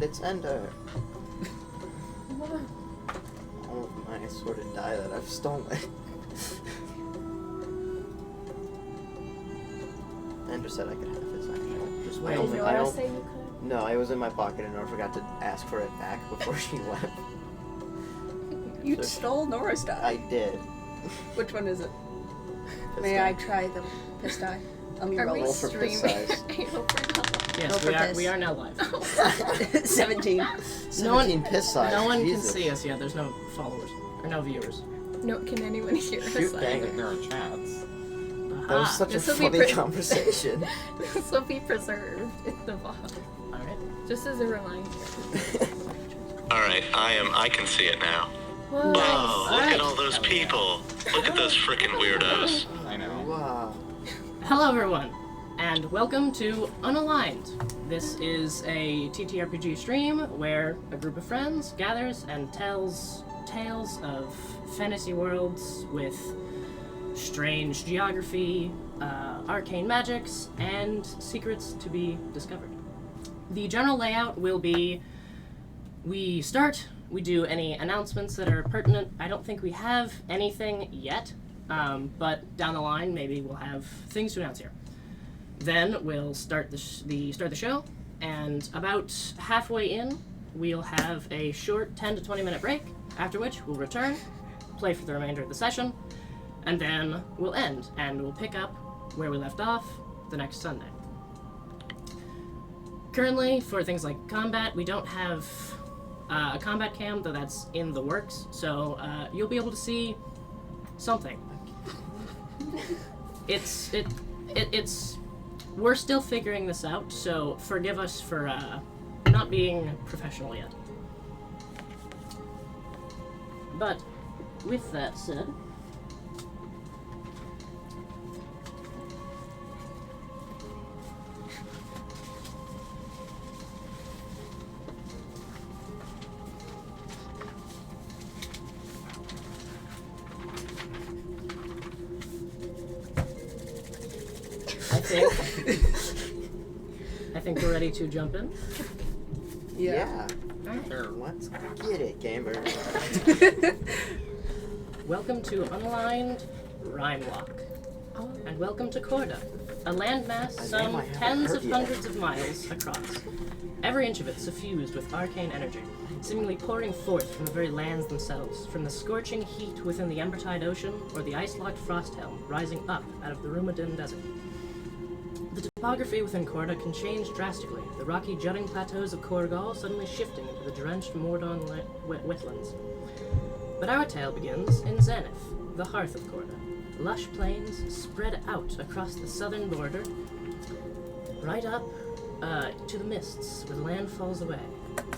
It's Ender. All of my assorted dye that I've stolen. Ender said I could have his actually. Just Wait, Did Nora say you could? No, I was in my pocket and Nora forgot to ask for it back before she left. You So stole Nora's dye. I did. Which one is it? Piss May dye. I try the piss dye? Let me Are roll we Roll for piss streaming? size. Yes, Go for piss. we are now live. 17. 17 piss size. No one Jesus. can see us yet. There's no followers or no viewers. No, can anyone hear us? Shoot, dang it. There are chats. That was such a This will be funny conversation. This will be preserved in the VOD. All right. Just as a reminder. Alright, I can see it now. Whoa. Oh, look Alright. at all those people. Look at those frickin' weirdos. I know. Wow. Hello, everyone, and welcome to Unaligned. This is a TTRPG stream where a group of friends gathers and tells tales of fantasy worlds with strange geography, arcane magics, and secrets to be discovered. The general layout will be we start, we do any announcements that are pertinent. I don't think we have anything yet, but down the line maybe we'll have things to announce here. Then we'll start the show, and about halfway in we'll have a short 10 to 20 minute break, after which we'll return, play for the remainder of the session, and then we'll end, and we'll pick up where we left off the next Sunday. Currently, for things like combat, we don't have a combat cam, though that's in the works, so you'll be able to see something. It's we're still figuring this out, so forgive us for not being professional yet. But with that said, I think we're ready to jump in. Yeah. Sure. Let's get it, gamer. Welcome to Unalyned Rimelock. And welcome to Corda, a landmass A name some I haven't tens heard of yet. hundreds of miles across. Every inch of it suffused with arcane energy, seemingly pouring forth from the very lands themselves, from the scorching heat within the Embertide Ocean or the ice-locked frost helm rising up out of the Rumadin Desert. The topography within Corda can change drastically, the rocky jutting plateaus of Corgal suddenly shifting into the drenched Mordon wetlands. But our tale begins in Zenith, the hearth of Corda. Lush plains spread out across the southern border, right up to the mists where the land falls away.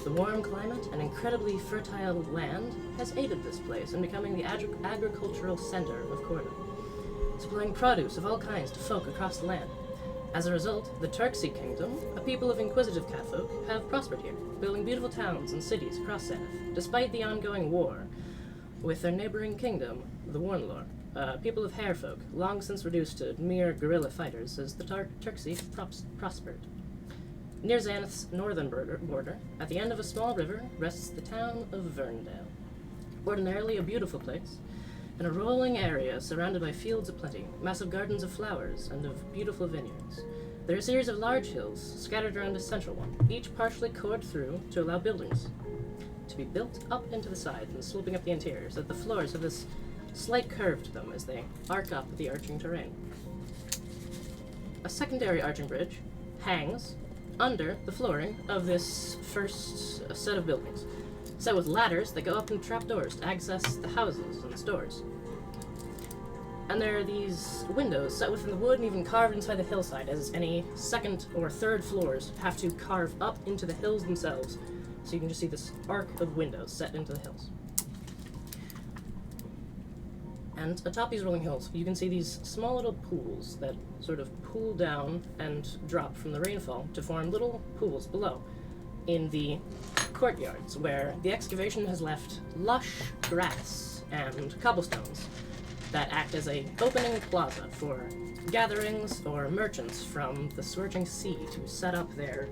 The warm climate and incredibly fertile land has aided this place in becoming the agricultural center of Corda, supplying produce of all kinds to folk across the land. As a result, the Turksey Kingdom, a people of inquisitive catfolk, have prospered here, building beautiful towns and cities across Zenith, despite the ongoing war with their neighboring kingdom, the Warnlore, people of harefolk, long since reduced to mere guerrilla fighters as the Turksey prospered. Near Zenith's northern border, at the end of a small river, rests the town of Verndale. Ordinarily a beautiful place, in a rolling area surrounded by fields of plenty, massive gardens of flowers, and of beautiful vineyards. There are a series of large hills scattered around a central one, each partially cored through to allow buildings to be built up into the sides and sloping up the interior, so that the floors have this slight curve to them as they arc up the arching terrain. A secondary arching bridge hangs under the flooring of this first set of buildings, set with ladders that go up into trapdoors to access the houses and the stores. And there are these windows set within the wood and even carved inside the hillside, as any second or third floors have to carve up into the hills themselves, so you can just see this arc of windows set into the hills. And atop these rolling hills, you can see these small little pools that sort of pool down and drop from the rainfall to form little pools below in the courtyards, where the excavation has left lush grass and cobblestones that act as a opening plaza for gatherings or merchants from the surging sea to set up their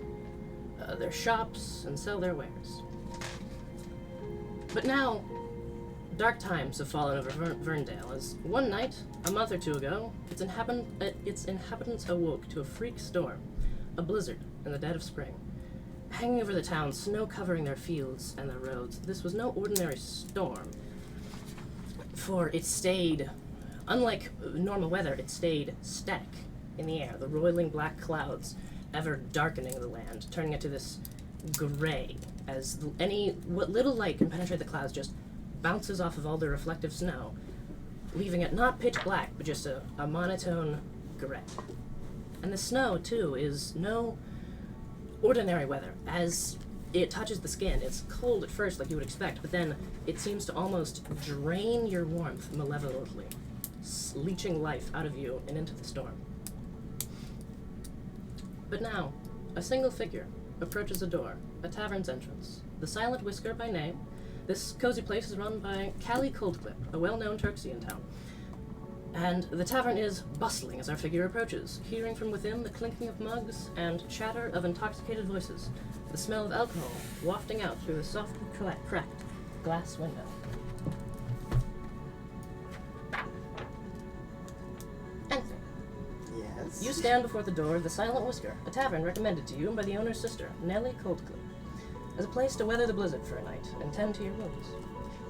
their shops and sell their wares. But now, dark times have fallen over Verndale, as one night, a month or two ago, its inhabitants awoke to a freak storm, a blizzard in the dead of spring. Hanging over the town, snow covering their fields and their roads, this was no ordinary storm, for it stayed, unlike normal weather, it stayed static in the air, the roiling black clouds ever darkening the land, turning it to this gray, as what little light can penetrate the clouds just bounces off of all the reflective snow, leaving it not pitch black, but just a monotone gray. And the snow, too, is no ordinary weather. As it touches the skin, it's cold at first, like you would expect, but then it seems to almost drain your warmth malevolently, leeching life out of you and into the storm. But now, a single figure approaches a door, a tavern's entrance. The Silent Whisker by name, this cozy place is run by Callie Coldclip, a well-known Turksey in town. And the tavern is bustling as our figure approaches, hearing from within the clinking of mugs and chatter of intoxicated voices, the smell of alcohol wafting out through the softly cracked glass window. Enter. Yes. You stand before the door of the Silent Whisker, a tavern recommended to you by the owner's sister, Nellie Coldclip, as a place to weather the blizzard for a night and tend to your wounds.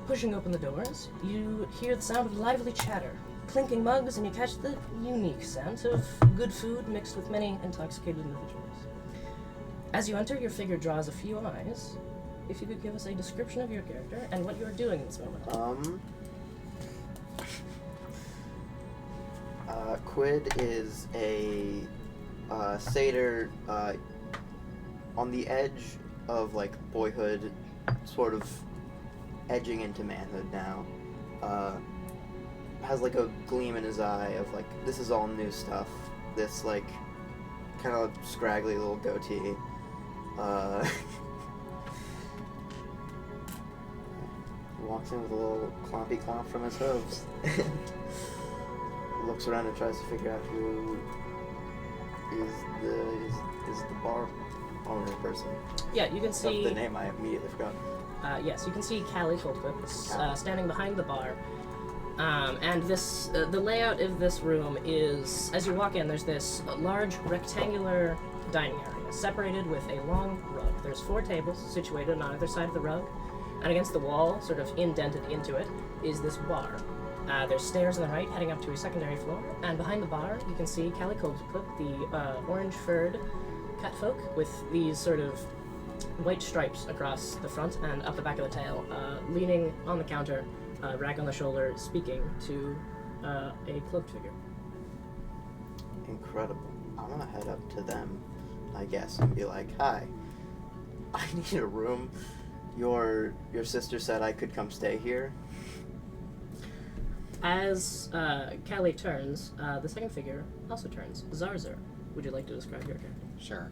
Pushing open the doors, you hear the sound of lively chatter, clinking mugs, and you catch the unique scent of good food mixed with many intoxicated individuals. As you enter, your figure draws a few eyes. If you could give us a description of your character and what you are doing in this moment. Quid is a satyr on the edge of like boyhood, sort of edging into manhood now. Has like a gleam in his eye of like, this is all new stuff. This like kind of scraggly little goatee. Walks in with a little clompy clomp from his hooves. Looks around and tries to figure out who is the bar owner person. Yeah, you can see... The name I immediately forgot. Yes, you can see Callie Coldclip standing behind the bar. And this, the layout of this room is, as you walk in, there's this large rectangular dining area, separated with a long rug. There's 4 tables situated on either side of the rug, and against the wall, sort of indented into it, is this bar. There's stairs on the right heading up to a secondary floor, and behind the bar, you can see Callie Coldclip, the orange-furred catfolk with these sort of white stripes across the front and up the back of the tail, leaning on the counter, rag on the shoulder, speaking to a cloaked figure. Incredible. I'm gonna head up to them, I guess, and be like, "Hi, I need a room. Your sister said I could come stay here." As Callie turns, the second figure also turns. Zarzur, would you like to describe your character? Sure.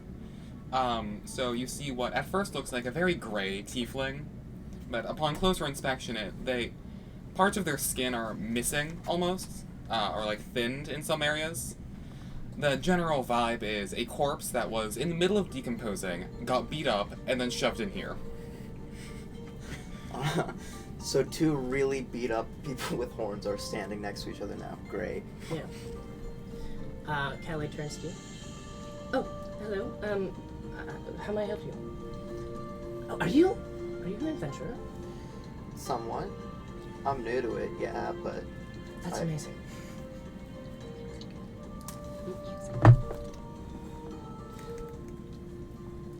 So you see what at first looks like a very gray tiefling, but upon closer inspection, parts of their skin are missing almost, or like thinned in some areas. The general vibe is a corpse that was in the middle of decomposing, got beat up, and then shoved in here. So 2 really beat up people with horns are standing next to each other now. Great. Yeah. Callie turns to you. Oh, hello. How may I help you? Oh, are you an adventurer? Somewhat. I'm new to it, yeah, but... That's amazing.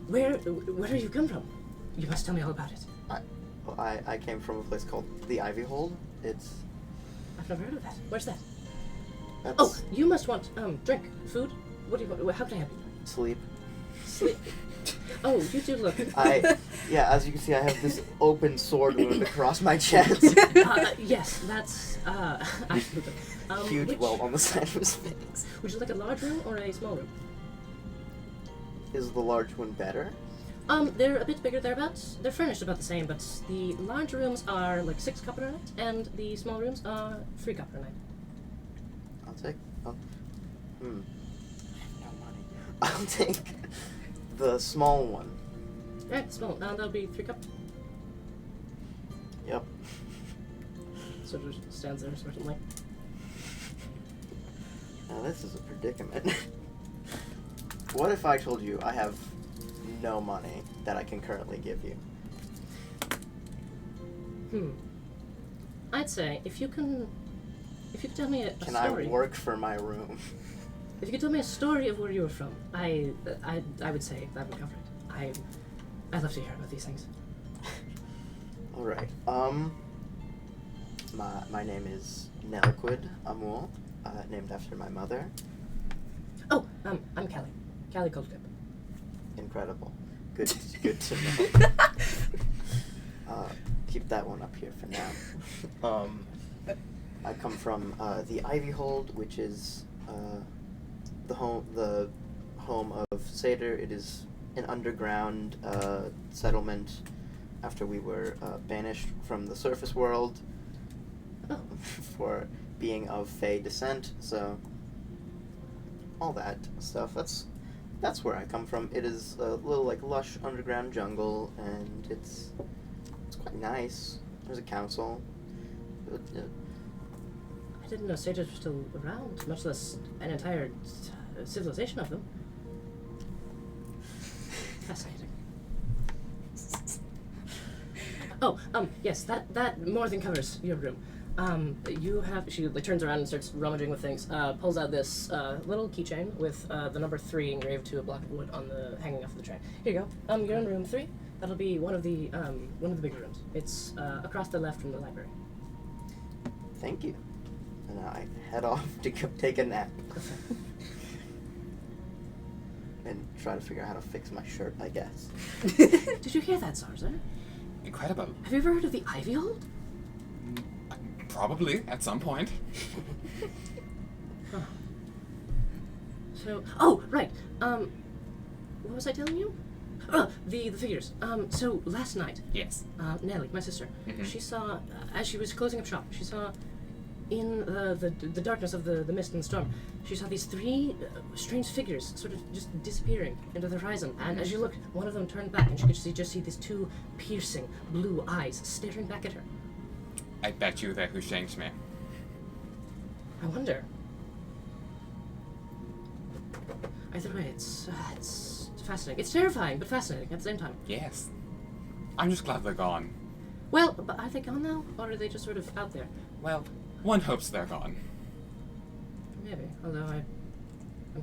Where do you come from? You must tell me all about it. I came from a place called the Ivy Hold. It's... I've never heard of that. Where's that? That's... Oh, you must want, drink, food? What do you want? How can I help you? Sleep. Sleep? Oh, you do look... Yeah, as you can see, I have this open sword wound across my chest. Yes, that's, absolutely. Huge welt on the side of his face. Would you like a large room or a small room? Is the large one better? They're a bit bigger, they're furnished about the same, but the large rooms are like 6 copper a night, and the small rooms are 3 copper a night. I have no money. I'll take the small one. Alright, small. That'll be 3 cup. Yep. Sort of stands there, certainly. Now this is a predicament. What if I told you I have no money that I can currently give you? I'd say if you can tell me a Can story. I work for my room? If you could tell me a story of where you were from, I would say that would cover it. I'd love to hear about these things. All right. My name is Nelquid Amul, named after my mother. Oh, I'm Callie. Callie Coldclip. Incredible. Good to know. Keep that one up here for now. I come from the Ivyhold, which is the home of Seder. It is an underground settlement after we were banished from the surface world for being of Fey descent. So all that stuff. That's where I come from. It is a little like lush underground jungle, and it's quite nice. There's a council. I didn't know satyrs were still around, much less an entire civilization of them. Fascinating. Oh, yes, that more than covers your room. She like turns around and starts rummaging with things, pulls out this little keychain with the number 3 engraved to a block of wood on the hanging off of the tray. Here you go. You're in room 3. That'll be one of the bigger rooms. It's across the left from the library. Thank you. And I head off to go take a nap. And try to figure out how to fix my shirt, I guess. Did you hear that, Sarza? Incredible. Have you ever heard of the Ivyhold? Probably, at some point. Huh. So, oh, right. What was I telling you? The figures. So last night, Yes. Nellie, my sister, Mhm. she saw, as she was closing up shop, she saw in the darkness of the mist and the storm, she saw these 3 strange figures sort of just disappearing into the horizon. And as you looked, one of them turned back, and she could just see these 2 piercing blue eyes staring back at her. I bet you they're who changed me. I wonder. Either way, it's fascinating. It's terrifying, but fascinating at the same time. Yes. I'm just glad they're gone. Well, but are they gone now, or are they just sort of out there? Well, one hopes they're gone. Maybe. Although I'm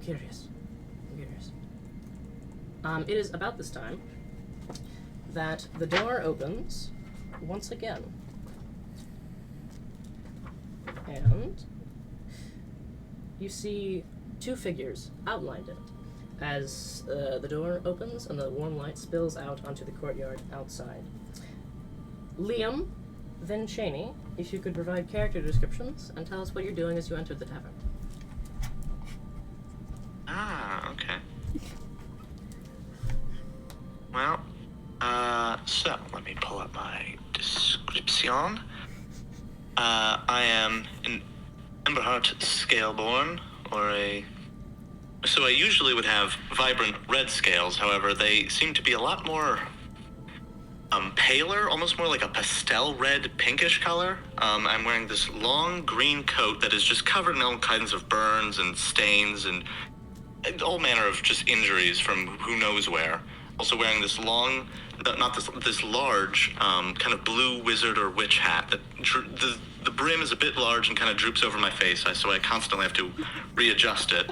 curious. It is about this time that the door opens once again. And you see 2 figures outlined in it as the door opens and the warm light spills out onto the courtyard outside. Liam, then Cheney, if you could provide character descriptions and tell us what you're doing as you entered the tavern. Ah, okay. Well, so let me pull up my description. I am an Emberheart Scaleborn, so I usually would have vibrant red scales. However, they seem to be a lot more paler, almost more like a pastel red pinkish color. I'm wearing this long green coat that is just covered in all kinds of burns and stains and all manner of just injuries from who knows where. Also wearing this long, this large kind of blue wizard or witch hat that the brim is a bit large and kind of droops over my face, so I constantly have to readjust it.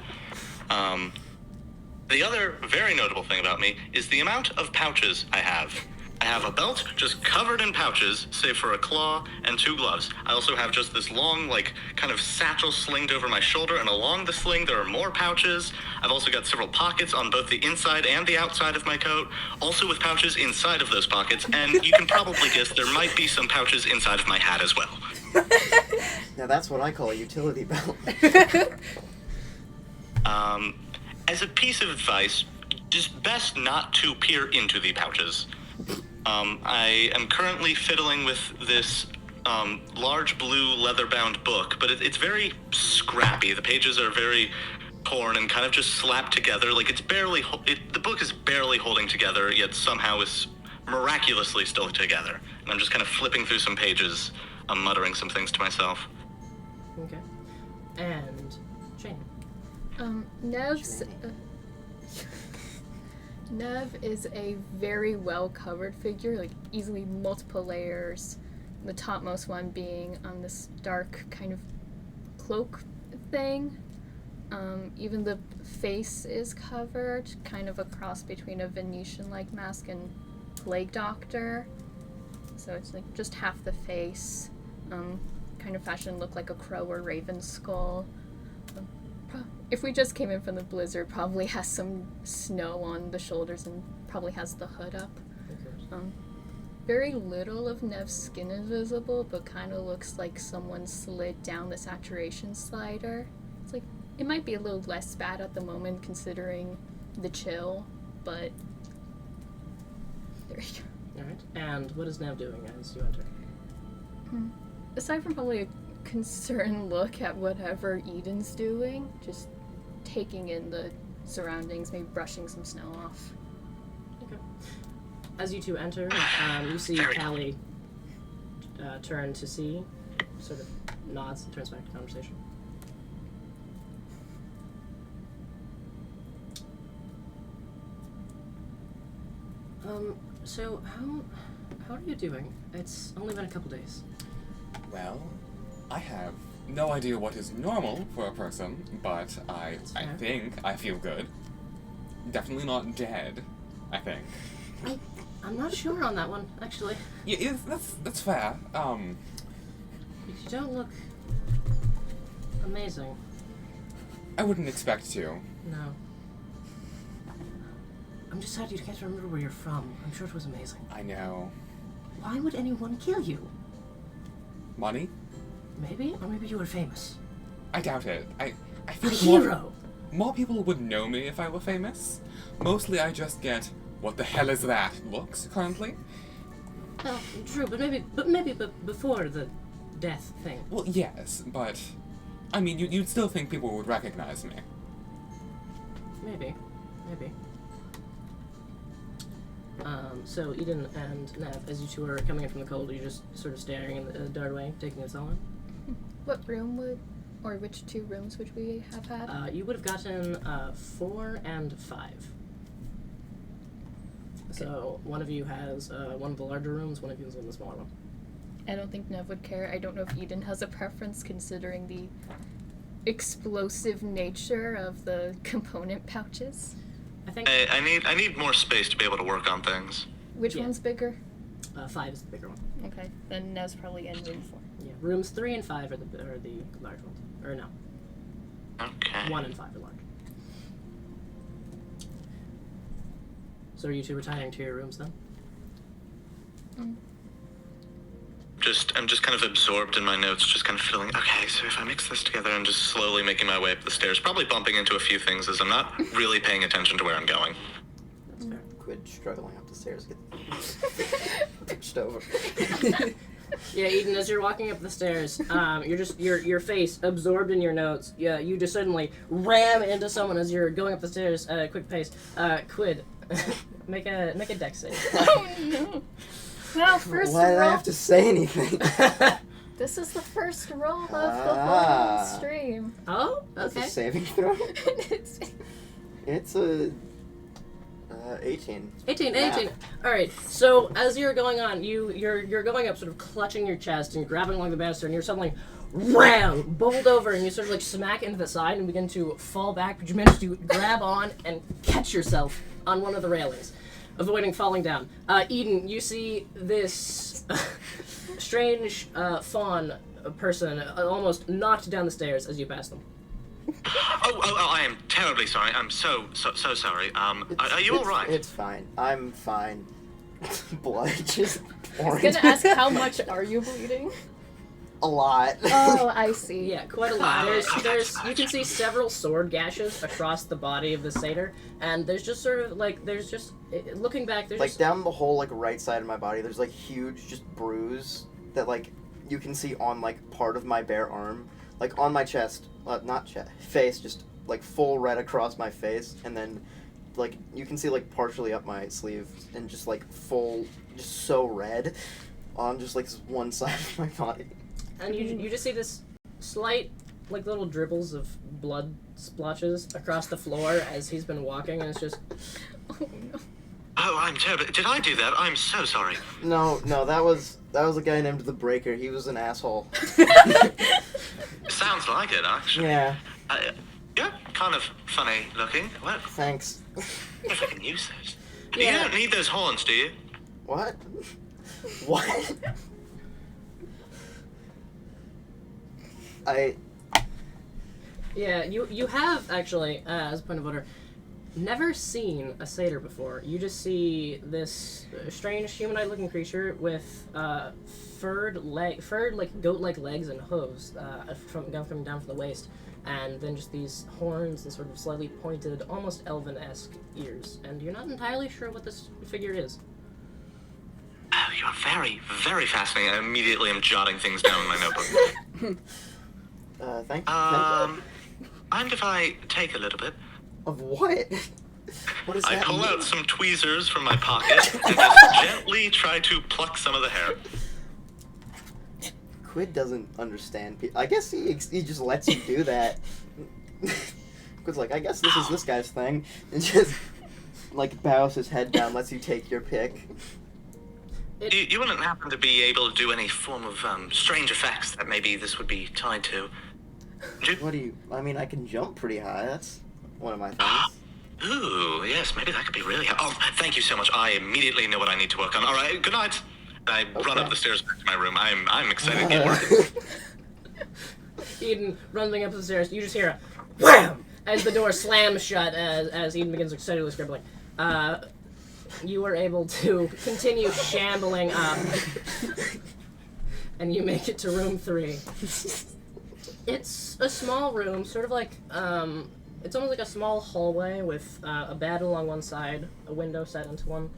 The other very notable thing about me is the amount of pouches I have. I have a belt just covered in pouches, save for a claw and 2 gloves. I also have just this long, kind of satchel slinged over my shoulder, and along the sling there are more pouches. I've also got several pockets on both the inside and the outside of my coat, also with pouches inside of those pockets, and you can probably guess there might be some pouches inside of my hat as well. Now that's what I call a utility belt. As a piece of advice, just best not to peer into the pouches. I am currently fiddling with this large blue leather-bound book, but it's very scrappy. The pages are very torn and kind of just slapped together. Like it's barely, the book is barely holding together, yet somehow is miraculously still together. And I'm just kind of flipping through some pages. I'm muttering some things to myself. Okay. And Shane. Nev's. Nev is a very well covered figure, like easily multiple layers. The topmost one being on this dark kind of cloak thing. Even the face is covered, kind of a cross between a Venetian-like mask and Plague Doctor. So it's like just half the face. Kind of fashion look like a crow or raven skull. If we just came in from the blizzard, probably has some snow on the shoulders and probably has the hood up. Very little of Nev's skin is visible, but kind of looks like someone slid down the saturation slider. It's like, it might be a little less bad at the moment considering the chill, but there you go. Alright. And what is Nev doing as you enter? Aside from probably a concerned look at whatever Eden's doing, just taking in the surroundings, maybe brushing some snow off. Okay. As you two enter, you see Callie turn to see, sort of nods and turns back to conversation. So how are you doing? It's only been a couple days. Well, I have no idea what is normal for a person, but I think I feel good. Definitely not dead, I think. I'm not sure on that one, actually. Yeah, that's fair. You don't look amazing. I wouldn't expect to. No. I'm just sad you can't remember where you're from. I'm sure it was amazing. I know. Why would anyone kill you? Money? Maybe? Or maybe you were famous. I doubt it. I A feel hero! more people would know me if I were famous. Mostly I just get, what the hell is that, looks currently. Well, true, but maybe before the death thing. Well, yes, but I mean, you'd still think people would recognize me. Maybe. So Eden and Nev, as you two are coming in from the cold, are you just sort of staring in the doorway, taking it all in? What room or which two rooms would we have had? You would have gotten 4 and 5. Okay. So one of you has one of the larger rooms, one of you is in the smaller one. I don't think Nev would care. I don't know if Eden has a preference considering the explosive nature of the component pouches. I think I need more space to be able to work on things. Which one's bigger? 5 is the bigger one. Okay, then Nev's probably in room 4. Yeah, rooms 3 and 5 are the large ones. Or no, Okay. 1 and 5 are large. So are you two retiring to your rooms then? I'm just kind of absorbed in my notes, just kind of feeling, okay, so if I mix this together and just slowly making my way up the stairs, probably bumping into a few things as I'm not really paying attention to where I'm going. That's fair. Quit struggling up the stairs, get pitched over. Yeah, Eden, as you're walking up the stairs, your face absorbed in your notes. Yeah, you just suddenly ram into someone as you're going up the stairs at a quick pace. Quid, make a dex save. Oh no! Well, first Why did I roll. have to say anything? This is the first roll of the whole stream. Oh, That's okay. a saving throw? It's- It's a 18. 18. Yeah. All right. So as you're going on, you're going up, sort of clutching your chest and grabbing along the banister, and you're suddenly bowled over, and you sort of like smack into the side and begin to fall back, but you manage to grab on and catch yourself on one of the railings, avoiding falling down. Eden, you see this strange fawn person almost knocked down the stairs as you pass them. Oh, I am terribly sorry. I'm so sorry. Are you all right? It's fine. I'm fine. Blood just I was pouring. gonna ask how much are you bleeding? A lot. Oh, I see. Yeah, quite a lot. There's you can see several sword gashes across the body of the satyr, and there's just sort of like looking back, there's Like just down the whole like right side of my body, there's like huge just bruise that like you can see on like part of my bare arm, like on my chest, not chest, face, just like full red across my face, and then like you can see like partially up my sleeve, and just like full, just so red on just like one side of my body. And you just see this slight, like, little dribbles of blood splotches across the floor as he's been walking, and it's just... Oh no. Oh, I'm terrible. Did I do that? I'm so sorry. No, that was a guy named the Breaker. He was an asshole. Sounds like it, actually. Yeah, Yeah, kind of funny looking. What? thanks. If I can use those. Yeah. You don't need those horns, do you? What? What? Yeah, you have, actually, as a point of order, never seen a satyr before. You just see this strange humanoid-looking creature with furred like goat-like legs and hooves coming down from the waist, and then just these horns and sort of slightly pointed, almost elven-esque ears. And you're not entirely sure what this figure is. Oh, you're very, very fascinating. I immediately am jotting things down in my notebook. Thank you. Mind if I take a little bit? Of what? What does I that pull mean? out some tweezers from my pocket and just gently try to pluck some of the hair. Quid doesn't understand people. I guess he just lets you do that. Quid's like, I guess this is this guy's thing, and just like bows his head down, lets you take your pick. You wouldn't happen to be able to do any form of strange effects that maybe this would be tied to? What do you? I mean, I can jump pretty high. That's one of my things. Ooh, yes, maybe that could be really... Oh, thank you so much. I immediately know what I need to work on. All right, good night. I run up the stairs back to my room. I'm excited to get working. Eden running up the stairs. You just hear a wham as the door slams shut as Eden begins excitedly scribbling. You are able to continue shambling up, and you make it to room 3. It's a small room, sort of like, it's almost like a small hallway with a bed along one side, a window set into one,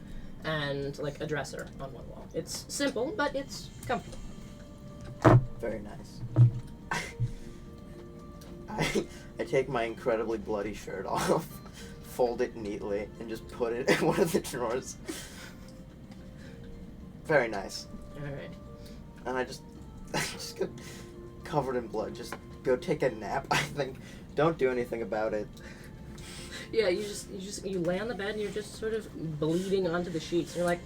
and like a dresser on one wall. It's simple, but it's comfortable. Very nice. I take my incredibly bloody shirt off, fold it neatly, and just put it in one of the drawers. Very nice. Alright. And I just get covered in blood. Just go take a nap, I think. Don't do anything about it. Yeah, you lay on the bed and you're just sort of bleeding onto the sheets. You're like,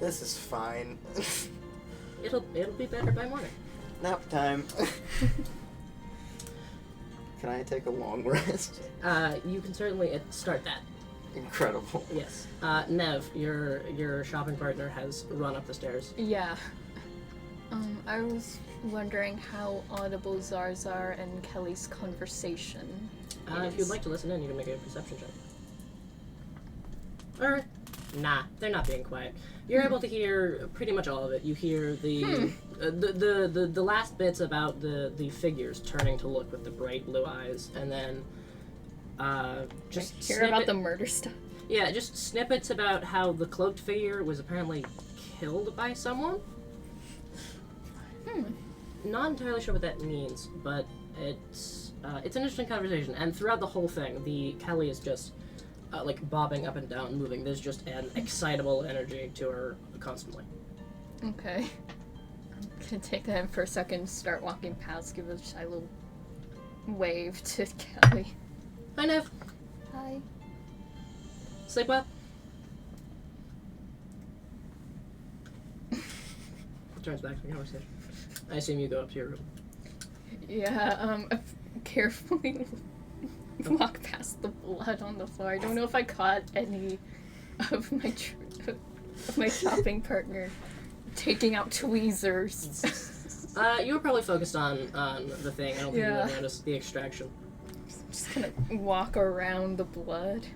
This is fine. it'll be better by morning. Nap time. Can I take a long rest? You can certainly start that. Incredible. Yes. Nev, your shopping partner has run up the stairs. Yeah. I was wondering how audible Zarzar and Kelly's conversation is. If you'd like to listen in, you can make a perception check. Or, nah, they're not being quiet. You're able to hear pretty much all of it. You hear the last bits about the figures turning to look with the bright blue eyes, and then just hear about the murder stuff. Yeah, just snippets about how the cloaked figure was apparently killed by someone. Not entirely sure what that means, but it's an interesting conversation. And throughout the whole thing, the Kelly is just like bobbing up and down, moving. There's just an excitable energy to her constantly. Okay. I'm gonna take that in for a second, start walking past, give a shy little wave to Kelly. Hi, Nev. Hi. Sleep well. Turns back to the conversation. I assume you go up to your room. Yeah, I carefully walk past the blood on the floor. I don't know if I caught any of my shopping partner taking out tweezers. You were probably focused on the thing. I don't think you Yeah. would notice the extraction. I'm just gonna walk around the blood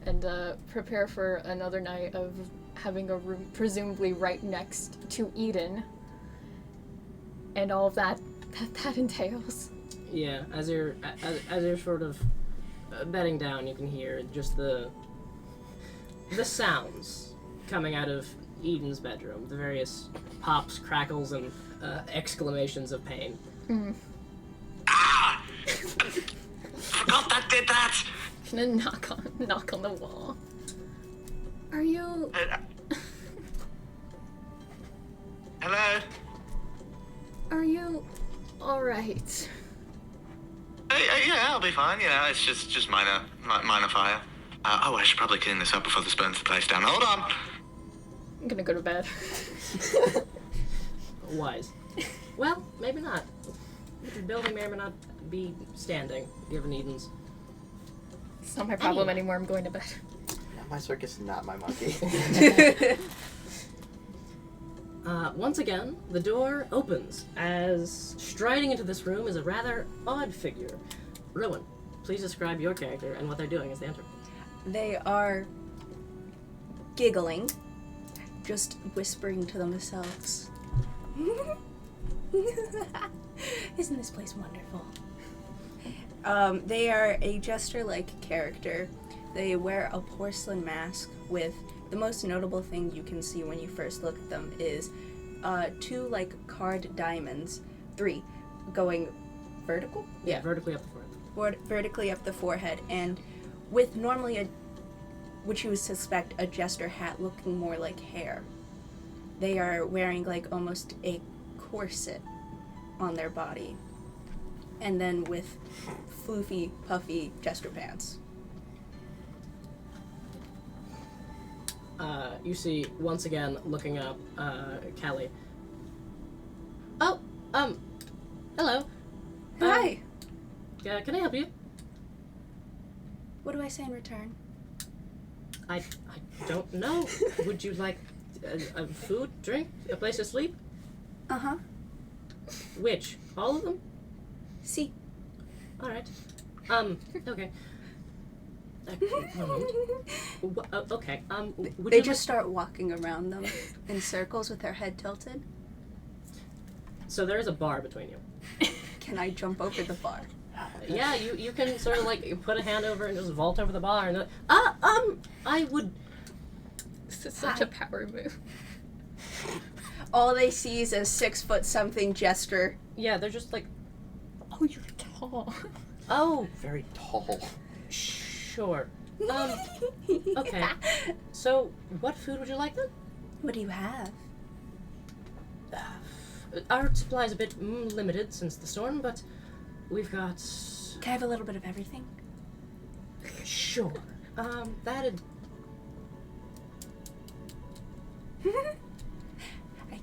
and prepare for another night of having a room presumably right next to Eden. And all of that entails. Yeah, as you're sort of bedding down, you can hear just the sounds coming out of Eden's bedroom, the various pops, crackles, and exclamations of pain. Ah! forgot that did that. Gonna knock on the wall. Are you? Hello? Are you all right? Yeah, I'll be fine. Yeah, it's just minor fire. I should probably clean this up before this burns the place down. Hold on. I'm gonna go to bed. Wise. Well, maybe not. The building may or may not be standing, given Eden's. It's not my problem anymore. I'm going to bed. Not my circus, not my monkey. Once again, the door opens as striding into this room is a rather odd figure. Rowan, please describe your character and what they're doing as they enter. They are giggling, just whispering to themselves. Isn't this place wonderful? They are a jester-like character. They wear a porcelain mask with the most notable thing you can see when you first look at them is 2 like carved diamonds, 3 going vertical? Yeah, vertically up the forehead. Vertically up the forehead, and with normally which you would suspect a jester hat looking more like hair. They are wearing like almost a corset on their body, and then with floofy, puffy jester pants. You see, once again, looking up, Callie. Oh, hello. Hi! Can I help you? What do I say in return? I don't know. Would you like a food, drink, a place to sleep? Uh-huh. Which? All of them? See. Alright. Okay. Okay, would They you just start walking around them in circles with their head tilted. So there is a bar between you. Can I jump over the bar? Yeah, you can sort of like put a hand over and just vault over the bar and I would. This is such a power move. All they see is a 6-foot-something jester. Yeah, they're just like, Oh, you're tall. oh, Very tall. sure. Okay. So, what food would you like then? What do you have? Our supply is a bit limited since the storm, but we've got. Can I have a little bit of everything? Sure. That'd. I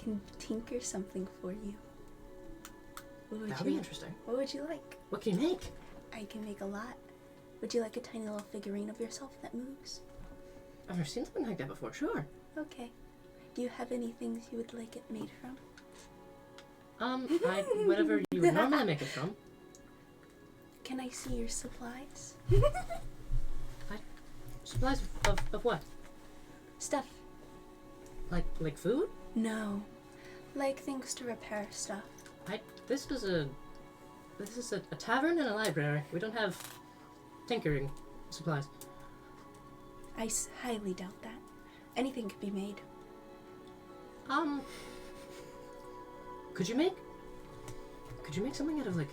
can tinker something for you. What would That'll be interesting. What would you like? What can you make? I can make a lot. Would you like a tiny little figurine of yourself that moves? I've never seen something like that before. Sure. Okay. Do you have any things you would like it made from? Whatever you would normally make it from. Can I see your supplies? Supplies of what? Stuff. Like food? No. Like things to repair stuff. This is a tavern and a library. We don't have tinkering supplies. I highly doubt that. Anything could be made. Could you make something out of like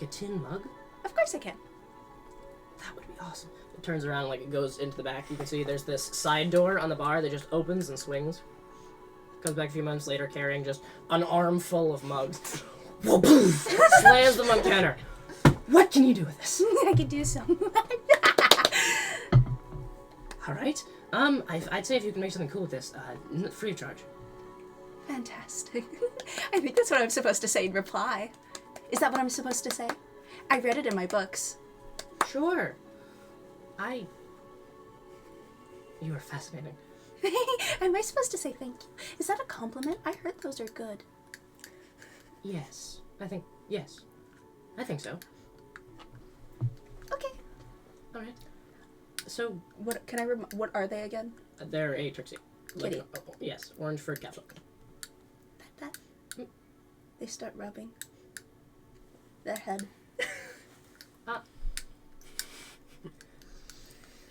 a tin mug? Of course I can. That would be awesome. It turns around, like it goes into the back. You can see there's this side door on the bar that just opens and swings. Comes back a few months later carrying just an armful of mugs. Slams them on the counter. What can you do with this? I could do some. All right. I'd say if you can make something cool with this, free of charge. Fantastic. I think that's what I'm supposed to say in reply. Is that what I'm supposed to say? I read it in my books. Sure. You are fascinating. Am I supposed to say thank you? Is that a compliment? I heard those are good. Yes. Yes. I think so. Okay. All right. So, What can I? What are they again? they're a Trixie. Kitty. Yes, orange furred capsule. That. They start rubbing their head.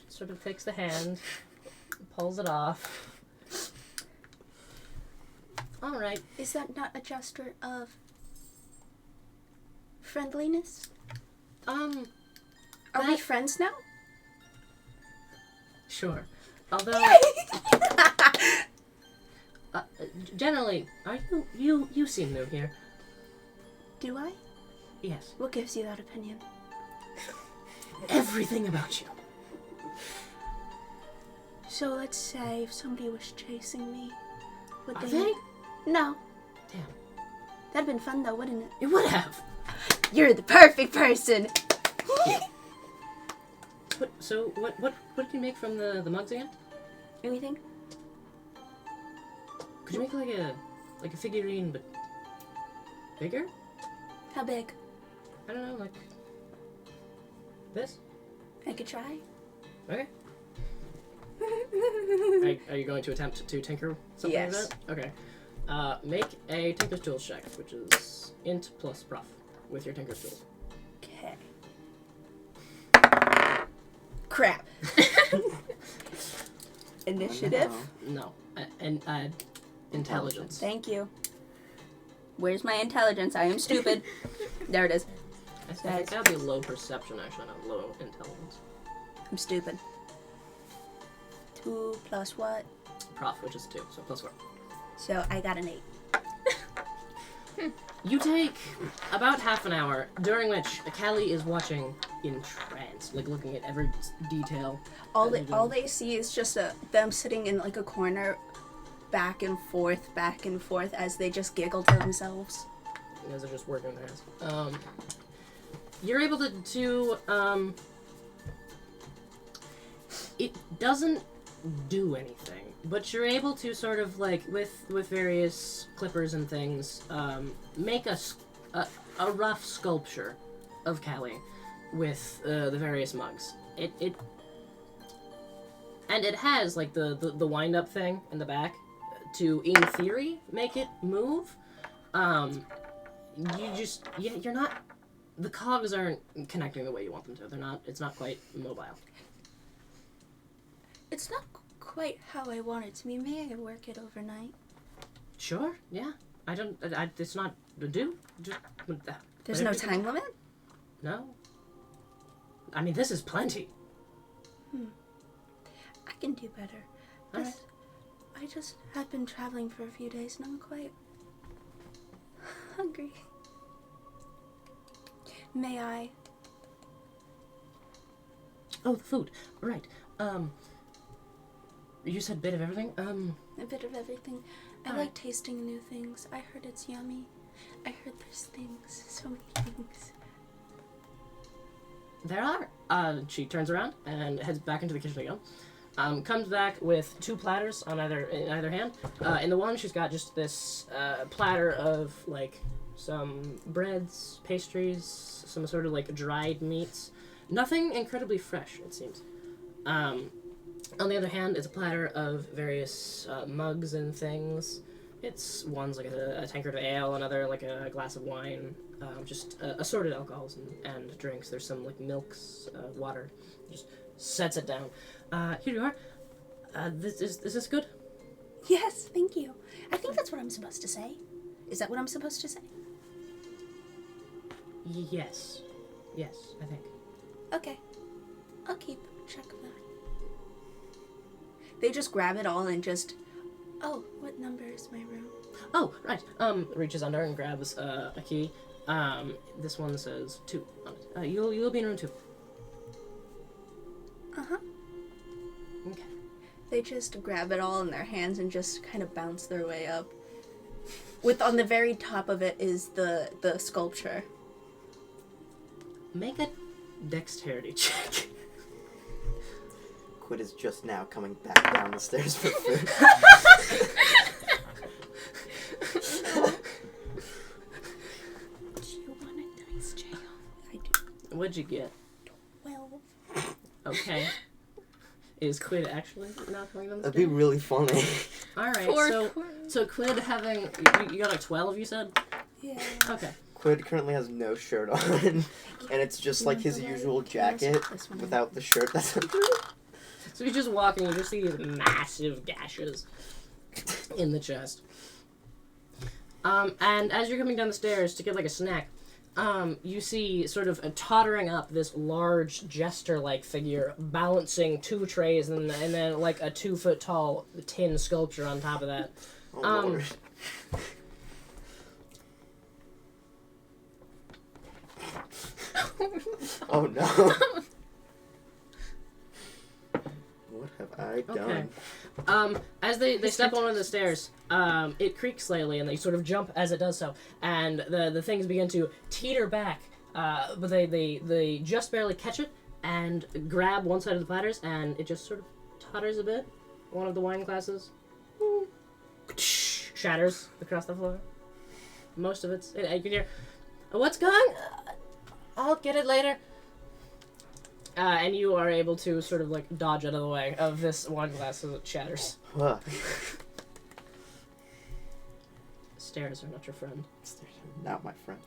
Sort of takes the hand, pulls it off. All right. Is that not a gesture of friendliness? Are we friends now? Sure. Although, generally, are you seem new here. Do I? Yes. What gives you that opinion? Everything about you. So let's say if somebody was chasing me, would Are they? they? No. Damn. That'd been fun though, wouldn't it? It would have. You're the perfect person. What can you make from the mugs again? Anything? Could you make like a figurine but bigger? How big? I don't know, like this? I could try. Okay. Are you going to attempt to tinker something Yes. like that? Okay. Make a Tinker's Tools check, which is int plus prof with your Tinker's Tools. Okay. Crap. Initiative? No. Intelligence. Thank you. Where's my intelligence? I am stupid. There it is. I think that would be low perception, actually, not low intelligence. I'm stupid. 2 plus what? Prof, which is 2, so plus 4. So I got an 8. You take about half an hour, during which Callie is watching in trance, like looking at every detail. All they see is just them sitting in like a corner, back and forth, as they just giggle to themselves. You guys are just working their hands. You're able to it doesn't do anything, but you're able to sort of like with various clippers and things make a rough sculpture of Callie with the various mugs. It has like the wind up thing in the back to, in theory, make it move. You're not. The cogs aren't connecting the way you want them to. They're not. It's not quite mobile. It's not quite how I want it to be. May I work it overnight? Sure. Yeah. I don't. It's not. Do. Just. There's no time limit? No. I mean, this is plenty. I can do better. Alright. I just have been traveling for a few days and I'm quite hungry. May I? Oh, the food. Right. You said bit of everything? A bit of everything. I Alright. like tasting new things. I heard it's yummy. I heard there's things. So many things. There are. She turns around and heads back into the kitchen again. Comes back with 2 platters in either hand. In the one, she's got just this platter of like some breads, pastries, some sort of like dried meats. Nothing incredibly fresh, it seems. On the other hand, it's a platter of various mugs and things. It's one's like a tankard of ale, another like a glass of wine, just assorted alcohols and drinks. There's some like milks, water. Just sets it down. Here you are. Is this good? Yes, thank you. I think that's what I'm supposed to say. Is that what I'm supposed to say? Yes. Yes, I think. Okay. I'll keep track of that. They just grab it all and just... Oh, what number is my room? Oh, right. Reaches under and grabs a key. This one says 2 on it. You'll be in room 2. Uh-huh. Okay. They just grab it all in their hands and just kind of bounce their way up. On the very top of it is the sculpture. Make a dexterity check. Quid is just now coming back down the stairs for food. Do you want a dice jail? I do. What'd you get? 12. Okay. Is Quid actually not coming down the That'd be stairs? really funny. Alright, so Quid having... You got a 12, you said? Yeah. Okay. Quid currently has no shirt on, and it's just like his usual jacket without the shirt that's under it. So you're just walking, you just see these massive gashes in the chest. And as you're coming down the stairs to get like a snack, You see sort of tottering up this large jester-like figure balancing 2 trays and then like a 2-foot-tall tin sculpture on top of that. Oh, Lord. Oh, no. What have I done? Okay. As they step on one of the stairs, it creaks slightly, and they sort of jump as it does so, and the things begin to teeter back, but they just barely catch it and grab one side of the platters, and it just sort of totters a bit. One of the wine glasses shatters across the floor. Most of it's... You can hear, "What's going? I'll get it later." And you are able to sort of like dodge out of the way of this wine glass as it shatters. Huh. Stairs are not your friend. Not my friend.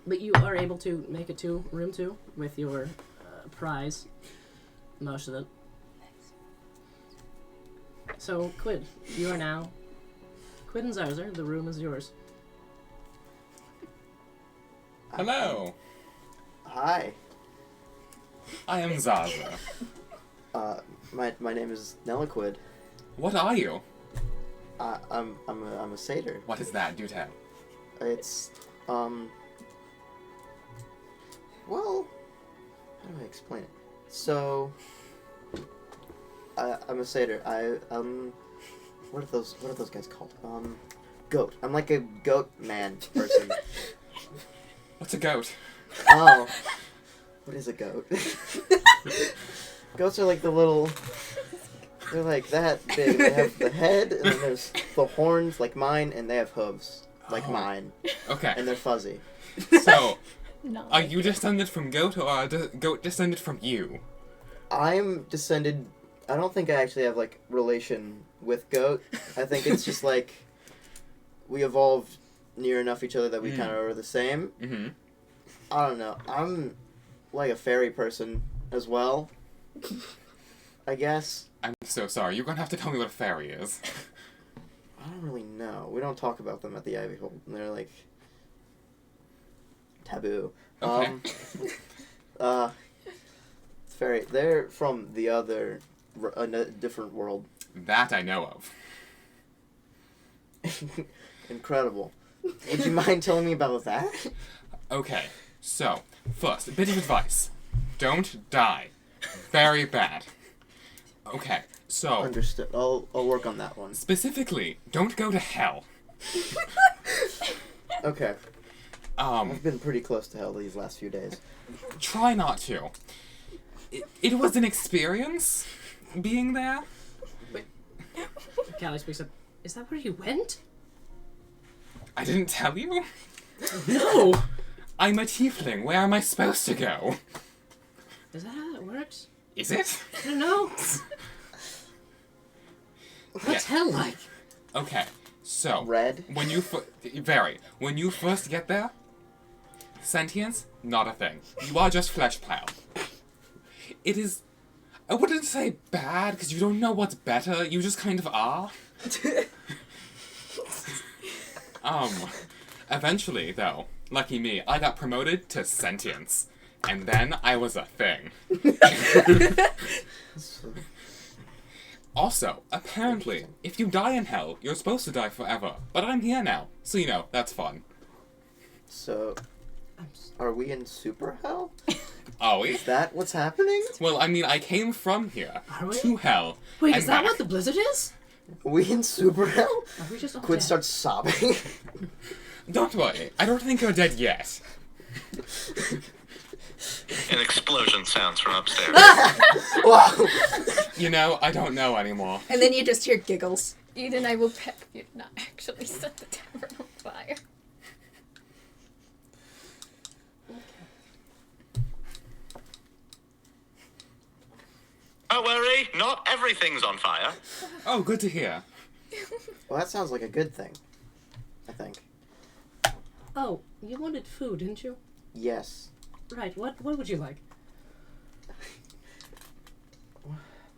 But you are able to make it to room 2 with your prize. Most of it. So, Quid, you are now... Quid and Zarzer, the room is yours. Hello. Hi. I am Zaza. My name is Neliquid. What are you? I'm a satyr. What is that? Do tell. It's well, how do I explain it? So, I'm a satyr. What are those guys called? Goat. I'm like a goat man person. What's a goat? Oh, what is a goat? Goats are like the little. They're like that big. They have the head, and then there's the horns like mine, and they have hooves like mine, Okay. and they're fuzzy. So, Not are like you descended from goat, or are goat descended from you? I'm descended. I don't think I actually have like relation with goat. I think it's just like we evolved near enough each other that we kind of are the same. Mm-hmm. I don't know. I'm like a fairy person as well. I guess. I'm so sorry. You're gonna have to tell me what a fairy is. I don't really know. We don't talk about them at the Ivy Hold. They're like taboo. Okay. Fairy. They're from the other, a different world. That I know of. Incredible. Would you mind telling me about that? Okay. So, first, a bit of advice. Don't die. Very bad. Okay. So, Understood. I'll work on that one. specifically, don't go to hell. Okay. I've been pretty close to hell these last few days. Try not to. It was an experience being there. Callie speaks up. Is that where you went? I didn't tell you. No! I'm a tiefling. Where am I supposed to go? Is that how that works? Is it? I don't know. What's hell like? Okay. So, Red? when you first get there, sentience, not a thing. You are just flesh pile. It is, I wouldn't say bad, because you don't know what's better, you just kind of are. Eventually, though, lucky me, I got promoted to sentience. And then I was a thing. Also, apparently, if you die in hell, you're supposed to die forever. But I'm here now, so you know, that's fun. So, are we in super hell? Are we? Is that what's happening? Well, I mean, I came from here Are we? to hell. Wait, and is that back. what the blizzard is? Are we in super hell? Are we just all Quinn dead? starts sobbing. Don't worry, I don't think you're dead yet. An explosion sounds from upstairs. Wow. You know, I don't know anymore. And then you just hear giggles. Eden, I will pet you to not actually set the tavern on fire. Don't worry, not everything's on fire. Oh, good to hear. Well, that sounds like a good thing. I think. Oh, you wanted food, didn't you? Yes. Right, what would you like?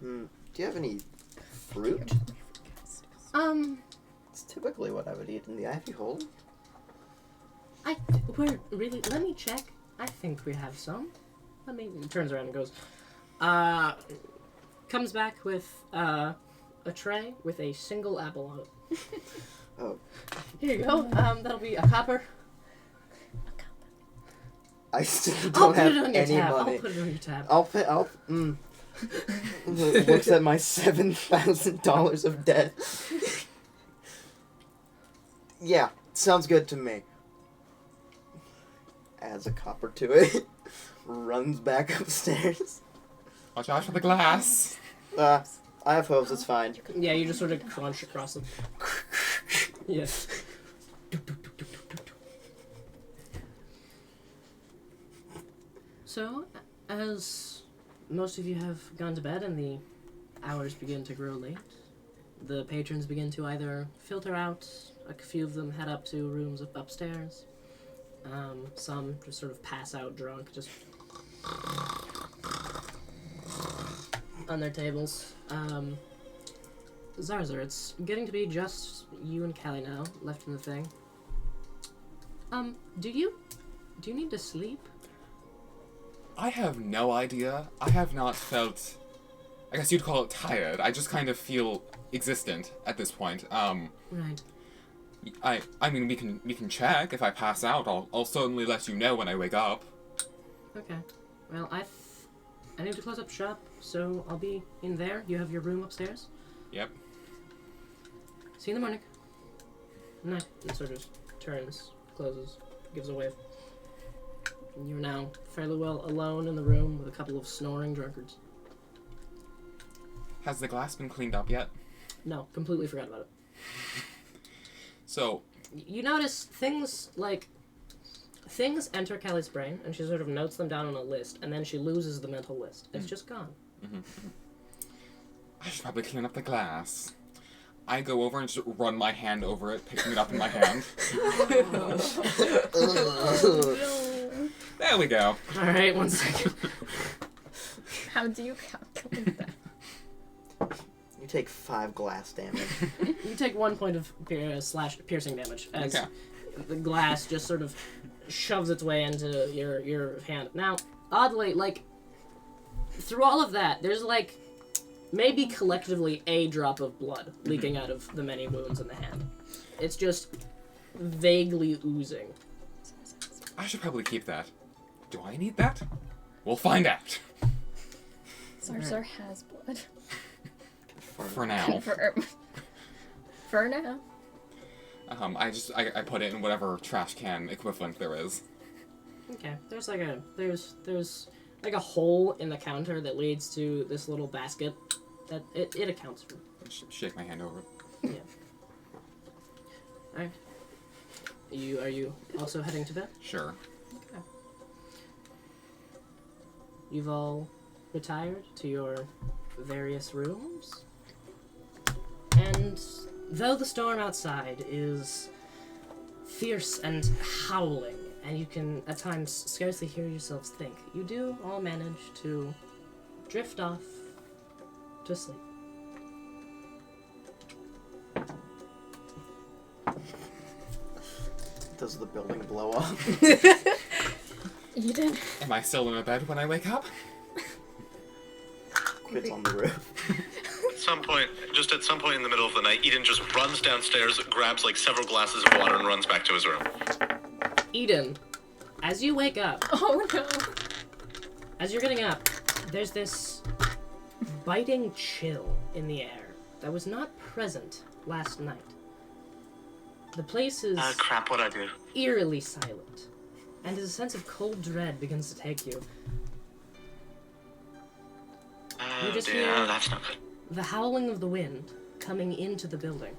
Do you have any fruit? It's typically what I would eat in the Ivy Hold. Let me check. I think we have some. He turns around and goes, comes back with, a tray with a single apple on it. Oh. Here you go. That'll be a copper. I still don't have any money. I'll put it on your tab. Looks at my $7,000 of debt. Yeah, sounds good to me. Adds a copper to it. Runs back upstairs. Watch out for the glass. I have hopes, it's fine. Yeah, you just sort of crunch across them. Yes. So, as most of you have gone to bed and the hours begin to grow late, the patrons begin to either filter out, a few of them head up to rooms upstairs, some just sort of pass out drunk, just on their tables. Zarzar, it's getting to be just you and Callie now, left in the thing. Do you need to sleep? I have no idea. I have not felt... I guess you'd call it tired. I just kind of feel existent at this point. Right. I mean, we can check. If I pass out, I'll certainly let you know when I wake up. Okay. Well, I need to close up shop, so I'll be in there. You have your room upstairs? Yep. See you in the morning. Night. And sort of turns, closes, gives a wave. And you're now fairly well alone in the room with a couple of snoring drunkards. Has the glass been cleaned up yet? No, completely forgot about it. So... You notice things enter Callie's brain, and she sort of notes them down on a list, and then she loses the mental list. It's just gone. Mm-hmm. I should probably clean up the glass. I go over and just run my hand over it, picking it up in my hand. There we go. Alright, 1 second. How do you calculate that? You take 5 glass damage. You take 1 point of piercing damage as the glass just sort of shoves its way into your hand. Now, oddly, through all of that, there's maybe collectively a drop of blood leaking out of the many wounds in the hand. It's just vaguely oozing. I should probably keep that. Do I need that? We'll find out. Zarzar has blood. For now. For now. I put it in whatever trash can equivalent there is. Okay. There's a hole in the counter that leads to this little basket that it accounts for. Shake my hand over it. Yeah. Alright. Are you also heading to bed? Sure. Okay. You've all retired to your various rooms. And though the storm outside is fierce and howling, and you can at times scarcely hear yourselves think, you do all manage to drift off to sleep. Does the building blow up? Eden. Am I still in a bed when I wake up? Quits on the roof. At some point in the middle of the night, Eden just runs downstairs, grabs several glasses of water, and runs back to his room. Eden, as you wake up, Oh no. as you're getting up, there's this biting chill in the air that was not present last night. The place is Crap, what'd I do? eerily silent, and as a sense of cold dread begins to take you, you just hear that's not good. the howling of the wind coming into the building,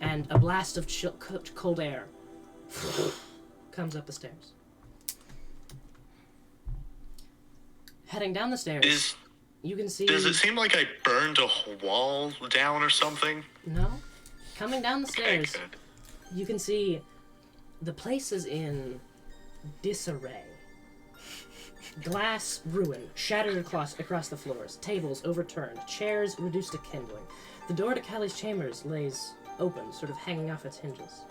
and a blast of cold air comes up the stairs. Heading down the stairs, you can see... Does it seem like I burned a wall down or something? No. Coming down the stairs, Okay, good. you can see the place is in disarray. Glass ruin, shattered across the floors, tables overturned, chairs reduced to kindling. The door to Callie's chambers lays open, sort of hanging off its hinges.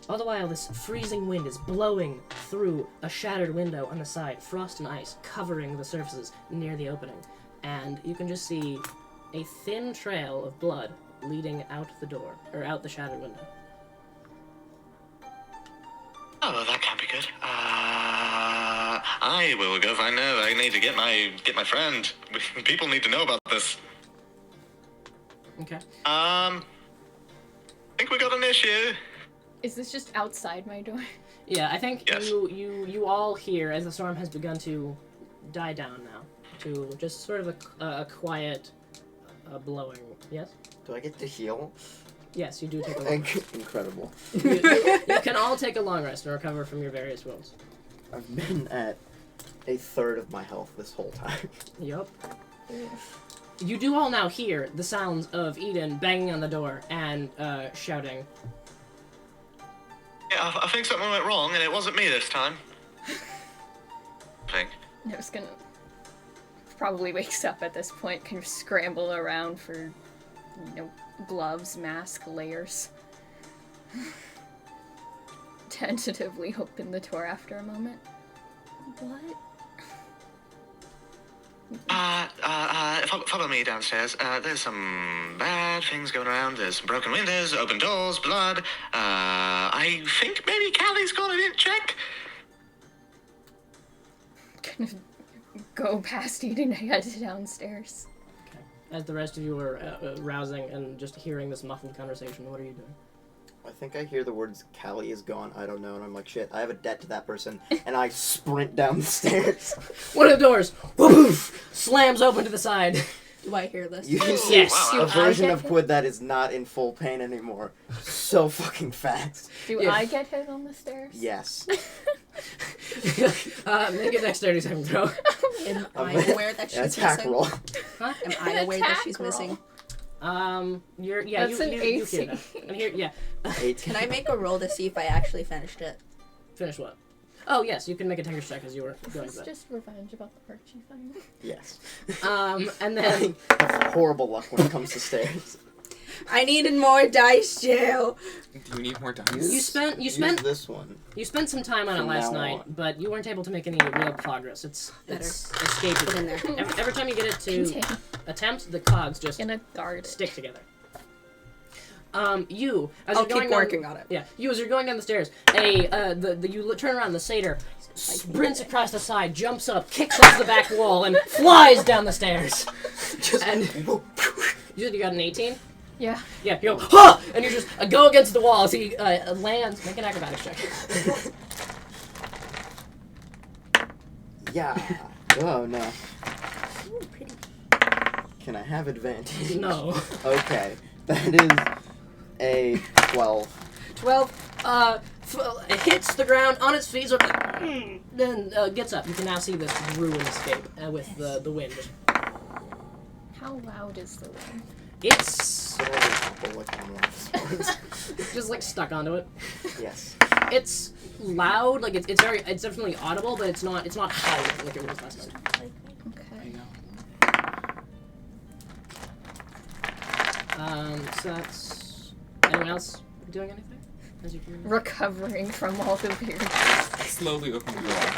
All the while, this freezing wind is blowing through a shattered window on the side, frost and ice covering the surfaces near the opening. And you can just see a thin trail of blood leading out the door, or out the shattered window. Oh, that can't be good. I will go find her. I need to get my friend. People need to know about this. Okay. I think we got an issue. Is this just outside my door? Yeah, I think Yes. you all hear, as the storm has begun to die down now, to just sort of a quiet blowing. Yes? Do I get to heal? Yes, you do take a long rest. Incredible. You can all take a long rest and recover from your various wounds. I've been at a third of my health this whole time. Yup. You do all now hear the sounds of Eden banging on the door and shouting. Yeah, I think something went wrong, and it wasn't me this time. I think. I was gonna... Probably wakes up at this point, kind of scramble around for, gloves, mask, layers. Tentatively open the door after a moment. What? Follow me downstairs. There's some bad things going around. There's some broken windows, open doors, blood. I think maybe Callie's got it in check. Kind of go past Eden and head downstairs. Okay. As the rest of you are rousing and just hearing this muffled conversation, what are you doing? I think I hear the words, Callie is gone, I don't know, and I'm like, shit, I have a debt to that person, and I sprint down the stairs. One of the doors whoosh, slams open to the side. Do I hear this? You see Yes. a version of Quid that is not in full pain anymore. So fucking fast. Do Yeah. I get hit on the stairs? Yes. Make a dexterity saving throw. Am I aware that she's Attack missing? roll. Huh? Am I aware that Attack she's roll. missing? That's an you 18. hear that. And here, yeah. 18. Can I make a roll to see if I actually finished it? Finish what? Oh, yes, you can make a tinker's check as you were going Is to this just revenge about the part you find? Yes. that. And then I have horrible luck when it comes to stairs. I needed more dice, Jill. Do you need more dice? you spent Use this one. some time on it From last now night, on. but you weren't able to make any real progress. It's Better. escaping. Put in there. Every time you get it to Contain. attempt, the cogs just Gonna guard it. stick together. You as I'll you're going keep working on it. Yeah, you as you're going down the stairs, turn around. The satyr sprints across the side, jumps up, kicks off the back wall, and flies down the stairs. And you said you got an 18. Yeah. Yeah, you go, huh! And you just go against the wall as he lands. Make an acrobatics check. Yeah. Oh, no. Ooh, pretty. Can I have advantage? No. Okay. That is a 12. 12. It hits the ground on its feet, then gets up. You can now see this ruin escape with the wind. How loud is the wind? It's Did I have an apple like on one of the stars? just like stuck onto it. Yes. It's loud, like it's definitely audible, but it's not howling like it was last night. Okay. So that's anyone else doing anything? As you can... Recovering from all the weird. Slowly open the door.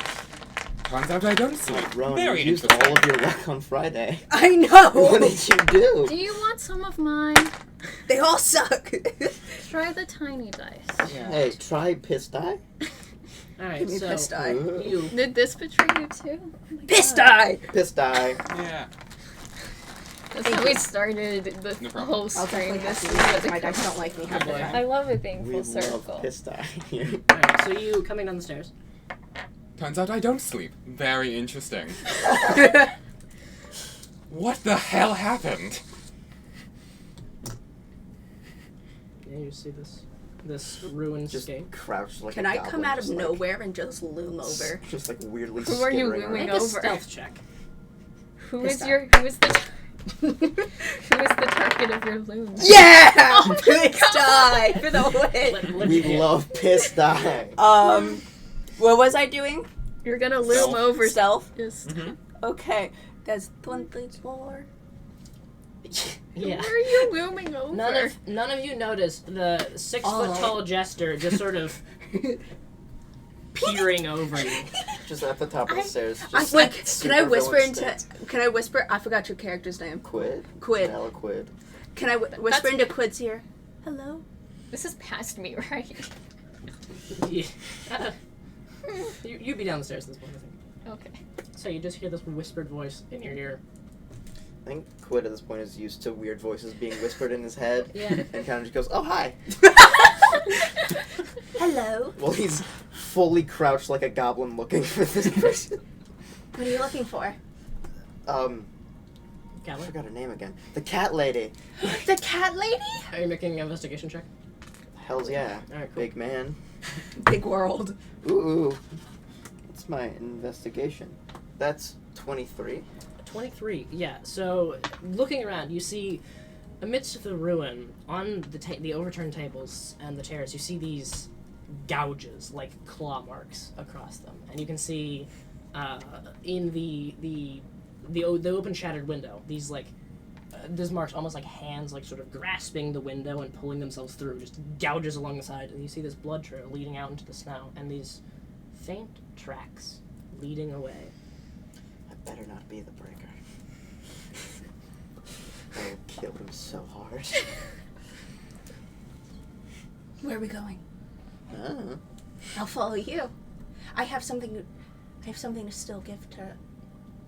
Turns out I don't sleep. Rowan, Very you used interesting. all of your luck on Friday. I know! What did you do? Do you want some of mine? They all suck! Try the tiny dice. Yeah. Hey, try piss die. Alright, Give me so piss die. you Did this betray you too? Oh my Piss God. die! Piss die. Yeah. That's how we started the No problem. whole I'll stream. definitely This have is to what because the my dice don't like me half the boy. time. I love it being We full circle. love piss die here. Alright, so you coming down the stairs. Turns out I don't sleep. Very interesting. What the hell happened? Yeah, you see this ruined Just escape. crouched like Can a I goblin, come out of just, like, nowhere and just loom over? Just like weirdly Who are you skittering looming Make around. a over? stealth check. Who Piss is die. your? Who is the? Who is the target of your loom? Yeah! Oh my Piss God. die for the win! What We you hit? love piss die. What was I doing? You're gonna loom Stealth. over. Stealth? Just Okay. That's 24. Yeah. Where are you looming over? None of you notice the 6-foot-tall jester just sort of peering over you. Just at the top of the stairs. Just Wait, can super I whisper villain into? stance. Can I whisper? I forgot your character's name. Quid? Quid. Vanilla Quid. Can I whisper into Quid's ear? Hello. This is past me, right? Yeah. You'd be down the stairs at this point, I think. Okay. So you just hear this whispered voice in your ear. I think Quid at this point is used to weird voices being whispered in his head. Yeah. And kind of just goes, oh, hi. Hello. Well, he's fully crouched like a goblin looking for this person. What are you looking for? I Callum, forgot her name again. The cat lady. The cat lady? are you making an investigation check? Hells yeah. Alright, cool. Big man. Big world. Ooh. What's my investigation? That's 23. 23, yeah. So, looking around, you see, amidst the ruin, on the overturned tables and the chairs, you see these gouges, like claw marks across them. And you can see, in the open shattered window, these, like, these marks almost like hands, like, sort of grasping the window and pulling themselves through, just gouges along the side. And you see this blood trail leading out into the snow, and these faint tracks leading away. I better not be the breaker. I will kill him so hard. Where are we going? Ah. I'll follow you. I have something to still give to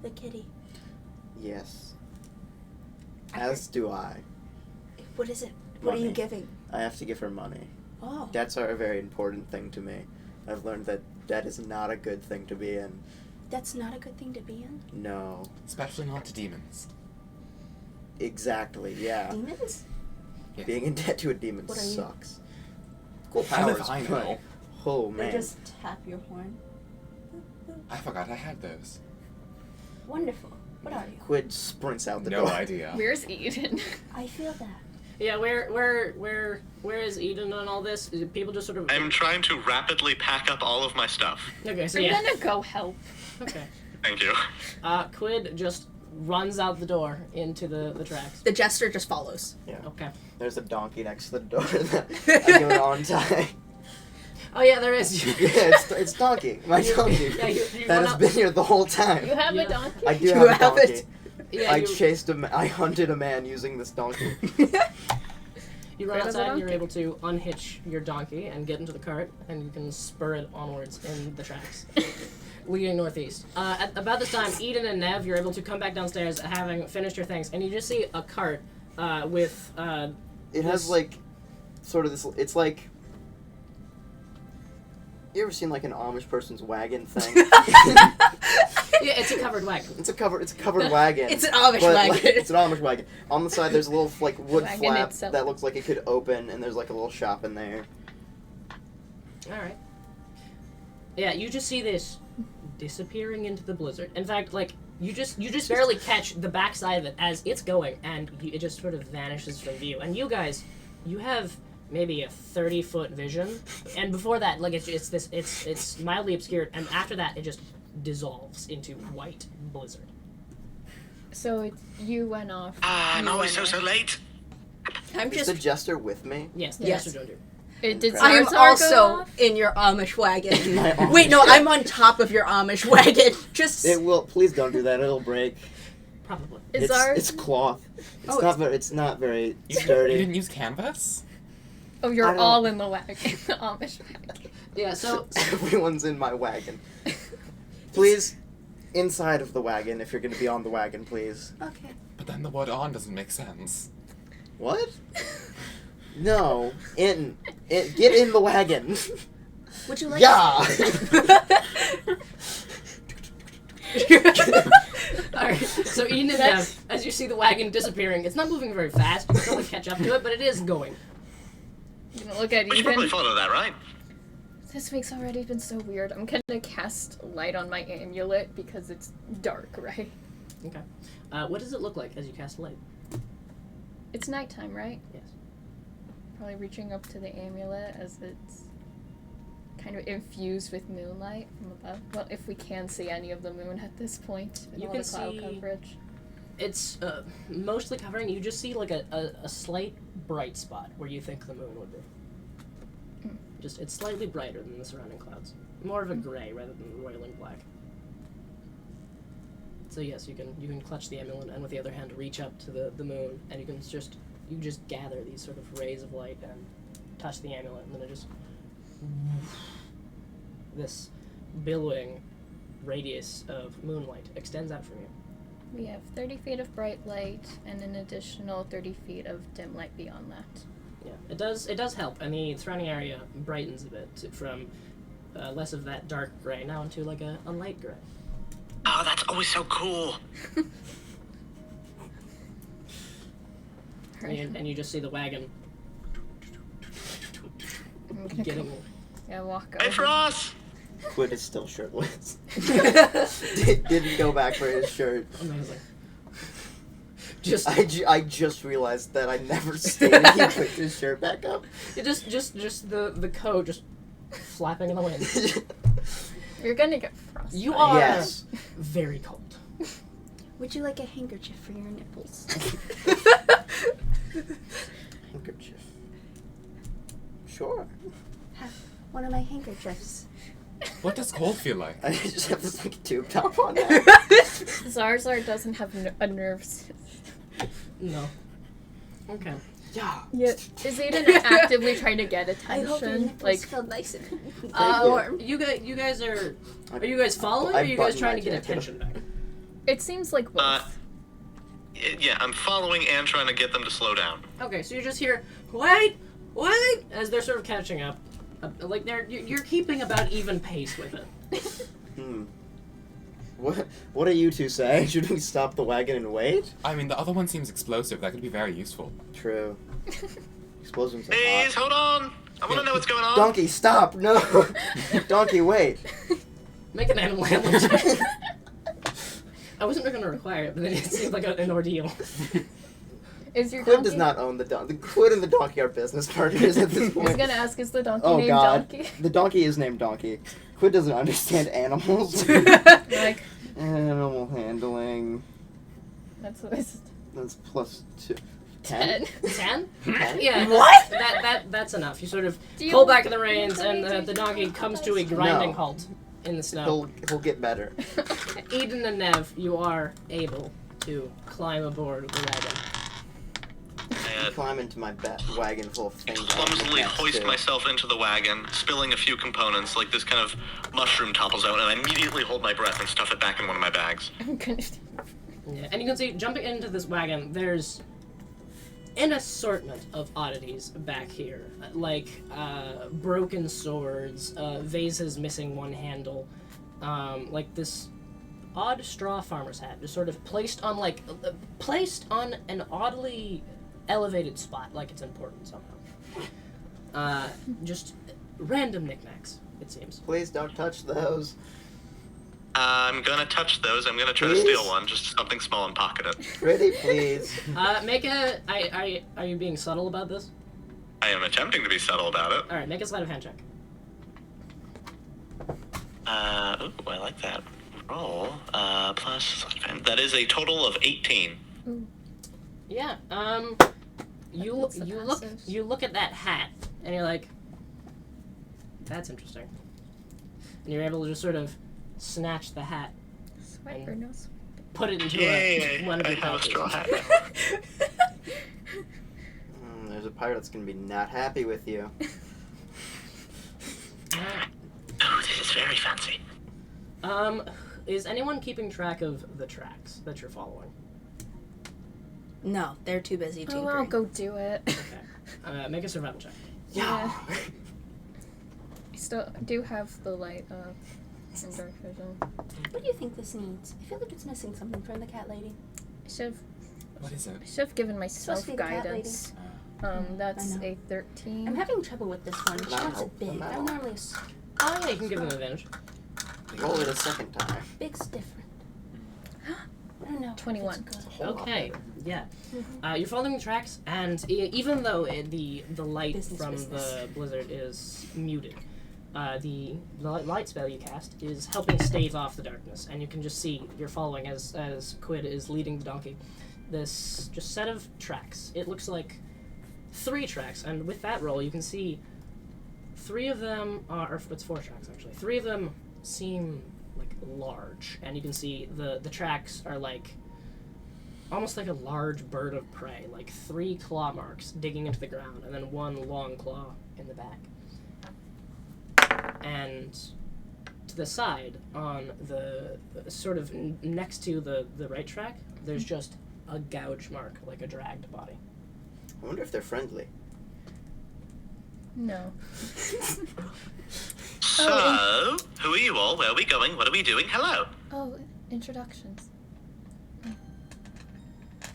the kitty. Yes. As do I. What is it? What are you Money. giving? I have to give her money. Oh. Debts are a very important thing to me. I've learned that debt is not a good thing to be in. That's not a good thing to be in. No. Especially not to demons. Exactly, yeah. Demons? Yes. Being in debt to a demon What are you? sucks. Cool How did powers, I but- know? Oh, They man. just tap your horn. I forgot I had those. Wonderful. What are you? Quid sprints out the No door. idea. Where's Eden? I feel that. Yeah, where is Eden on all this? Is it people just sort of... I'm trying to rapidly pack up all of my stuff. Okay, so I'm yeah. gonna go help. Okay. Thank you. Quid just runs out the door into the tracks. The jester just follows. Yeah. Okay. There's a donkey next to the door that I give an untie. Oh yeah, there is. Yeah, it's Donkey. My donkey. Yeah, you that run has out- been here the whole time. You have Yeah. a donkey? I do You have a have donkey. it. Yeah, I hunted a man using this donkey. You run Grab the outside and you're donkey. able to unhitch your donkey and get into the cart, and you can spur it onwards in the tracks, leading northeast. At about this time, Eden and Nev, you're able to come back downstairs having finished your things, and you just see a cart with It has This- like, sort of this. It's like. You ever seen like an Amish person's wagon thing? yeah, it's a covered wagon. It's a covered wagon. It's an Amish but, wagon. like, it's an Amish wagon. On the side, there's a little like wood Wagon flap itself. that looks like it could open, and there's like a little shop in there. All right. Yeah, you just see this disappearing into the blizzard. In fact, like you just barely catch the backside of it as it's going, and it just sort of vanishes from view. And you guys, you have maybe a 30-foot vision, and before that, like it's mildly obscured, and after that, it just dissolves into white blizzard. So you went off. I'm you always went so off. late. I'm Is just. the jester with me? Yes, the Yes. Master Joner. Did I am Zarzar go also off? in your Amish wagon. My Amish Wait, no, wagon. I'm on top of your Amish wagon. Just. It will. Please don't do that. It'll break. Probably. Is ours? It's cloth. It's Oh, not very You sturdy. didn't use canvas? Oh, I you're don't- all in the wagon. The Amish wagon. Yeah. So Everyone's in my wagon. Please, inside of the wagon, if you're going to be on the wagon, please. Okay. But then the wood on doesn't make sense. What? No. Get in the wagon. Would you like? Yeah. Alright, so Eden and Nev, as you see the wagon disappearing, it's not moving very fast. You can only catch up to it, but it is going. You gonna look at We should probably Eden. follow that, right? This week's already been so weird. I'm gonna cast light on my amulet because it's dark, right? Okay. What does it look like as you cast light? It's nighttime, right? Yes. Probably reaching up to the amulet as it's kind of infused with moonlight from above. Well, if we can see any of the moon at this point, with You all can the cloud see- coverage. It's mostly covering. You just see like a slight bright spot where you think the moon would be. Just it's slightly brighter than the surrounding clouds. More of a gray rather than roiling black. So yes, you can clutch the amulet and with the other hand reach up to the moon, and you just gather these sort of rays of light and touch the amulet, and then it just this billowing radius of moonlight extends out from you. We have 30 feet of bright light and an additional 30 feet of dim light beyond that. Yeah, it does help, and the surrounding area brightens a bit from less of that dark gray now into like a light gray. Oh, that's always so cool. And you just see the wagon I'm gonna getting. walk Hey, over. Frost! Quid is still shirtless. Didn't go back for his shirt. Amazing. Just I just realized that I never stated he put his shirt back up. just the coat just flapping in the wind. You're gonna get frostbite. You are Yes. very cold. Would you like a handkerchief for your nipples? Handkerchief. Sure. Have one of my handkerchiefs. What does cold feel like? I just have this like tube top on there. Zarzar doesn't have a nerve system. No. Okay. Yeah. Yeah, is Aiden actively trying to get I hope your attention? nipples Like, feel nice and you. warm. You guys are you guys following, or I are you guys buttoned trying my to get jacket. attention back? it seems like both. Yeah, I'm following and trying to get them to slow down. Okay, so you just hear wait, as they're sort of catching up. Like you're keeping about even pace with it. What do you two say? Should we stop the wagon and wait? I mean, the other one seems explosive. That could be very useful. True. Explosions are Please, hot. hold on. I want to know what's going on. Donkey, stop! No! Donkey, wait! Make an animal handling check. I wasn't going to require it, but then it seemed like an ordeal. Is your Quid donkey? does not own the donkey. Quid and the donkey are business partners at this I was point. gonna ask, is the donkey Oh named god. Donkey? The donkey is named Donkey. Quid doesn't understand animals. Like, Animal handling. that's what it's That's plus 2. 10? 10? 10? Yeah. What? That's enough. You sort of Do you- pull back the reins, and the donkey comes to a grinding No. halt in the snow. He'll get better. Eden and Nev, you are able to climb aboard the wagon. I Climb into my wagon full of things. clumsily hoist myself into the wagon, spilling a few components, like this kind of mushroom topples out, and I immediately hold my breath and stuff it back in one of my bags. I'm gonna. Yeah. And you can see, jumping into this wagon, there's an assortment of oddities back here, like broken swords, vases missing one handle, like this odd straw farmer's hat, just sort of placed on an oddly elevated spot, like it's important somehow. Just random knicknacks, it seems. Please don't touch those. I'm gonna touch those. I'm gonna try to Please? steal one, just something small and pocket it. Pretty please. Make a. Are you being subtle about this? I am attempting to be subtle about it. All right, make a sleight of hand check. Ooh, I like that. Roll, plus, that is a total of 18. Yeah. You What's the look passive? you look at that hat, and you're like, that's interesting. And you're able to just sort of snatch the hat, Swipe or no swipe? put it into Yay, one of I your have a pouches. straw hat. There's a pirate that's gonna be not happy with you. Oh, this is very fancy. Is anyone keeping track of the tracks that you're following? No, they're too busy Oh, tinkering. I'll go do it. Okay. Make a survival check. Yeah. I still do have the light and dark vision. What do you think this needs? I feel like it's missing something from the cat lady. I What is it? should have given myself supposed to be the cat guidance. I That's know. a 13. I'm having trouble with this one. She Not wants it help, big. not I'm help. normally Oh yeah, you can give them advantage. Roll it a second time. big's different. I don't know. if 21. it's good. A whole lot Okay, better. yeah. You're following the tracks, and even though the light Business, from business. the blizzard is muted, the light spell you cast is helping stave off the darkness, and you can just see you're following as Quid is leading the donkey. This just set of tracks. It looks like 3 tracks, and with that roll, you can see 3 of them are. Or it's 4 tracks actually. 3 of them seem like large, and you can see the tracks are like almost like a large bird of prey, like 3 claw marks digging into the ground, and then 1 long claw in the back. And to the side, on the sort of next to the right track, there's just a gouge mark, like a dragged body. I wonder if they're friendly. No. So, who are you all? Where are we going? What are we doing? Hello. Oh, introductions.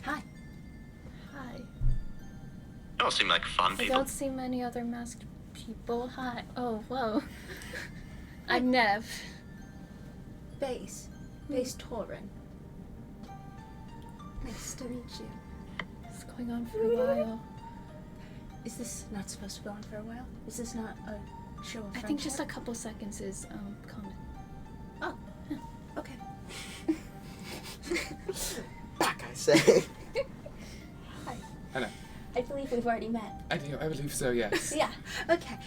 Hi. Hi. You all seem like fun I people. don't see many other masked people. Hi. Oh, whoa. I'm Nev. Base Torin. Nice to meet you. It's going on for a while. Is this not supposed to go on for a while? Is this not a show of friendship? I think just a couple seconds is common. Oh, okay. Back, I say. Hi. Hello. I believe we've already met. I believe so, yes. Yeah, okay.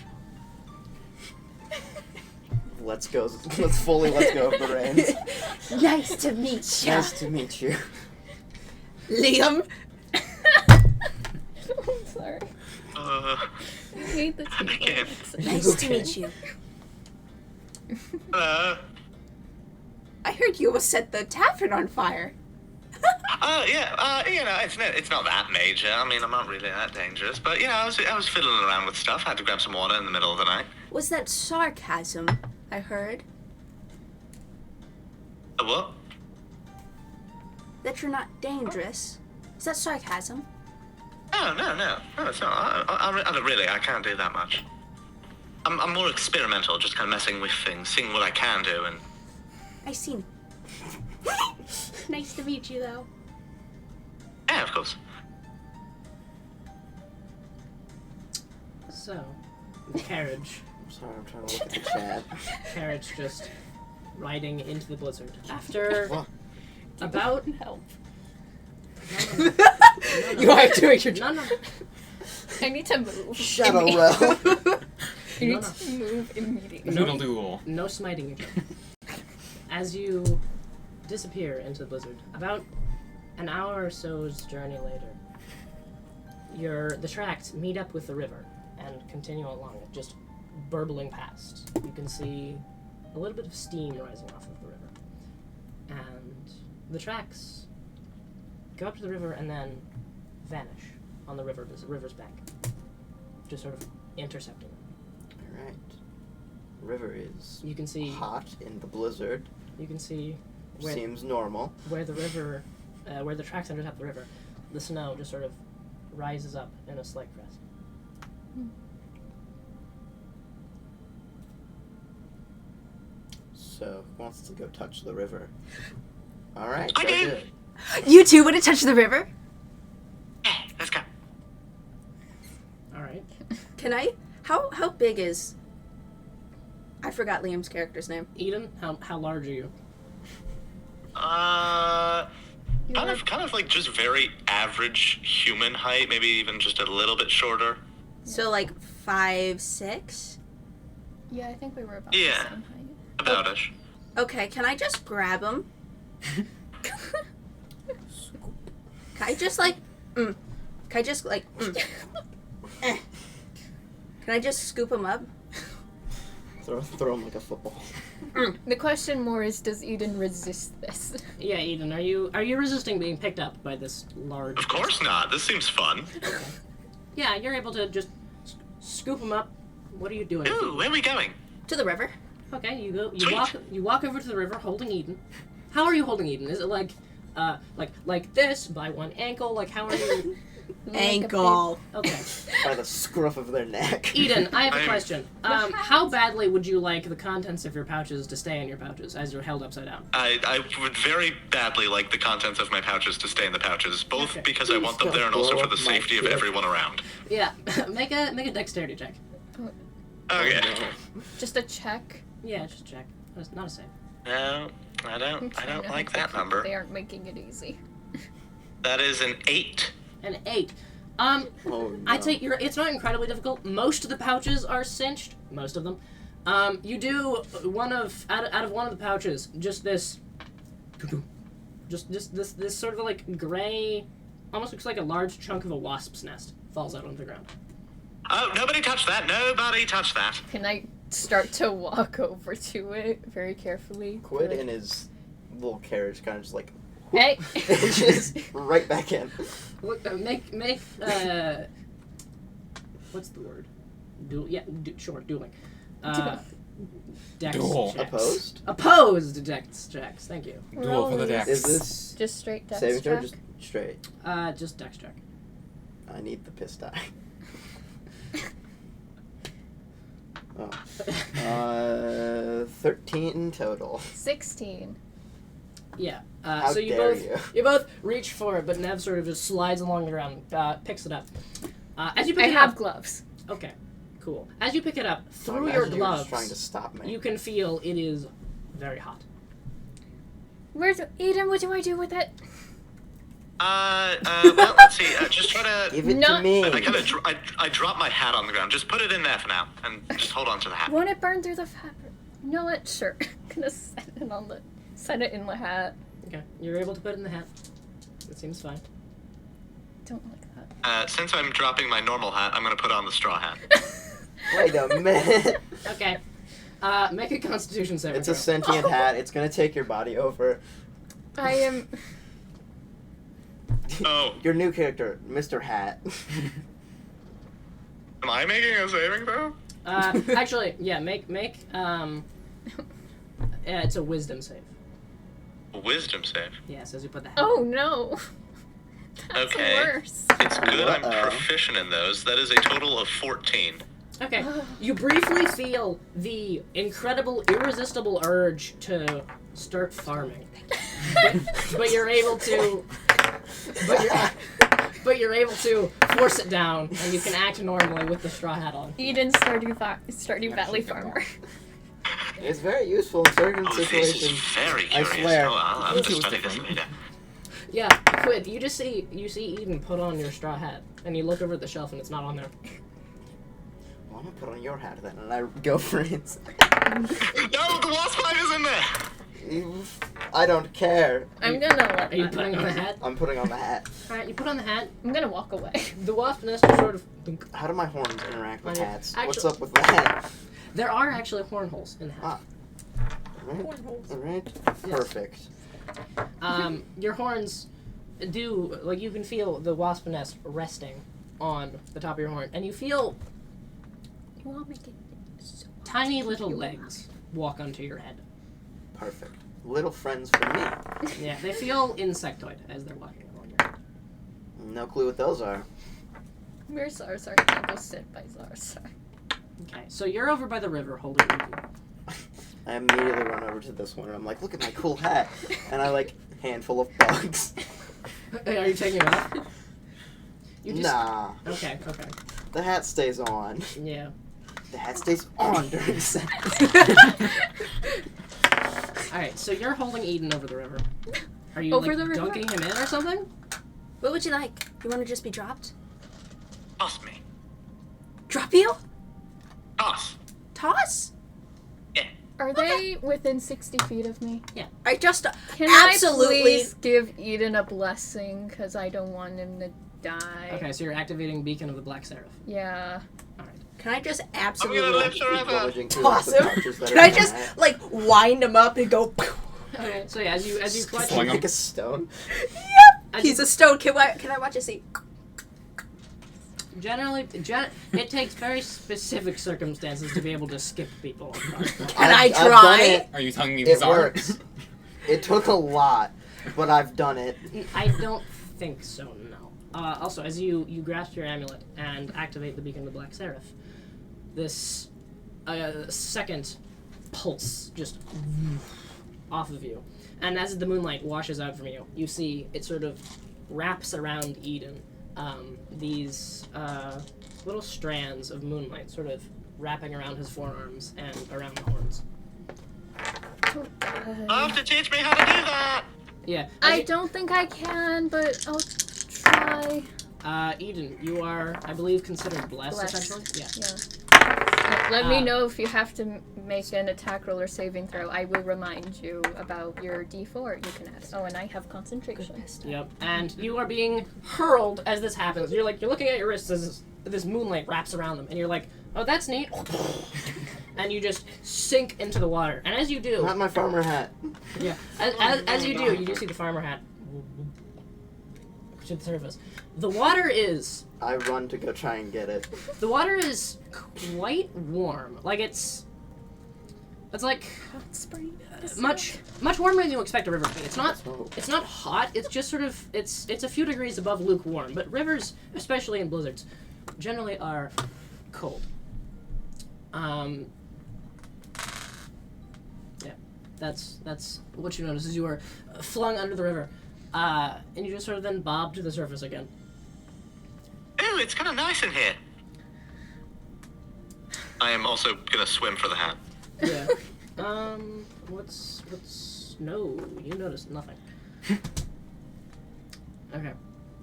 Let's go of the reins. Nice to meet you. Nice to meet you. Liam. I'm sorry. I hate this. I can't. Nice to meet you. Hello. I heard you almost set the tavern on fire. Yeah, it's not that major. I mean, I'm not really that dangerous. But, I was fiddling around with stuff. Had to grab some water in the middle of the night. Was that sarcasm, I heard? What? That you're not dangerous? Is that sarcasm? No, it's not. I don't really, I can't do that much. I'm more experimental, just kind of messing with things, seeing what I can do, and... I see. Nice to meet you, though. Yeah, of course. So, the carriage. I'm sorry, I'm trying to look at the chat. Carriage just riding into the blizzard. After What? about... Help. You are doing your No. I need to move. Shadow realm. I need No. to move immediately. Noodle duel. No smiting each other. As you disappear into the blizzard, about an hour or so's journey later, the tracks meet up with the river and continue along it, just burbling past. You can see a little bit of steam rising off of the river. And the tracks go up to the river and then vanish on the river's bank, just sort of intercepting them. Alright. River is You can see hot in the blizzard. You can see where Seems normal. where the river, where the tracks intercept the river, the snow just sort of rises up in a slight crest. So, who wants to go touch the river? Alright, I go do. do it. You two want to touch the river? Yeah, let's go. All right. Can I? How big is? I forgot Liam's character's name. Eden, how large are you? Kind of like just very average human height, maybe even just a little bit shorter. So like 5'6"? Yeah, I think we were about Yeah. the same height. About-ish. Okay, can I just grab him? Can I just like, Can I just like, Can I just scoop him up? Throw him like a football. The question more is, does Eden resist this? Yeah, Eden, are you resisting being picked up by this large? Of course not. This seems fun. Yeah, you're able to just scoop him up. What are you doing? Ooh, where are we going? To the river. Okay, you go. Sweet. You walk over to the river holding Eden. How are you holding Eden? Is it like this by one ankle? Like how are you? Ankle. Okay. By the scruff of their neck. Eden, I have a I'm- question. How badly would you like the contents of your pouches to stay in your pouches as you're held upside down? I would very badly like the contents of my pouches to stay in the pouches, both Okay. because I want them there and also Blow for the up my safety of ship. everyone around. Yeah. make a dexterity check. Okay. Oh, no. Just a check. Yeah, just check. That's not a save. No, I I'm don't trying to like help that the number. They aren't making it easy. That is an 8. An 8. Oh, no. I'd say it's not incredibly difficult. Most of the pouches are cinched. Most of them. You do out of one of the pouches, just this sort of like gray, almost looks like a large chunk of a wasp's nest falls out onto the ground. Oh, nobody touch that. Nobody touch that. Can I start to walk over to it very carefully? Quid Like, in his little carriage kind of just like, Hey! just right back in. Look, make what's the word? Sure, dueling. Dex Duel. checks. Opposed? Dex checks. Thank you. Duel for the dex. Is this Just straight dex saving throw or check? just straight? Just Dex check. I need the piss die. Oh. 13 total. 16. Yeah. How So you dare both you. both reach for it, but Nev sort of just slides along the ground, picks it up. As you pick I it have up, gloves. okay, cool. As you pick it up through I your imagine you were just gloves, trying to stop me. you can feel it is very hot. Where's Eden? What do I do with it? Well, let's see. Just try to. Give it to Not- me. I kind of I drop my hat on the ground. Just put it in there for now, and just hold on to the hat. Won't it burn through the fabric? You know what? Sure. Gonna set it in the hat. Okay, you're able to put it in the hat. It seems fine. Don't like that. Since I'm dropping my normal hat, I'm gonna put on the straw hat. Wait a minute. Okay. Make a Constitution saving It's a throw. sentient hat. It's gonna take your body over. I am. Oh, Your new character, Mr. Hat. am I making a saving throw? Actually, yeah. Make. Yeah, it's a Wisdom save. Wisdom save. Yes, as you put the hat. Oh no. That's Okay. worse. It's good. I'm Uh-oh. proficient in those. That is a total of 14. Okay, you briefly feel the incredible, irresistible urge to start farming, but you're able to, but you're able to force it down, and you can act normally with the straw hat on. Eden Stardew Valley Farmer. It's very useful in certain Oh, this is situations. very I curious. swear. Oh, I'll have to It was study this different. later. Yeah, Quid, you see Eden put on your straw hat, and you look over at the shelf, and it's not on there. Well, I'm gonna put on your hat then, and I go for it. No, the wasp hive is in there. I don't care. I'm gonna let Are you that putting on the hat? I'm putting on the hat. All right, you put on the hat. I'm gonna walk away. The wasp nest is sort of. How do my horns interact with On your- hats? actually- What's up with that? There are actually horn holes in the hat. Alright. Perfect. Your horns do, like, you can feel the wasp nest resting on the top of your horn, and you feel You want to make it so tiny little legs walk onto your head. Perfect. Little friends for me. Yeah, they feel insectoid as they're walking along your head. No clue what those are. Where's Zarzar? Can I go sit by Zarzar? Okay, so you're over by the river holding Eden. I immediately run over to this one and I'm like, look at my cool hat. And I like handful of bugs. Are you taking it off? You just... Nah. Okay. The hat stays on. Yeah. The hat stays on during sex. Alright, so you're holding Eden over the river. Are you, Over like, the river? dunking him in or something? What would you like? You want to just be dropped? Toss me. Drop you? Toss. Toss? Yeah. Are they within 60 feet of me? I just Can absolutely. I please give Eden a blessing? Because I don't want him to die. Okay, so you're activating Beacon of the Black Seraph. Yeah. Can I just I'm gonna absolutely live forever. Rummaging through toss the him? pouches that Can are I in the just hat. like wind him up and go? Okay, so yeah, as you clutch Sling him, him. Like a stone. as He's you- a stone. Can I watch it see? Generally, it takes very specific circumstances to be able to skip people. Can I I've done try? it. Are you telling me It bizarre? works. It took a lot, but I've done it. I don't think so, no. Also, as you grasp your amulet and activate the Beacon of the Black Seraph, this second pulse just off of you. And as the moonlight washes out from you, you see it sort of wraps around Eden. These little strands of moonlight sort of wrapping around his forearms and around the horns. I'll have to teach me how to do that. Yeah. I don't think I can, but I'll try. Eden, you are, I believe, considered blessed, Blessed. essentially? Yeah. Yeah. Let me know if you have to make an attack roll or saving throw. I will remind you about your D4 you can add. Oh, and I have concentration. Yep. And you are being hurled as this happens. You're looking at your wrists as this moonlight wraps around them, and you're like, oh, that's neat. And you just sink into the water. And as you do... Not my farmer hat. Yeah. As you do, you do see the farmer hat to the surface. The water is... I run to go try and get it. The water is quite warm. Like, it's like... Hot spring. much warmer than you expect a river to be. It's not Let's hot. It's just sort of it's a few degrees above lukewarm. But rivers, especially in blizzards, generally are cold. Yeah, that's what you notice as you are flung under the river, and you just sort of then bob to the surface again. Ooh, it's kind of nice in here. I am also gonna swim for the hat. Yeah. What's no? You noticed nothing. Okay.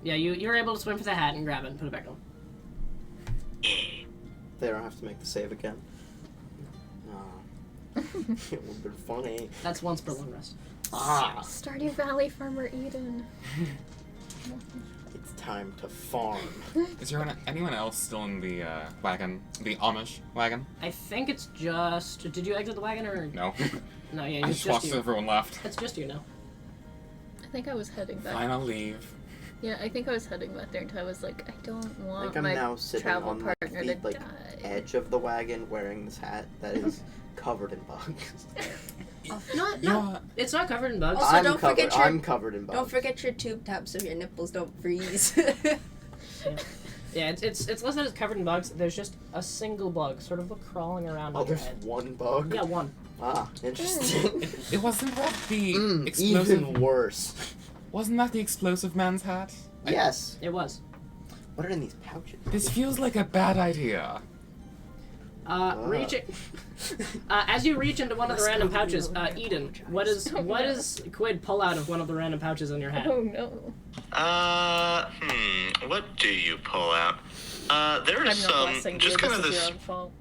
Yeah, you're able to swim for the hat and grab it and put it back on. They don't have to make the save again. No. It would be funny. That's once per long rest. Stardew Valley Farmer Eden. It's time to farm. Is there anyone else still in the wagon? The Amish wagon? I think it's just. Did you exit the wagon or? No. No, yeah, I it's just watched you. everyone left. It's just you now. I think I was heading back. Fine, I'll leave. Yeah, I think I was heading back there until I was like, I don't I want think I'm my now sitting travel on like, partner the to die. edge of the wagon wearing this hat that is covered in bugs. Not. Yeah. It's not covered in bugs. Also, don't forget your- I'm covered in bugs. Don't forget your tube top so your nipples don't freeze. Yeah, it's less that it's covered in bugs. There's just a single bug, sort of crawling around Oh, on your there's head. one bug? Yeah, one. Ah, interesting. It wasn't that the explosive. Even worse. Wasn't that the explosive man's hat? Yes. It was. What are in these pouches? This feels like a bad idea. Reaching. As you reach into one of the random pouches, Eden, what does Quid pull out of one of the random pouches on your hat? Oh no. What do you pull out? There I'm is not some, blessing just you. kind of This is this your own fault.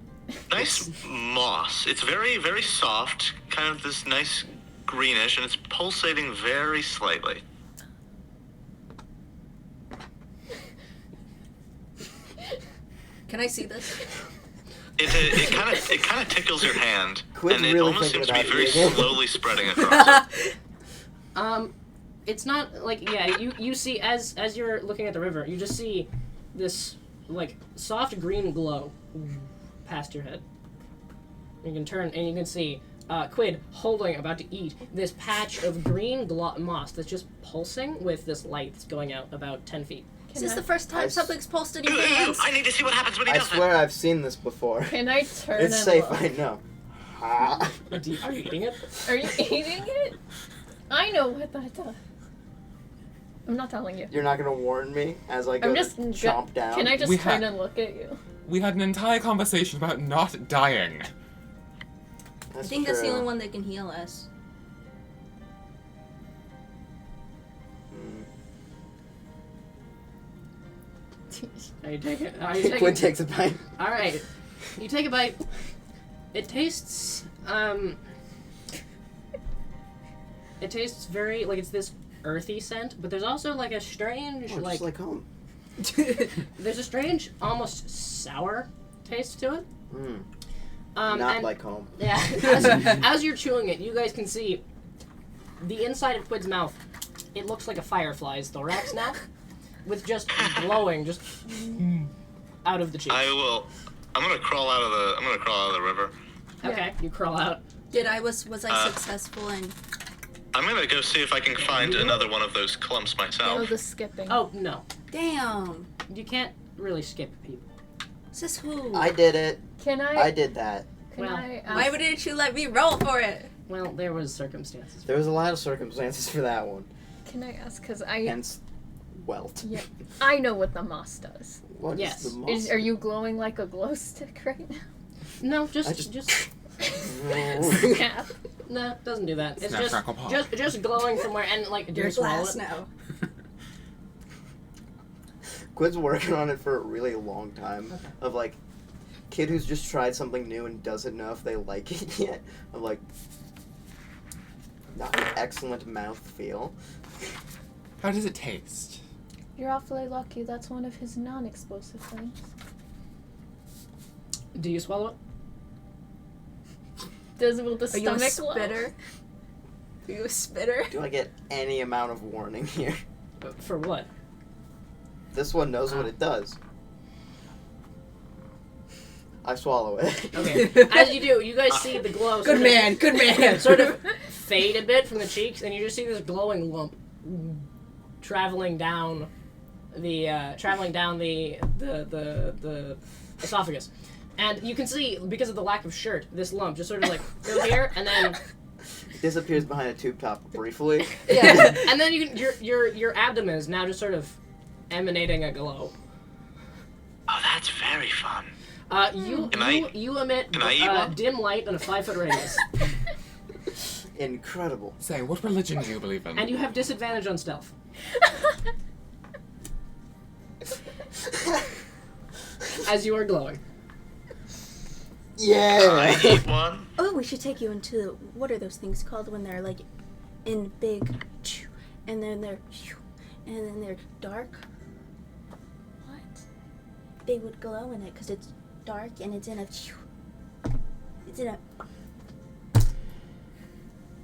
nice moss. It's very, very soft, kind of this nice greenish, and it's pulsating very slightly. Can I see this? It kind of tickles your hand, Quid's and it really almost thinking seems to be about very eating it. slowly spreading across it. It's not like you see as you're looking at the river, you just see this like soft green glow past your head. You can turn and you can see Quid holding, about to eat, this patch of green moss that's just pulsing with this light that's going out about 10 feet. Is this the first time something's pulsed in your Ooh, hands? I need to see what happens when he I does swear I've seen this before. Can I turn It's and safe, look? I know. Ah. Are you eating it? Are you eating it? I know what that does. I'm not telling you. You're not gonna warn me as I go I'm to just chomp down? Can I just We turn ha- and look at you? We had an entire conversation about not dying. I think that's the only one that can heal us. Are you taking? Quid takes a bite. All right, you take a bite. It tastes It tastes very like it's this earthy scent, but there's also like a strange Oh, just like home. there's a strange almost sour taste to it. Not and, like home. Yeah. As you're chewing it, you guys can see the inside of Quid's mouth. It looks like a firefly's thorax now, with just glowing just out of the cheeks. I'm gonna crawl out of the river. Okay, you crawl out. Was I successful in? I'm gonna go see if I can find another one of those clumps Oh, myself. the skipping. Oh no, Damn. you can't really skip people. Is this who? I did it. Can I? I did that. Can Well, I? Why didn't you let me roll for it? Well, there was circumstances. There was a lot of circumstances for that one. Can I ask? Because I. Hence, welt. Yeah, I know what the moss does. What is Yes. the moss? Are you glowing like a glow stick right now? No, just Snap. no, doesn't do that. It's Snap, crackle, pop. just glowing from where, and like, do you swallow it? now. Quid's working on it for a really long time. Okay. Of like, kid who's just tried something new and doesn't know if they like it yet. Of like, not an excellent mouthfeel. How does it taste? You're awfully lucky. That's one of his non-explosive things. Do you swallow it? Will the Are you a stomach glow? spitter? Are you a spitter? Do I get any amount of warning here? For what? This one knows what it does. I swallow it. Okay. As you do, you guys see the glow. Good man, good man. Sort of fade a bit from the cheeks, and you just see this glowing lump traveling down the esophagus, and you can see, because of the lack of shirt, this lump just sort of like go here, and then Disappears behind a tube top briefly. yeah, and then your abdomen is now just sort of emanating a glow. Oh, that's very fun. You emit Can I eat one? dim light in a 5-foot radius, Incredible. Say, what religion do you believe in? and you have disadvantage on stealth. As you are glowing. Can I Yeah. eat one? Oh, we should take you into, what are those things called when they're like in big, and then they're dark? What? They would glow in it because it's dark and it's in a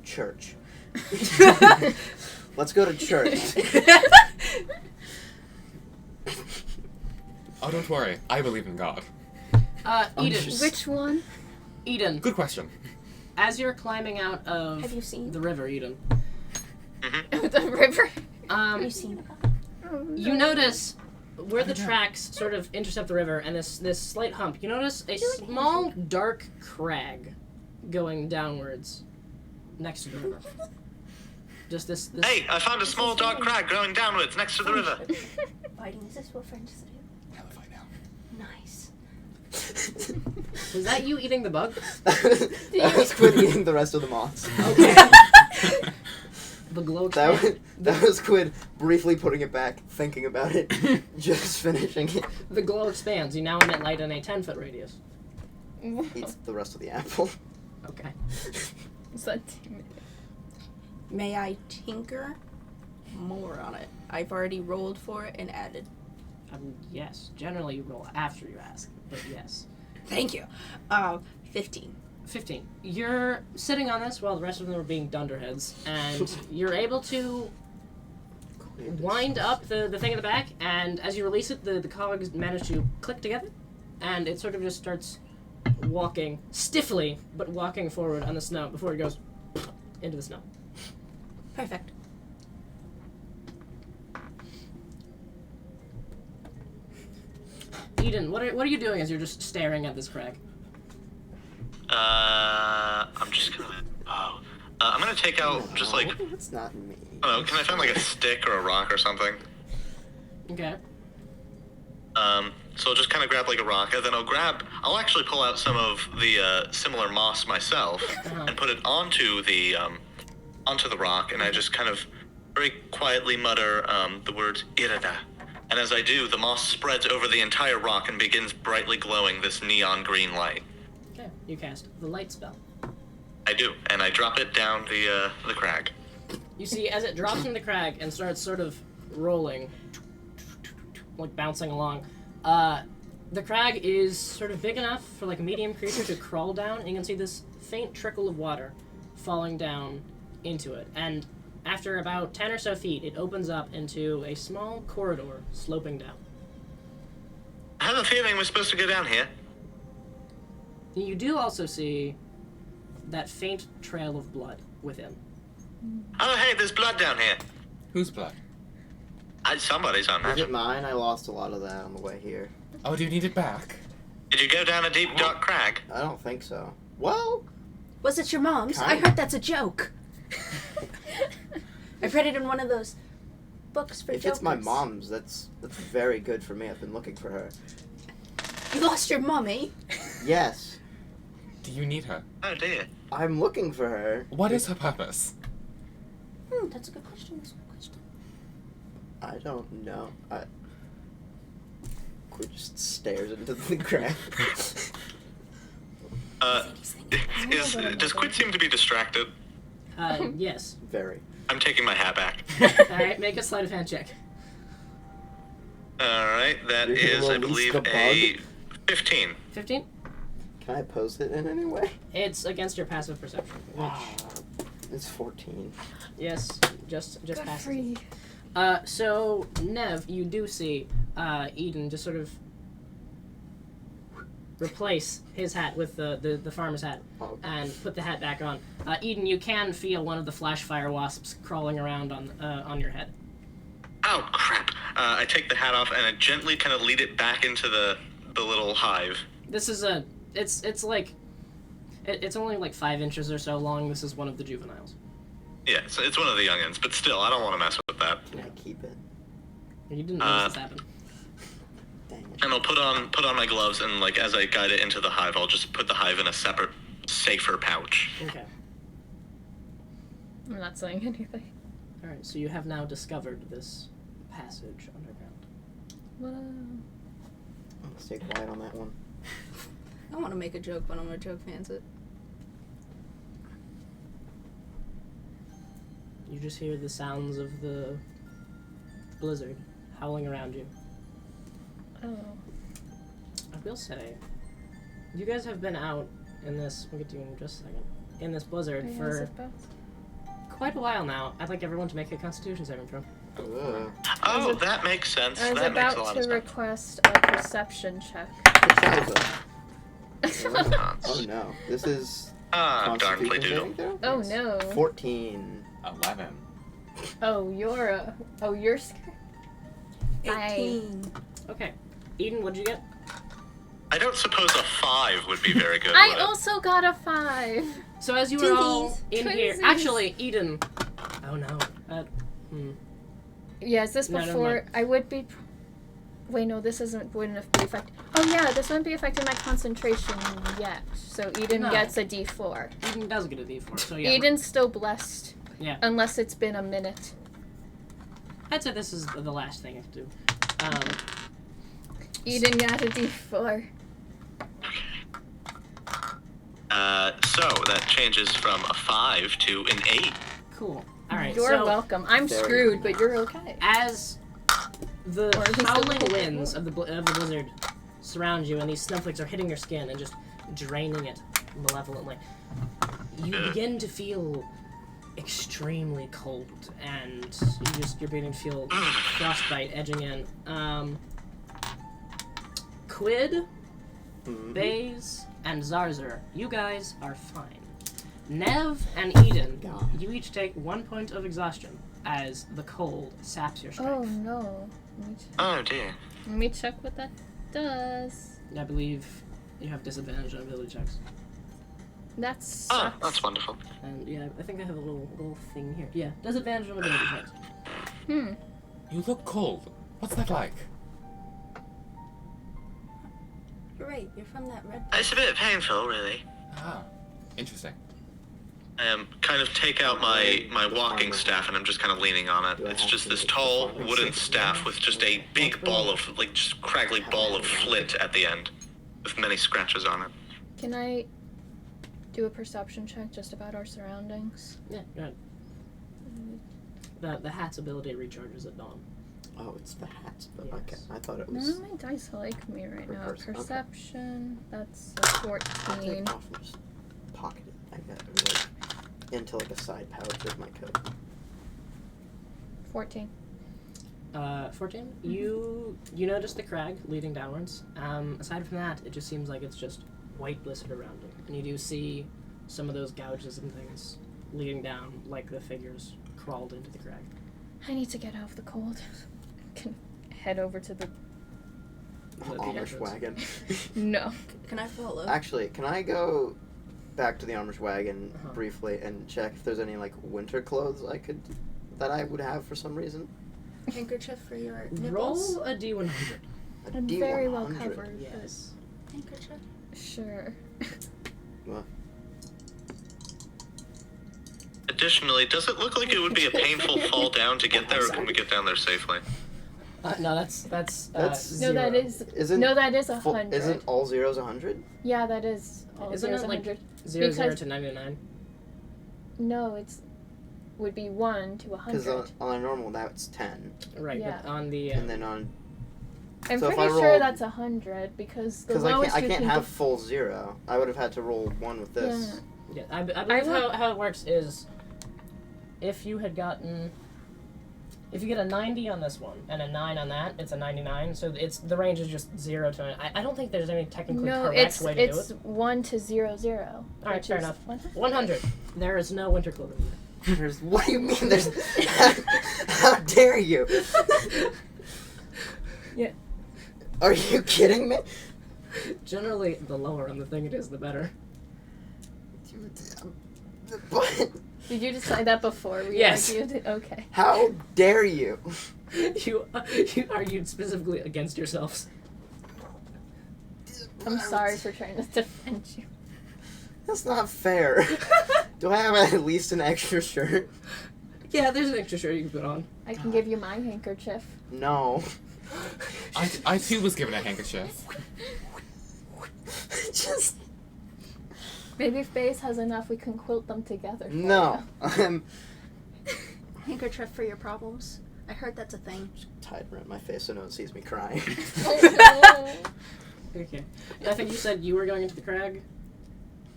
Church. Let's go to church. Oh, don't worry. I believe in God. Eden. Which one? Eden. Good question. As you're climbing out of Have you seen? the river, Eden, The river. Have you seen? you notice where the tracks sort of intercept the river and this slight hump. You notice a small dark crag going downwards next to the river. Just this. Hey, I found a small dark crag growing downwards next to the river. Fighting, is this what friends do? Hell if I know. Nice. Was that you eating the bug? That was Quid eating the rest of the moths. Okay. The glow That was Quid briefly putting it back, thinking about it, just finishing it. The glow expands. You now emit light in a 10-foot radius. Eats the rest of the apple. Okay. Is that May I tinker more on it? I've already rolled for it and added. Yes. Generally, you roll after you ask, but yes. Thank you. 15. 15. You're sitting on this while the rest of them are being dunderheads, and you're able to wind up the thing in the back, and as you release it, the cogs manage to click together, and it sort of just starts walking stiffly, but walking forward on the snow before it goes into the snow. Perfect. Eden, what are you doing as you're just staring at this crag? I'm just gonna. Oh. I'm gonna take out just like. No, it's not me. I don't know, can I find like a stick or a rock or something? Okay. So I'll just kind of grab like a rock, and then I'll actually pull out some of the similar moss myself and put it onto the rock, and I just kind of very quietly mutter the words Irada. And as I do, the moss spreads over the entire rock and begins brightly glowing this neon green light. Okay. You cast the light spell. I do, and I drop it down the crag. You see, as it drops in the crag and starts sort of rolling, like bouncing along, the crag is sort of big enough for like a medium creature to crawl down, and you can see this faint trickle of water falling down into it. And after about 10 or so feet, it opens up into a small corridor sloping down. I have a feeling we're supposed to go down here. You do also see that faint trail of blood within. Oh, hey, there's blood down here. Whose blood? Somebody's on Is that. it mine? I lost a lot of that on the way here. Oh, do you need it back? Did you go down a deep, dark crag? I don't think so. Well, Was it your mom's? I Kind of. heard that's a joke. I've read it in one of those books for if jokers. it's my mom's, that's very good for me. I've been looking for her. You lost your mummy. Yes. Do you need her? Oh dear. I'm looking for her. What is her purpose? That's a good question. That's a good question. I don't know. Quid just stares into the ground. Does Quid seem to be distracted? Yes. Very. I'm taking my hat back. Alright, make a sleight of hand check. Alright, that You're gonna is, I release believe, the a 15. 15? Can I oppose it in any way? It's against your passive perception. Which, It's 14. yes, just Good passes. for you. So, Nev, you do see Eden just sort of replace his hat with the farmer's hat and put the hat back on. Eden, you can feel one of the flash fire wasps crawling around on your head. Oh, crap. I take the hat off and I gently kind of lead it back into the little hive. This is it's like, it's only like 5 inches or so long. This is one of the juveniles. Yeah, so it's one of the youngins, but still, I don't want to mess with that. Can I keep it? You didn't notice this happen. Dang it. And I'll put on my gloves, and like as I guide it into the hive, I'll just put the hive in a separate, safer pouch. Okay. I'm not saying anything. Alright, so you have now discovered this passage underground. I'll stay quiet on that one. I want to make a joke, but I'm going to joke fans it. You just hear the sounds of the blizzard howling around you. Oh. I will say, you guys have been out in this, we'll get to you in just a second, in this blizzard for quite a while now. I'd like everyone to make a Constitution saving throw. Ugh. Oh, that makes sense. I was That makes a about lot to of sense. request a perception check. Oh no. This is Ah, darn play Constitution doodle. saving throw? Oh no. 14. 11. You're scared. 18. Okay. Eden, what'd you get? I don't suppose a 5 would be very good. I would it? also got a 5. So as you were all Twinsies. in here, Twinsies. actually, Eden. Oh no. Yeah, is this No, never before mind. I would be? Wait, no, this wouldn't be affected. Oh yeah, this wouldn't be affecting my concentration yet. So Eden No. gets a D4. Eden does get a D4, so yeah. Eden's still blessed. Yeah. Unless it's been a minute. I'd say this is the last thing I could do. Eden got a D4. So that changes from a 5 to an 8. Cool. Alright, You're so welcome. I'm Very screwed, but you're okay. as the Or at least howling the- winds of the blizzard surround you and these snowflakes are hitting your skin and just draining it malevolently, you begin to feel extremely cold and you're beginning to feel frostbite edging in. Quid, Baze, and Zarzur, you guys are fine. Nev and Eden, God. you each take 1 point of exhaustion as the cold saps your Oh strength. no. Oh dear. Let me check what that does. I believe you have disadvantage on ability checks. That Oh, sucks. that's wonderful. And yeah, I think I have a little thing here. Yeah, disadvantage on ability checks. You look cold. What's that like? You're right. You're from that red. It's a bit painful, really. Ah, interesting. Kind of take out my walking staff and I'm just kind of leaning on it. It's just this tall wooden staff with just a big ball of, like, just craggly ball of flint at the end with many scratches on it. Can I do a perception check just about our surroundings? Yeah, go ahead. The hat's ability recharges at dawn. Oh, it's the hats, but Yes. okay. I thought it None was. of my dice like me right Per now. person, okay. Perception, that's a I'll 14. take it off and just pocket it. I got it like into like a side pouch of my coat. 14. 14. You notice the crag leading downwards. Aside from that, it just seems like it's just white blizzard around it, and you do see some of those gouges and things leading down, like the figures crawled into the crag. I need to get out of the cold. Can head over to the. Amish entrance. wagon. No. Can I follow? Actually, can I go back to the Amish wagon Uh-huh. briefly and check if there's any like winter clothes that I would have for some reason? Handkerchief for your nipples. Roll a D100. A I'm D100. very well covered. Yes. Handkerchief. Sure. What? Additionally, does it look like it would be a painful fall down to get there, or can we get down there safely? No, that's No, zero. that is. Isn't No, that is full- 100. Isn't all zeros 100? Yeah, that is. All Isn't zeros it like 100. 0 Because- to 99? No, it's would be 1 to Because 100. on a normal now it's 10, Right, Yeah. but on the and then on I'm so if pretty I sure roll- that's 100 because the because lowest I you can't can have get- full 0. I would have had to roll 1 with this. yeah, I believe will- how it works is if you had gotten if you get a 90 on this one and a 9 on that, it's a 99. So it's the range is just 0 to 9. I don't think there's any technically No, correct way to do it's it. 1 to 0 0. All right, which fair is enough. 100. 100. There is no winter clothing. There's what do you mean? There's how dare you? Yeah. Are you kidding me? Generally, the lower on the thing it is, the better. But Did you decide that before we Yes. argued? Okay. how dare you? You argued specifically against yourselves. I'm sorry for trying to defend you. That's not fair. Do I have at least an extra shirt? Yeah, there's an extra shirt you can put on. I can give you my handkerchief. No. I too was given a handkerchief. Just Maybe if Base has enough, we can quilt them together. For no. you. I'm Handkerchief for your problems. I heard that's a thing. tied around my face so no one sees me crying. Okay. I think you said you were going into the crag,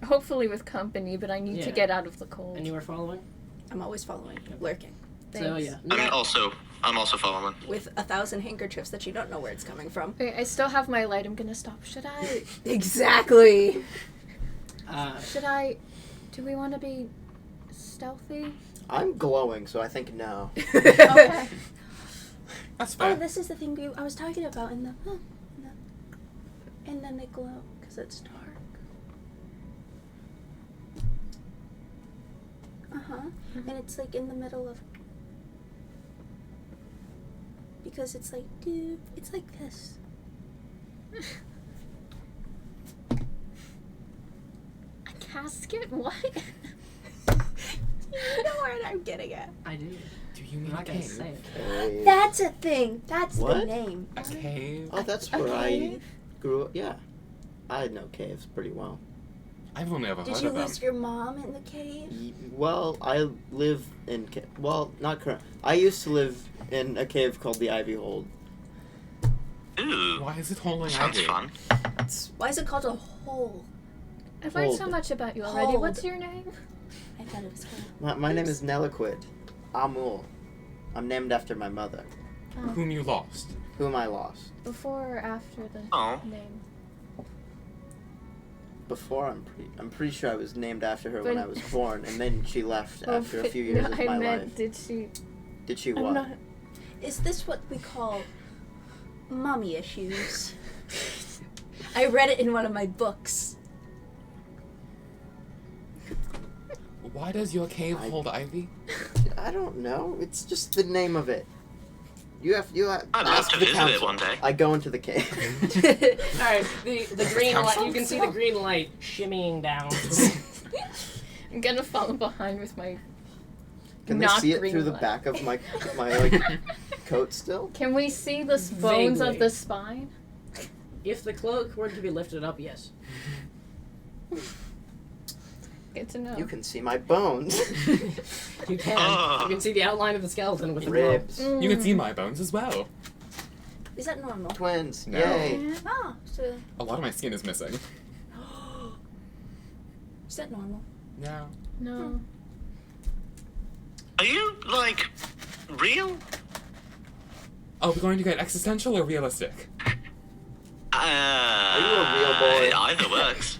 Hopefully with company, but I need to Yeah. get out of the cold. and you were following. I'm always following, lurking, So Thanks. yeah. I'm also following. with 1,000 handkerchiefs that you don't know where it's coming from. Okay, I still have my light. I'm gonna stop. Should I? Exactly. Should I? Do we want to be stealthy? I'm glowing, so I think no. Okay. That's Oh, fair. this is the thing I was talking about in the, and then they glow because it's dark. And it's like in the middle of, because it's like, dude, it's like this. A casket? What? You know what I'm getting at. I do. Do you I'm mean a not gonna cave? say it. Okay. That's a thing. That's the What? name. A cave? Oh, that's A where I cave? grew up. Yeah. I know caves pretty well. I've only ever Did heard you of them. lose your mom in the cave? Well, I live in well, not current. I used to live in a cave called the Ivy Hold. Ooh, Why is it holding sounds ivy? fun. Why is it called a hole? I've learned so Hold. much about you already. Hold. What's your name? I thought it was called. My name is Neliquid. Amul. I'm named after my mother, Whom you lost. whom I lost. Before or after the Oh. name? Before I'm pretty sure I was named after her when But- I was born, and then she left Oh, after a few years no, of I my meant, life. did she? Did she I'm what? not. Is this what we call mommy issues? I read it in one of my books. Why does your cave I- hold ivy? I don't know. It's just the name of it. You have I'd love ask to the visit council. it one day. I go into the cave. All right, the green light. You can see the green light shimmying down. I'm gonna follow behind with my. Can they Not see it green through the light. back of my like coat still? Can we see the bones Vaguely. of the spine? If the cloak were to be lifted up, yes. Good to know. You can see my bones, You can. Ah. You can see the outline of the skeleton with the ribs, You can see my bones as well. Is that normal? twins. No. Yay! Yeah. Oh, so A lot of my skin is missing. is that normal? No. No. Are you, like, real? Are we going to get existential or realistic? Are you a real boy? Either works.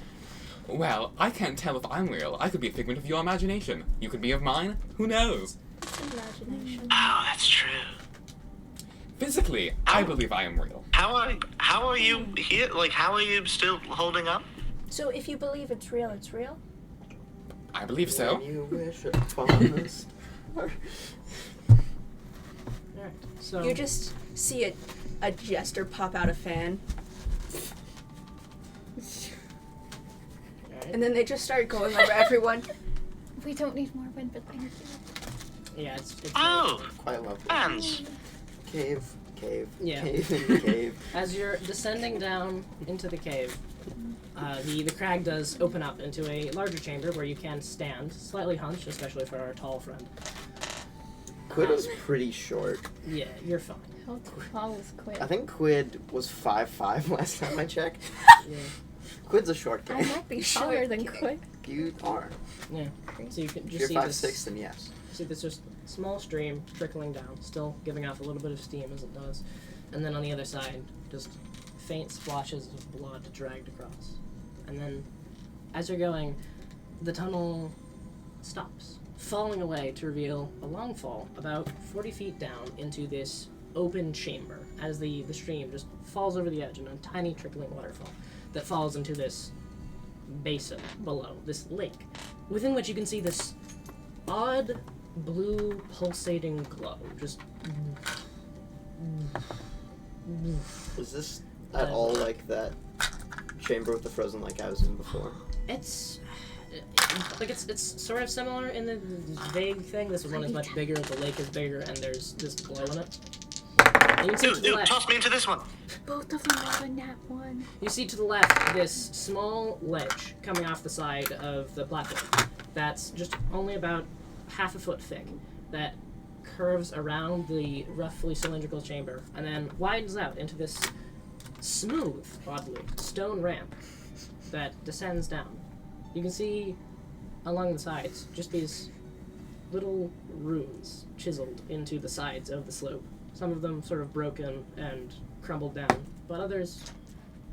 Well, I can't tell if I'm real. I could be a figment of your imagination. You could be of mine. Who knows? Imagination. Oh, that's true. Physically, I believe I am real. How are you here? Like, how are you still holding up? So if you believe it's real, it's real? I believe so. When you wish upon us. Alright, so You just see a jester pop out a fan. Alright. And then they just start going over everyone. We don't need more wind, but thank you. Yeah, it's Oh, Quite lovely. fans. Cave, Yeah. cave in the cave. As you're descending down into the cave, the crag does open up into a larger chamber where you can stand, slightly hunched, especially for our tall friend. Quid is pretty short. Yeah, you're fine. How tall is Quid? I think Quid was 5'5" last time I checked. Yeah. Quid's a short I guy. might be Short taller than kid. Quid. You are. Yeah. So you can If just you're see 5'6", this. then yes. See this just small stream trickling down, still giving off a little bit of steam as it does, and then on the other side, just faint splashes of blood dragged across. And then, as you're going, the tunnel stops, falling away to reveal a long fall about 40 feet down into this open chamber as the stream just falls over the edge in a tiny trickling waterfall that falls into this basin below, this lake, within which you can see this odd blue pulsating glow. Just Is this at all like that chamber with the frozen lake I was in before? it's like it's sort of similar in the vague thing. This one is much bigger, the lake is bigger, and there's this glow in it. And you can see to the Dude, left, toss me into this one. Both of them have a nap one. you see to the left this small ledge coming off the side of the platform that's just only about half a foot thick, that curves around the roughly cylindrical chamber and then widens out into this smooth, oddly, stone ramp that descends down. You can see along the sides just these little runes chiseled into the sides of the slope. Some of them sort of broken and crumbled down, but others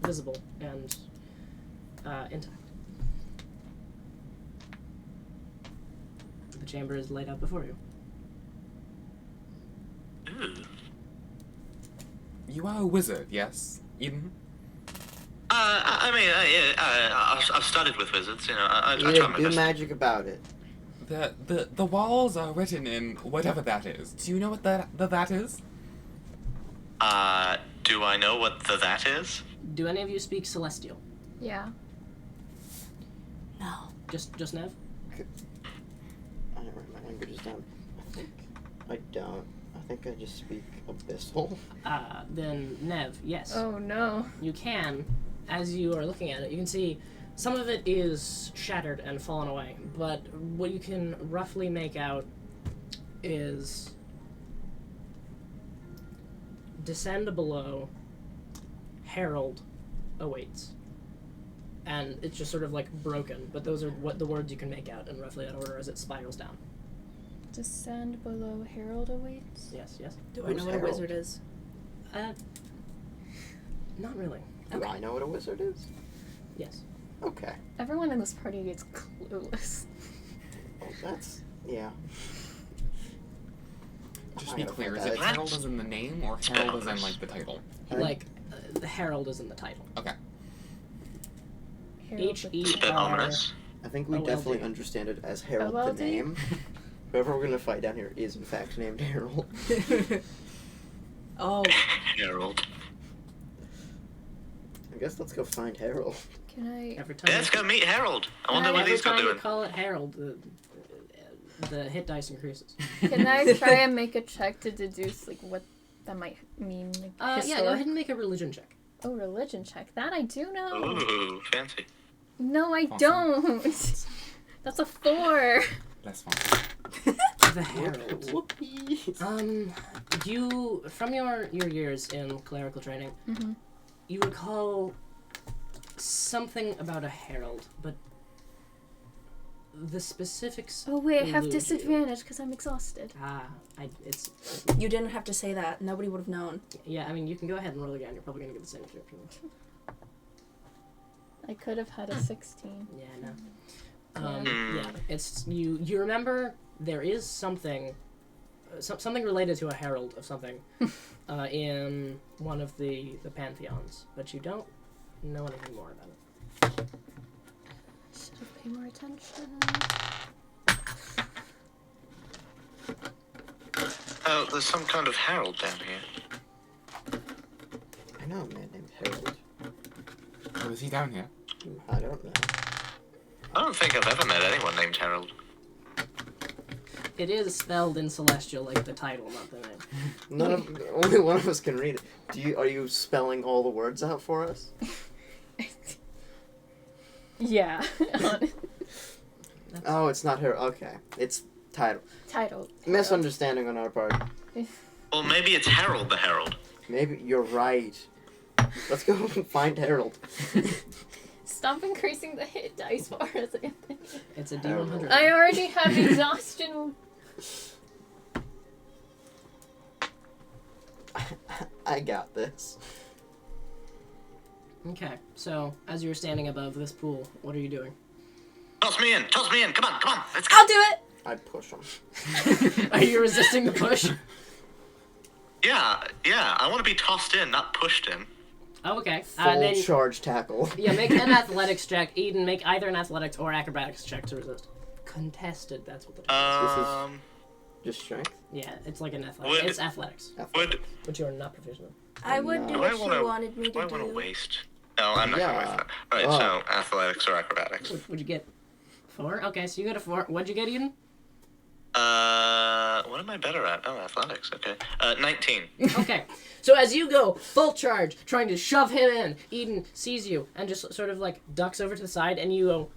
visible and intact. The chamber is laid out before you. Ooh. You are a wizard, yes, Eden? I've studied with wizards. You know, I You try my do best. magic about it. The walls are written in whatever that is. Do you know what that is? Do I know what that is? Do any of you speak Celestial? Yeah. No. Just Nev? I didn't write my languages down. I think I don't. I think I just speak Abyssal. Then Nev, yes. Oh no. You can, as you are looking at it, you can see some of it is shattered and fallen away, but what you can roughly make out is descend below, herald awaits. And it's just sort of like broken, but those are what the words you can make out in roughly that order as it spirals down. Descend below, herald awaits. Yes. Do I Who's know what Harold? a wizard is? Not really. Do I know what a wizard is? Yes. Okay. Everyone in this party is clueless. Well, that's yeah. Just I be gotta clear, find is it that. Herald as in the name or Herald as in like the title? Like, the herald is in the title. Okay. Herald It's a bit H-E-R. ominous. I think we OLD. definitely understand it as Harold OLD? the name. Whoever we're gonna fight down here is in fact named Harold. Oh, Harold. I guess let's go find Harold. Can I? Every time Yeah, let's go meet Harold. I wonder what every he's got time you doing. call it herald, the hit dice increases. Can I try and make a check to deduce like what that might mean? Like, Yeah, go historic- ahead and make a religion check. Oh, religion check. That I do know. Ooh, fancy. No, I Awesome. don't. That's a 4. That's fine. The herald. Whoopee. You from your years in clerical training, Mhm. you recall something about a herald, but the specifics. Oh wait, I have elude you. disadvantage because I'm exhausted. It's you didn't have to say that. Nobody would have known. yeah. I mean, you can go ahead and roll again. You're probably gonna get the same description. I could have had a 16. Yeah, no. Yeah, it's you. You remember there is something, something related to a herald of something, in one of the pantheons, but you don't know anything more about it. Should have paid more attention. Oh, there's some kind of Harold down here. I know a man named Harold. Oh, is he down here? I don't know. I don't think I've ever met anyone named Harold. It is spelled in Celestial like the title, not the name. Only one of us can read it. Are you spelling all the words out for us? Yeah. Oh, it's not her. Okay, it's title. Title. Misunderstanding on our part. Well, maybe it's Harold the Herald. Maybe you're right. Let's go find Harold. Stop increasing the hit dice for us, Anthony. It's a D100. I already have exhaustion. I got this. Okay, so as you're standing above this pool, what are you doing? Toss me in, come on, let's go. I'll do it. I push him. Are you resisting the push? Yeah, I want to be tossed in, not pushed in. Oh, okay. Full Then, charge tackle. yeah, make an athletics check. Eden, make either an athletics or acrobatics check to resist. Contested, that's what the term is. Just strength. Yeah, it's like an athletics. It's athletics, which you are not proficient in. I would do Do what I you wanna- wanted me Do I to want to do. waste? No, I'm not going to waste that. Alright, so athletics or acrobatics? What'd you get? 4? Okay, so you got a 4. What'd you get, Eden? What am I better at? Oh, athletics, okay. 19. Okay, so as you go full charge, trying to shove him in, Eden sees you and just sort of like ducks over to the side, and you go.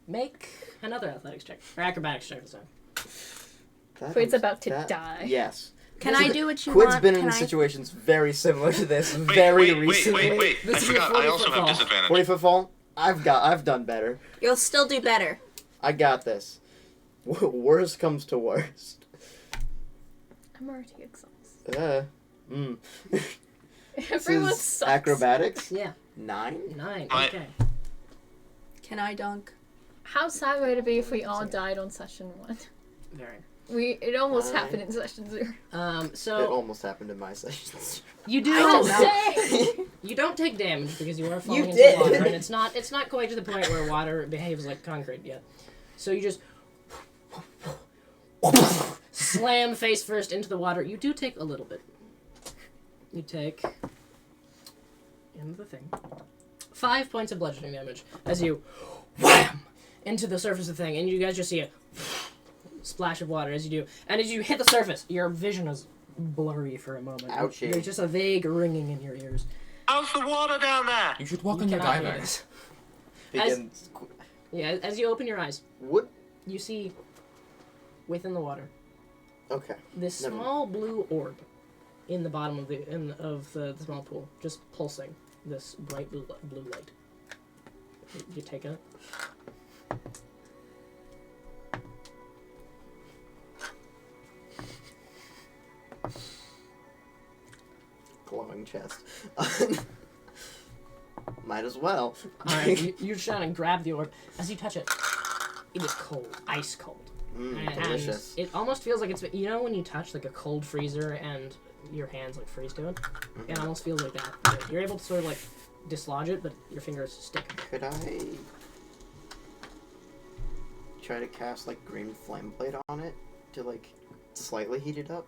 Make another athletics check or acrobatics check this time. Quid's about to die. Yes. Can I do what you Quid's want? been Can in I- situations very similar to this Wait, recently. wait. I This is a forgot, I 40-foot also have fall. disadvantage. 40-foot fall. I've done better. You'll still do better. I got this. Worst comes to worst. I'm already exhausted. Everyone This is sucks. Yeah, acrobatics. 9. 9. My- Okay. Can I dunk? How sad would it be if we all died on session 1? Very. It almost Fine. happened in session 0. It So almost happened in my sessions. you do. Dang! You don't take damage because you are falling You into did. water, and it's not quite to the point where water behaves like concrete yet. So you just slam face first into the water. You do take a little bit. You take in the thing 5 points of bludgeoning damage as you wham into the surface of the thing, and you guys just see a splash of water as you do. And as you hit the surface, your vision is blurry for a moment. Ouchie. There's just a vague ringing in your ears. How's the water down there? You should walk You on your cannot hear diving. this. Begins. Yeah, as you open your eyes, What? you see within the water Okay. this Never small blue orb in the bottom of the small pool, just pulsing this bright blue light. You take it. Glowing chest. Might as well. Alright, you reach down and grab the orb. As you touch it, it is cold, ice cold. And Delicious. it almost feels like it's, you know when you touch like a cold freezer and your hands like freeze to it? It almost feels like that. You're able to sort of like dislodge it, but your fingers stick. Could I try to cast like green flame blade on it to like slightly heat it up?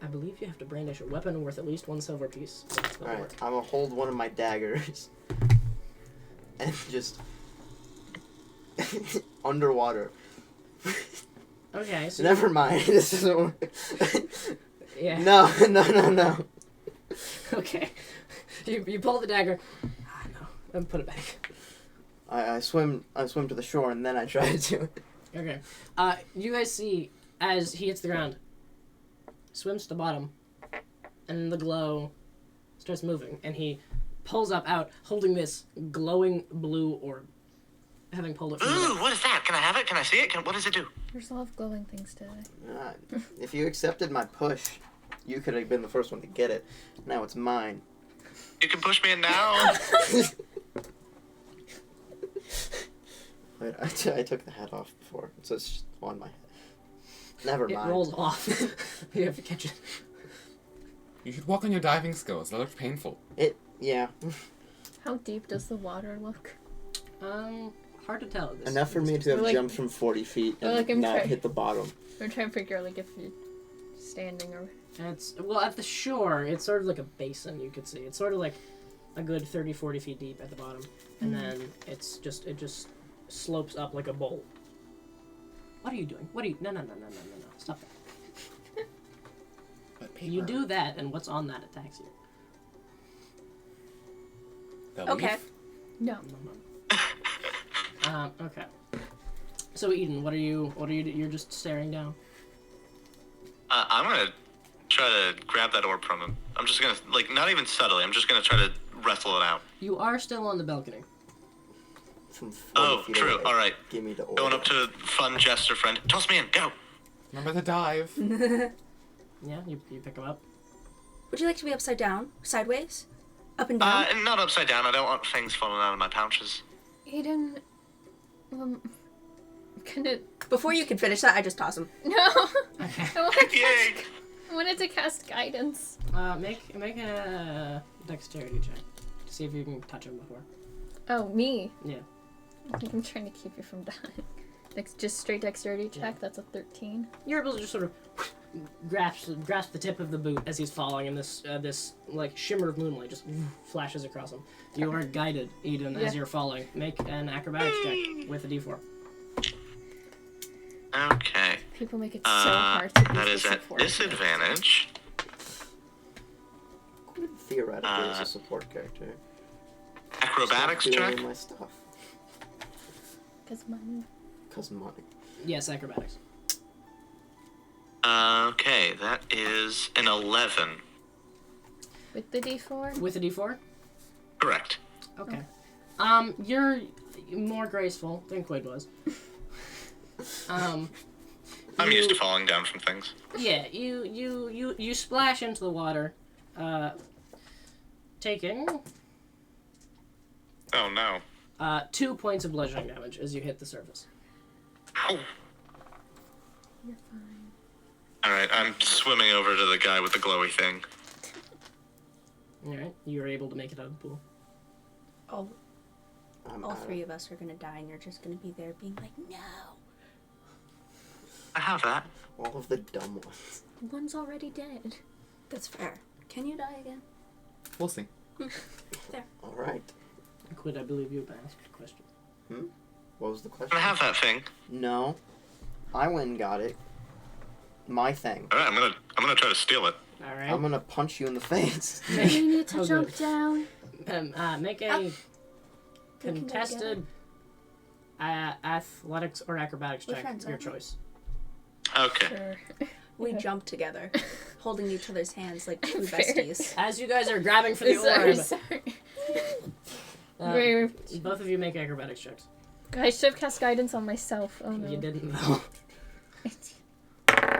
I believe you have to brandish a weapon worth at least 1 silver piece. for that spell to Alright, work. I'm gonna hold one of my daggers and just underwater. Okay, so Never mind. This doesn't work. yeah. No. Okay. You pull the dagger. Ah, no. And put it back. I swim to the shore and then I try to do it. Okay. You guys see as he hits the ground, swims to the bottom, and the glow starts moving, and he pulls up out holding this glowing blue orb, having pulled it from the Ooh, ground. what is that? Can I have it? Can I see it? What does it do? There's a lot of glowing things today. If you accepted my push, you could have been the first one to get it. Now it's mine. You can push me in now. Wait, I took the hat off before, so it's just on my head. Never It mind. rolls off. You have to catch it. You should walk on your diving skills. That looks painful. Yeah. How deep does the water look? Hard to tell. This, Enough for me to have Like- jumped from 40 feet and like I'm not trying- hit the bottom. I'm trying to figure out like if you're standing or. It's well at the shore. It's sort of like a basin. You could see. It's sort of like a good 30, 40 feet deep at the bottom, and then it just slopes up like a bowl. What are you doing? No, stop that. But You do that, and what's on that attacks you. The Okay. leaf? No. Okay. So Eden, what are you? You're just staring down. I'm gonna try to grab that orb from him. I'm just gonna, like, not even subtly. I'm just gonna try to wrestle it out. You are still on the balcony. From 40 Oh, feet true. away. All right. Give me the orb. Going up to fun jester friend. Toss me in. Go. Remember the dive. Yeah, you pick him up. Would you like to be upside down? Sideways? Up and down? Not upside down. I don't want things falling out of my pouches. Aiden, can it? Before you can finish that, I just toss him. No. Okay. Yay! I wanted to cast guidance. Make a dexterity check to see if you can touch him before. Oh, me. Yeah. I'm trying to keep you from dying. Just straight dexterity check. Yeah. That's a 13. You're able to just sort of grasp the tip of the boot as he's falling, and this like shimmer of moonlight just flashes across him. You are guided, Eden, as you're falling. Make an acrobatics check with a d4. Okay. People make it so hard to be That is at disadvantage. Good theoretically as a support character. Acrobatics Stop check. doing my stuff. Cause money. Yes, acrobatics. Okay, that is an 11. With the D4? With a d4? Correct. Okay. You're more graceful than Quid was. I'm used to falling down from things. Yeah, you splash into the water, taking Oh no. 2 points of bludgeoning damage as you hit the surface. Ow. You're fine. Alright, I'm swimming over to the guy with the glowy thing. Alright, you're able to make it out of the pool. All three of us are gonna die, and you're just gonna be there being like, no. I have that. All of the dumb ones. One's already dead. That's fair. Can you die again? We'll see. There. Alright. Quid, I believe you asked a question. What was the question? I have that thing. No. I went and got it. My thing. Alright, I'm gonna try to steal it. Alright. I'm gonna punch you in the face. We need to Oh, jump good. down. Make a contested athletics or acrobatics We're check, friends, your aren't we? choice. Okay. Sure. We jump together, holding each other's hands like true Fair. besties. As you guys are grabbing for the Sorry, orb, sorry. both of you make acrobatics checks. I should have cast guidance on myself. Oh no. You didn't though.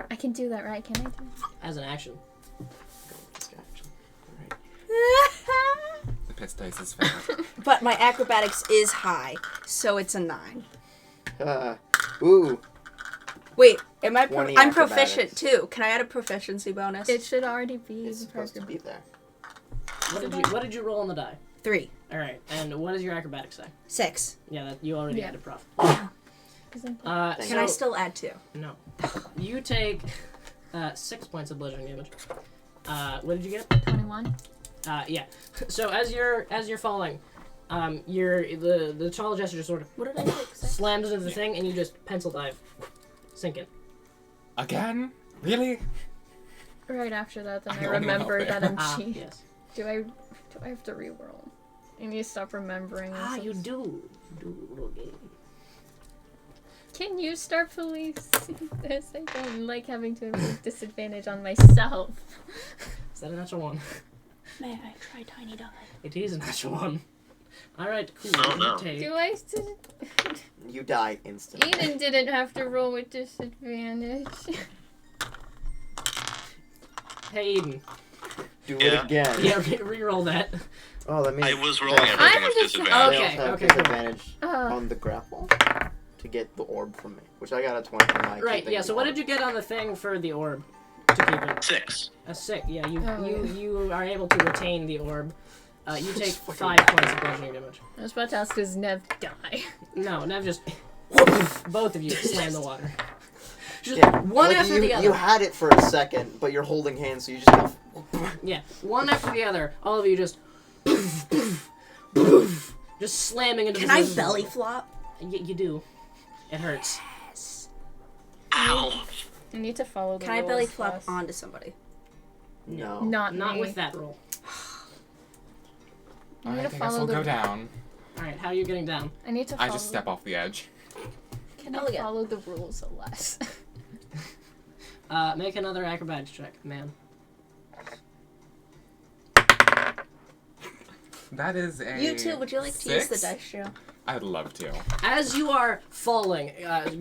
I can do that, right? Can I do that? As an action. Alright. The piss dice is fair. But my acrobatics is high, so it's a 9. Ooh. Wait, am I? 20 I'm acrobatics. proficient too. Can I add a proficiency bonus? It should already be It's supposed to program. be there. What did you roll on the die? 3, All right, and what does your acrobatics say? 6. Yeah, that you already Yeah. had a prof. Isn't Can I still add 2? No. You take 6 points of bludgeoning damage. What did you get? 21? Yeah. So as you're falling, the tall jester just sort of What did I take? 6? slams into the thing, and you just pencil dive, sink it. Again? Really? Right after that, then I'm I the only one out remember there. that I'm cheating. Yes. Do I have to reroll? I need to stop remembering. this. You do. Okay. Can you start policing this? I don't like having to have disadvantage on myself. Is that a natural one? May I try tiny die? It is a natural one. All right, cool. Oh, no. You take- Do I still... You die instantly. Eden didn't have to roll with disadvantage. Hey, Eden. Do Yeah. it again. Yeah, okay, re-roll that. Oh, that means I was rolling they everything I'm with just- disadvantage. Okay, have okay, cool. disadvantage on the grapple to get the orb from me, which I got a 20 from my Right. keeping Yeah. the So what orb. did you get on the thing for the orb to keep it? 6. A 6. Yeah. Oh, You are able to retain the orb. You take Fucking 5 points of bludgeoning damage. I was about to ask, does Nev die? No, Nev just both of you slam the water. Just Yeah, one like after the You other. had it for a second, but you're holding hands, so you just go. Yeah, one after the other. All of you just just slamming into Can the I surface of the belly wall. flop? You do. It hurts. Ow. I need to follow the Can I rules. belly flop Wes. onto somebody? No. Not Not me. with that roll. I need Alright, to I guess follow we'll the. go down. Alright, how are you getting down? I need to. I Follow just step off the edge. Can Oh, I yeah. follow the rules less? Make another acrobatics check, man. That is a You too, would you like to use the 6? dice drill? I'd love to. As you are falling,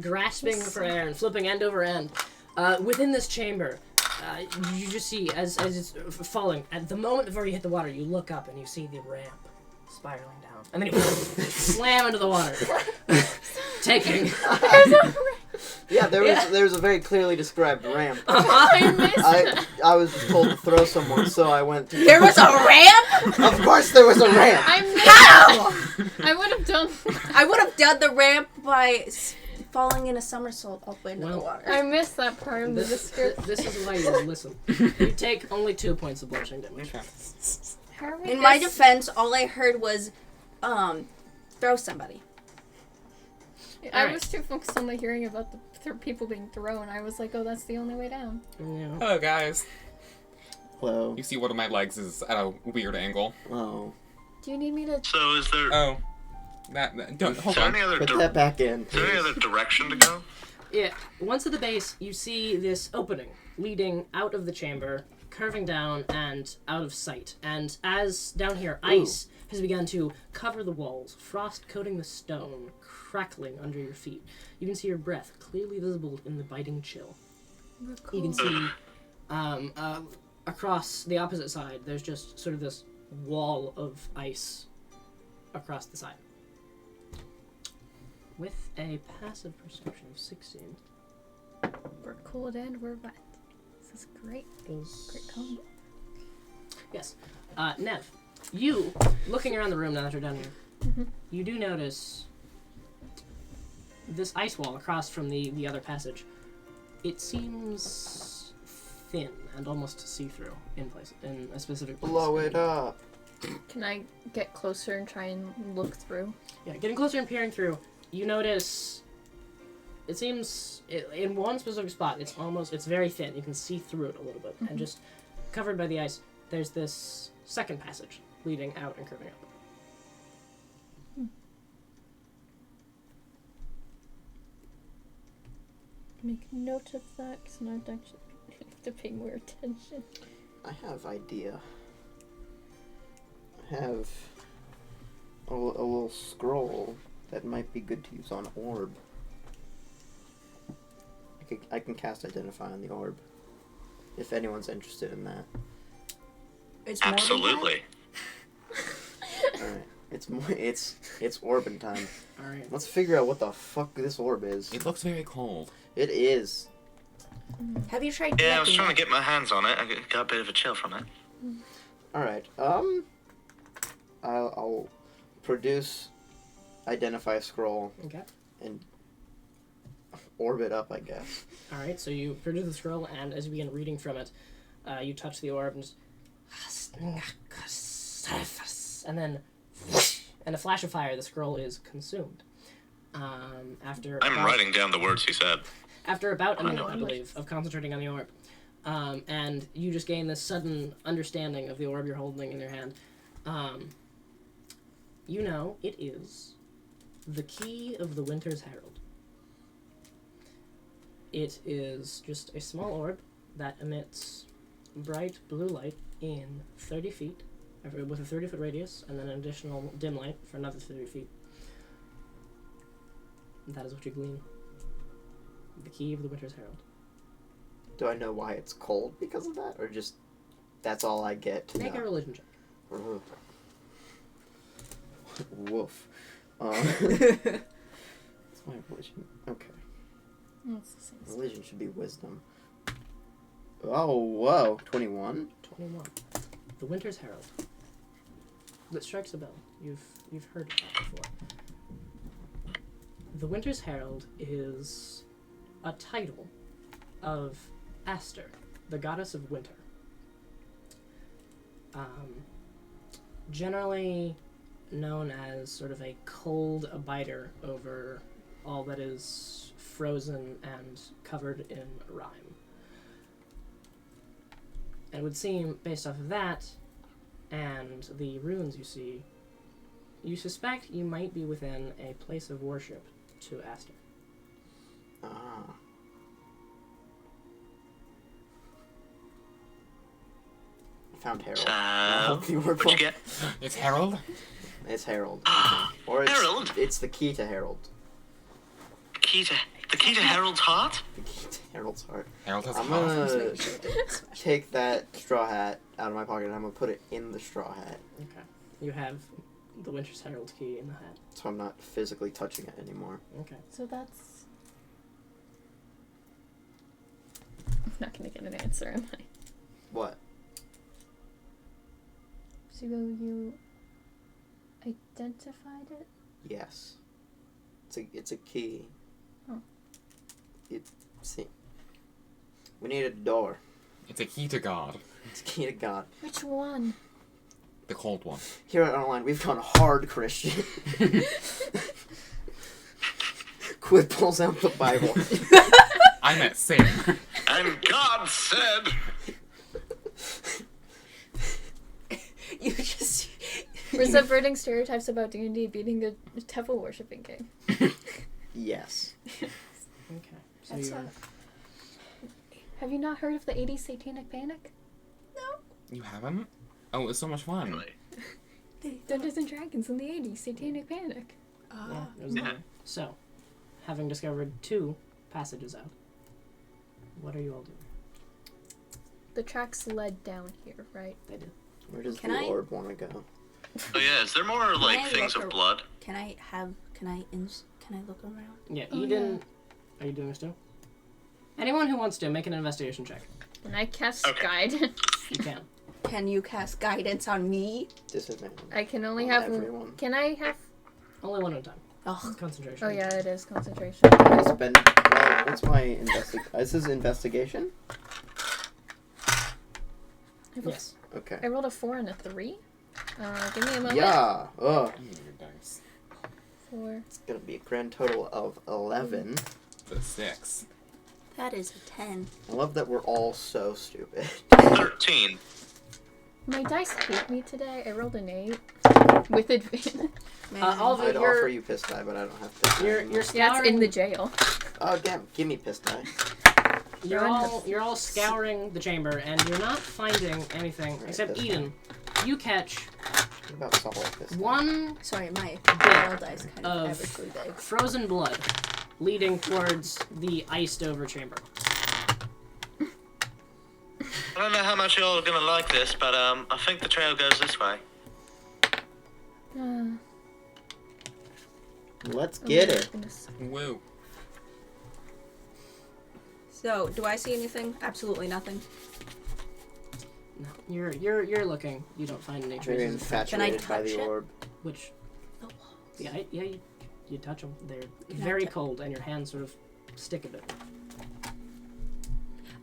grasping for air and flipping end over end, within this chamber, you just see, as it's falling, at the moment before you hit the water, you look up and you see the ramp spiraling down. And then you slam into the water. Taking. Yeah, there was a very clearly described ramp. I missed that. I was told to throw someone, so I went to... There was a ramp? Of course there was a ramp! I missed How? I would have done. I would have done the ramp by falling in a somersault all the way into the Well, water. I missed that part of the description. This is why you listen. You take only 2 points of bludgeoning damage. Okay. How are we In my this- defense, all I heard was, throw somebody. I Alright. was too focused on the hearing about the people being thrown. I was like, oh, that's the only way down. Yeah. Hello, guys. Hello. You see one of my legs is at a weird angle. Oh. Do you need me to? So is there, Oh. Don't, hold is there on. any other Put that back in. is there any please. other direction to go? Yeah. Once at the base, you see this opening leading out of the chamber, curving down and out of sight. And as down here, ice has begun to cover the walls, frost coating the stone, crackling under your feet. You can see your breath clearly visible in the biting chill. You can see across the opposite side, there's just sort of this wall of ice across the side. With a passive perception of 16. We're cold and we're wet. This is great. Great combo. Yes. Nev, you, looking around the room now that you're done here, you do notice this ice wall across from the other passage. It seems thin and almost see-through in a specific place. Blow it up. Can I get closer and try and look through? Yeah, getting closer and peering through, you notice it seems in one specific spot it's very thin. You can see through it a little bit, and just covered by the ice, there's this second passage leading out and curving up. Make note of that because now I actually have to pay more attention. I have idea. I have a little scroll that might be good to use on orb. I can cast Identify on the orb. If anyone's interested in that. It's more than Absolutely. Alright. It's orbing time. All right. Let's figure out what the fuck this orb is. It looks very cold. It is. that. Have you tried Yeah, I was connecting trying to it? get my hands on it. I got a bit of a chill from it. Alright, I'll produce Identify scroll Okay. and orb it up, I guess. All right. So you produce the scroll, and as you begin reading from it, you touch the orb, and and then, in a flash of fire, the scroll is consumed. After I'm about- writing down the words he said. After about a minute, I English. believe, of concentrating on the orb. And you just gain this sudden understanding of the orb you're holding in your hand. You know it is the key of the Winter's Herald. It is just a small orb that emits bright blue light in 30 feet, with a 30-foot radius, and then an additional dim light for another 30 feet. That is what you glean. The key of the Winter's Herald. Do I know why it's cold because of that? Or just that's all I get to Make a know? religion check. Ugh. Woof. It's my religion. Okay. Oh, it's the same. Religion should be wisdom. Oh, whoa. 21? 21. The Winter's Herald. That strikes a bell. You've heard of that before. The Winter's Herald is a title of Aster, the goddess of winter. generally known as sort of a cold abiter over all that is frozen and covered in rime. And it would seem, based off of that, and the runes you see, you suspect you might be within a place of worship to Aster. Ah. I found Harold. What'd you get? It's Harold? It's Harold. Or it's, Harold? It's the key to Harold. The key to Harold's heart? The key to Harold's heart. Harold has I'm a heart. gonna take that straw hat out of my pocket and I'm gonna put it in the straw hat. Okay. You have the Winter's Herald key in the hat. So I'm not physically touching it anymore. Okay. So that's... I'm not gonna get an answer, am I? What? So you identified it? Yes. It's a key. Oh. See. We need a door. It's a key to God. It's a key to God. Which one? The cold one. Here at Unalyned, we've gone hard Christian. Quid pulls out the Bible. I meant same. And God said... You just... We're subverting stereotypes about D&D beating a devil worshipping game. Yes. Okay. So That's you're... Have you not heard of the 80s Satanic Panic? You haven't? Oh, it was so much fun. Really? Dungeons and Dragons in the 80s, Satanic Panic. Yeah, it was Yeah. there. So, having discovered 2 passages out, what are you all doing? The tracks led down here, right? They did. Where does Can the I- Lord want to go? Oh yeah, is there more, like, I things look of ar- blood? Can I look around? Yeah, Oh, Eden... Are you doing this too? Anyone who wants to, make an investigation check. And I cast Okay. guidance. You can. Can you cast guidance on me? Disadvantage. I can only On have... everyone. Can I have... Only one at a time. Oh, Concentration. Oh yeah, it is concentration. I spend. What's my This is investigation? Yes. Okay. I rolled a 4 and a 3. Give me a moment. Yeah. Oh. Your dice. 4. It's gonna be a grand total of 11. It's a 6. that is a 10. I love that we're all so stupid. 13. My dice hate me today. I rolled an 8. With advantage. Oliver, I'd offer you piss die, but I don't have piss die. You're anymore. Yeah, scouring... it's in the jail. Oh, damn. Give me piss die. You're all scouring the chamber, and you're not finding anything Right, except that's Eden. You catch What about solid piss die? one Sorry, my Bit roll dice kind of- of averagely big. frozen blood leading towards the iced-over chamber. I don't know how much you're gonna like this, but I think the trail goes this way. Let's get it. Goodness. Woo. So, do I see anything? Absolutely nothing. No, you're looking. You don't find any Very traces. infatuated by touch the it? orb. Which, The walls. yeah, you touch them. They're Can I very tou- cold, and your hands sort of stick a bit.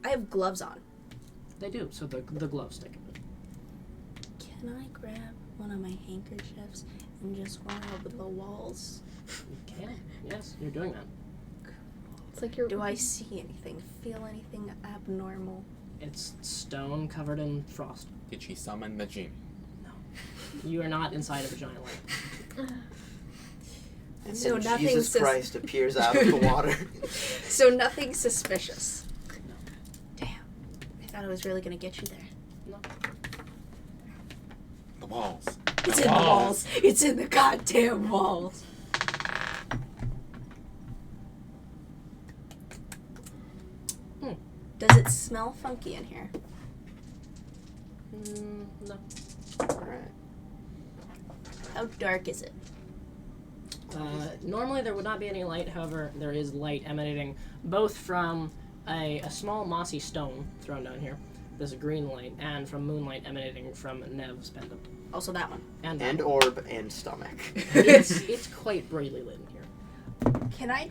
I have gloves on. They do. So the gloves stick a bit. Can I grab one of my handkerchiefs and just run over the walls? You can. Yes, you're doing that. It's like you're... Do I see anything? Feel anything abnormal? It's stone covered in frost. Did she summon the genie? You are not inside of a giant lake. And So then nothing Jesus sus- Christ appears out of the water. So nothing suspicious. No. Damn. I thought I was really gonna get you there. No. The walls. It's in the walls. It's in the goddamn walls. Does it smell funky in here? No. Alright. How dark is it? Normally there would not be any light, however, there is light emanating both from a small mossy stone thrown down here. There's a green light, and from moonlight emanating from Nev's pendant. Also that one. And orb and stomach. it's quite brightly lit in here. Can I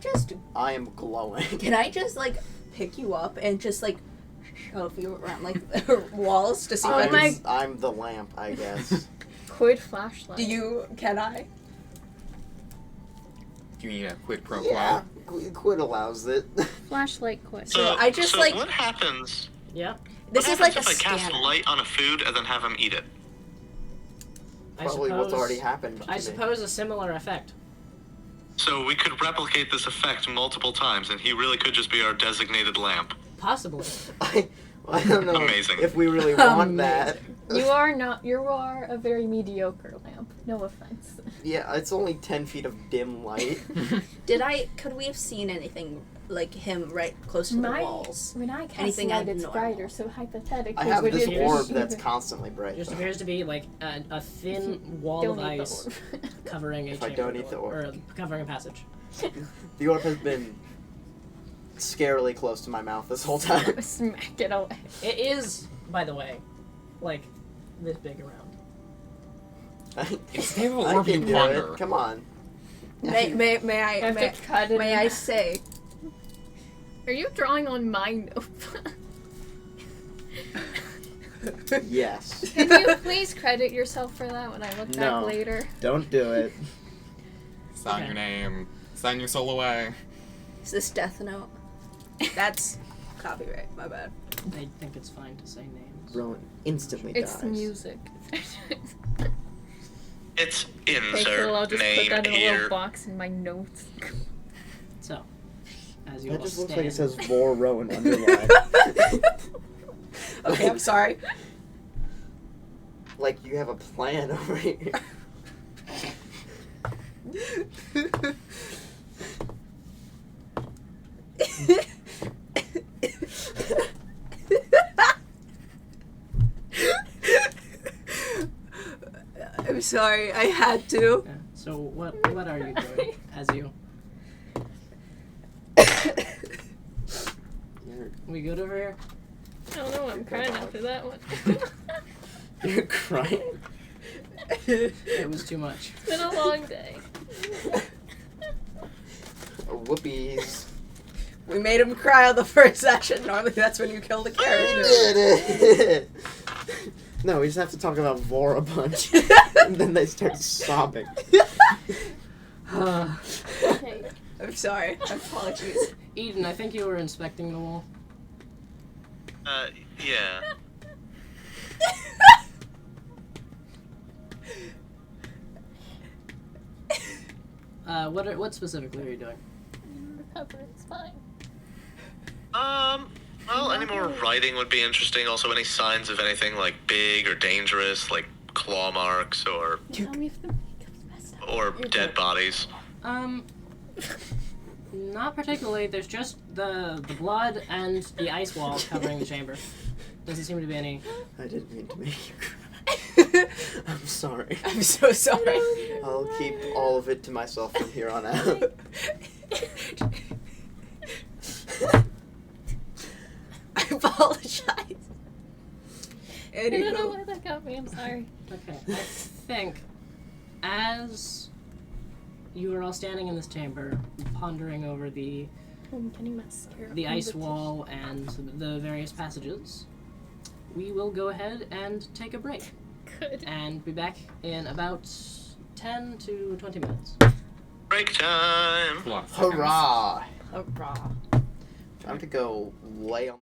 just like pick you up and just like shove you around like the walls to see Oh if I my- can I'm the lamp, I guess. Quid flashlight. Can I? Do you need a quid pro Yeah, quo? Quid allows it. Flashlight quid. So I just, so like- what happens? Yeah. This what is like a happens if I cast scanner. light on a food and then have him eat it? Probably what's already happened. I suppose a similar effect. So we could replicate this effect multiple times, and he really could just be our designated lamp. Possibly. I don't know Amazing. if we really want that. You are a very mediocre lamp. No offense. Yeah, it's only 10 feet of dim light. Could we have seen anything like him right close to the walls? When I cast Anything light, it's abnormal? brighter, so hypothetically... I have would this it be orb even- that's constantly bright. Just though. appears to be like a thin wall Don't of eat the ice orb. covering a If I chamber don't eat the door, orb. or covering a passage. The orb has been scarily close to my mouth this whole time. Smack it away. It is, by the way, like this big around. It's the I orb you can do ponder. it. Come on. May I I have to cut it may in I half. say Are you drawing on my note? Yes. Can you please credit yourself for that when I look back No. later? Don't do it. Sign Okay. your name. Sign your soul away. is this Death Note? That's copyright. My bad. I think it's fine to say names. Rowan instantly It's dies. music. It's Okay, cool, I'll insert just put name that in a here. little box in my notes. So, as you That all just looks stand, like it says Vor Rowan underlined. Okay, I'm sorry. Like you have a plan over here. I'm sorry. I had to. Yeah. So what are you doing as you? We good over here? I don't know, I'm crying after that one. You're crying. It was too much. It's been a long day. Whoopies. We made him cry on the first session. Normally, that's when you kill the You character. did it. No, we just have to talk about Vor a bunch, and then they start sobbing. Okay. I'm sorry. Apologies. Eden, I think you were inspecting the wall. Yeah. What specifically are you doing? Recover, it's fine. Well, any more writing would be interesting. Also, any signs of anything like big or dangerous, like claw marks or Tell me if the makeup's messed up. or dead bodies. Not particularly. There's just the blood and the ice wall covering the chamber. Doesn't seem to be any. I didn't mean to make you cry. I'm sorry. I'm so sorry. I'll keep all of it to myself from here on out. I apologize. I don't know Anywho. why that got me, I'm sorry. Okay. I think as you are all standing in this chamber, pondering over the I'm getting mascara. the from ice the wall and the various passages, we will go ahead and take a break tissue. Good. and be back in about 10 to 20 minutes. Break time. Plus. Hurrah! Hurrah. Time to go lay on.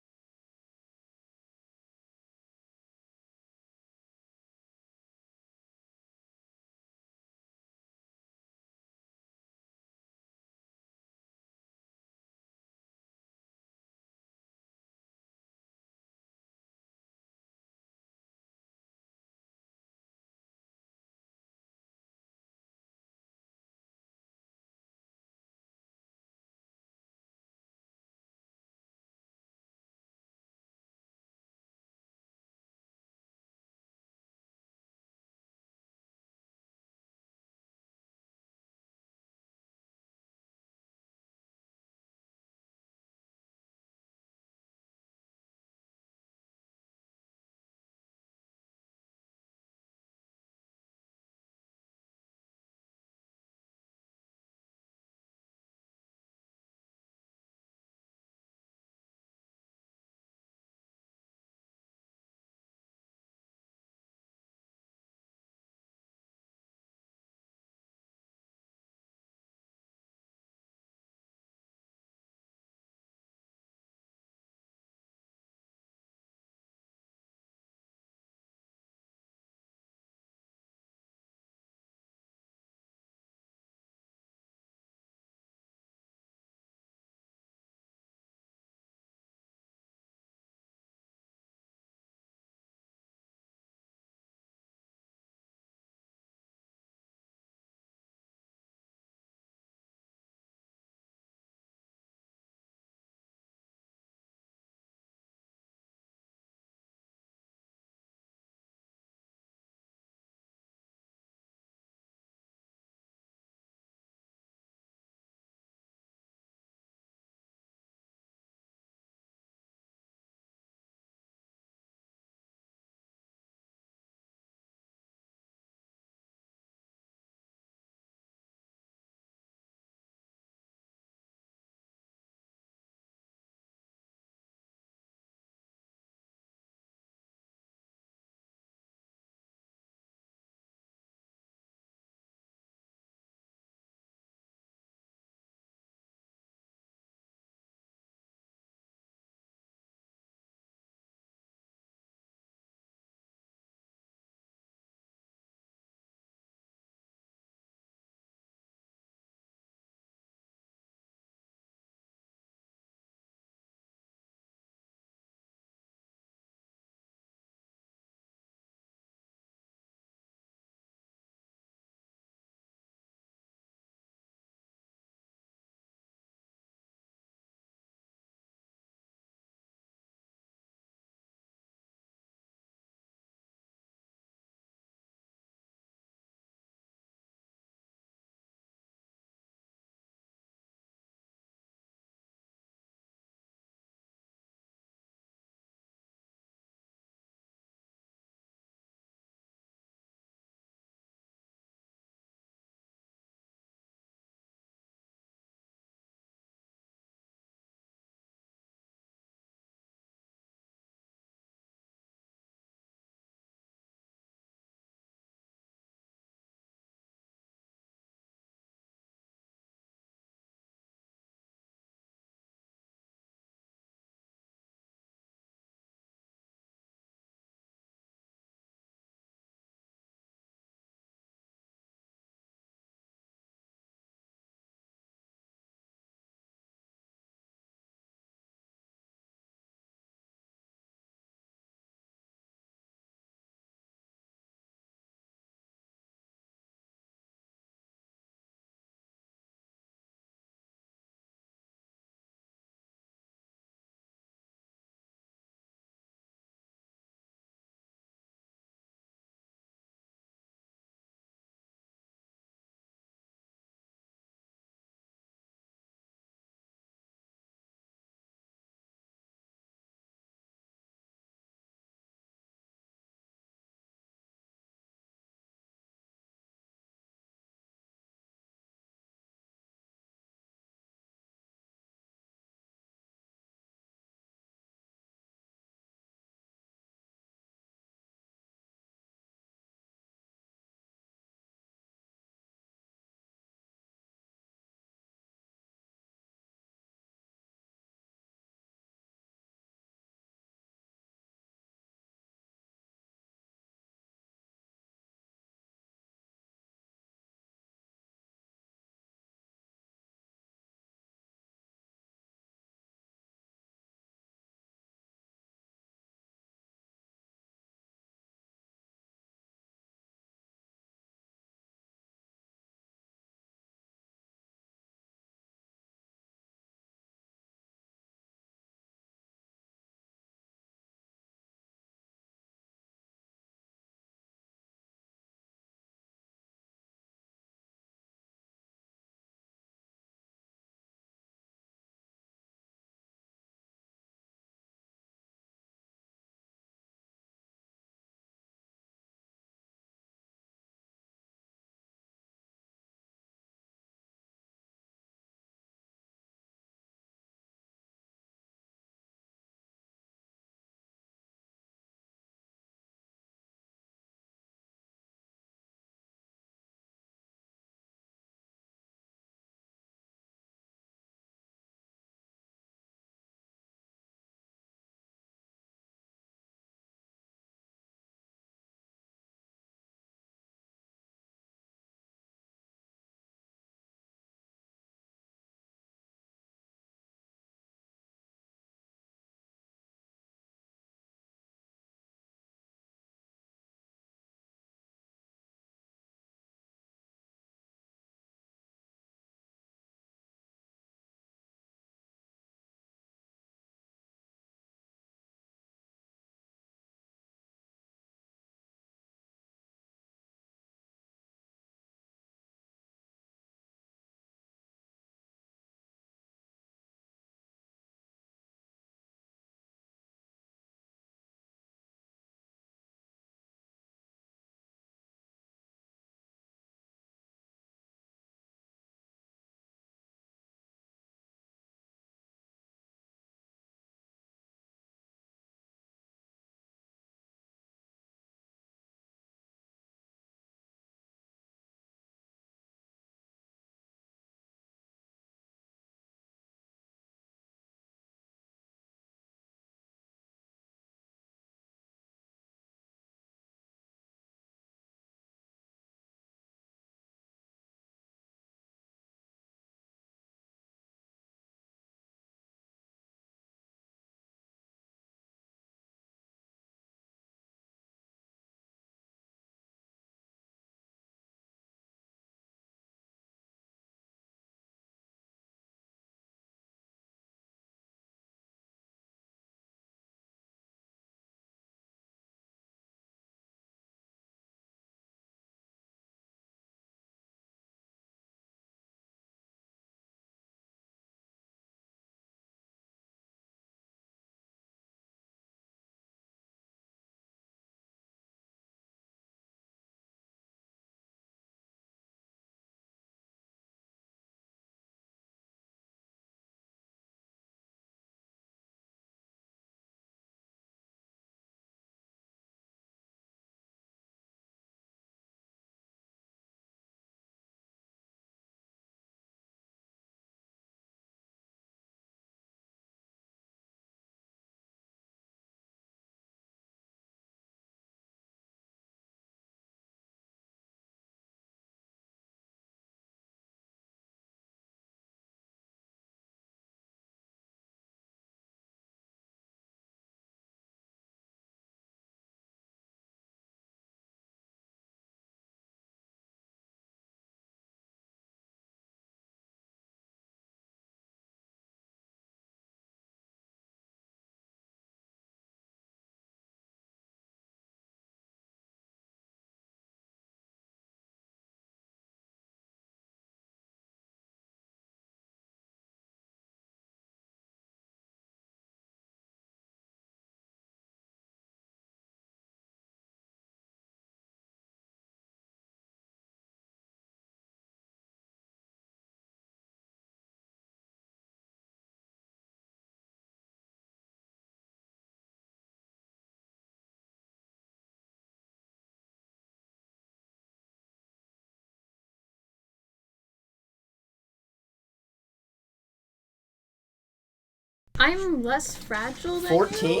I'm less fragile than 14?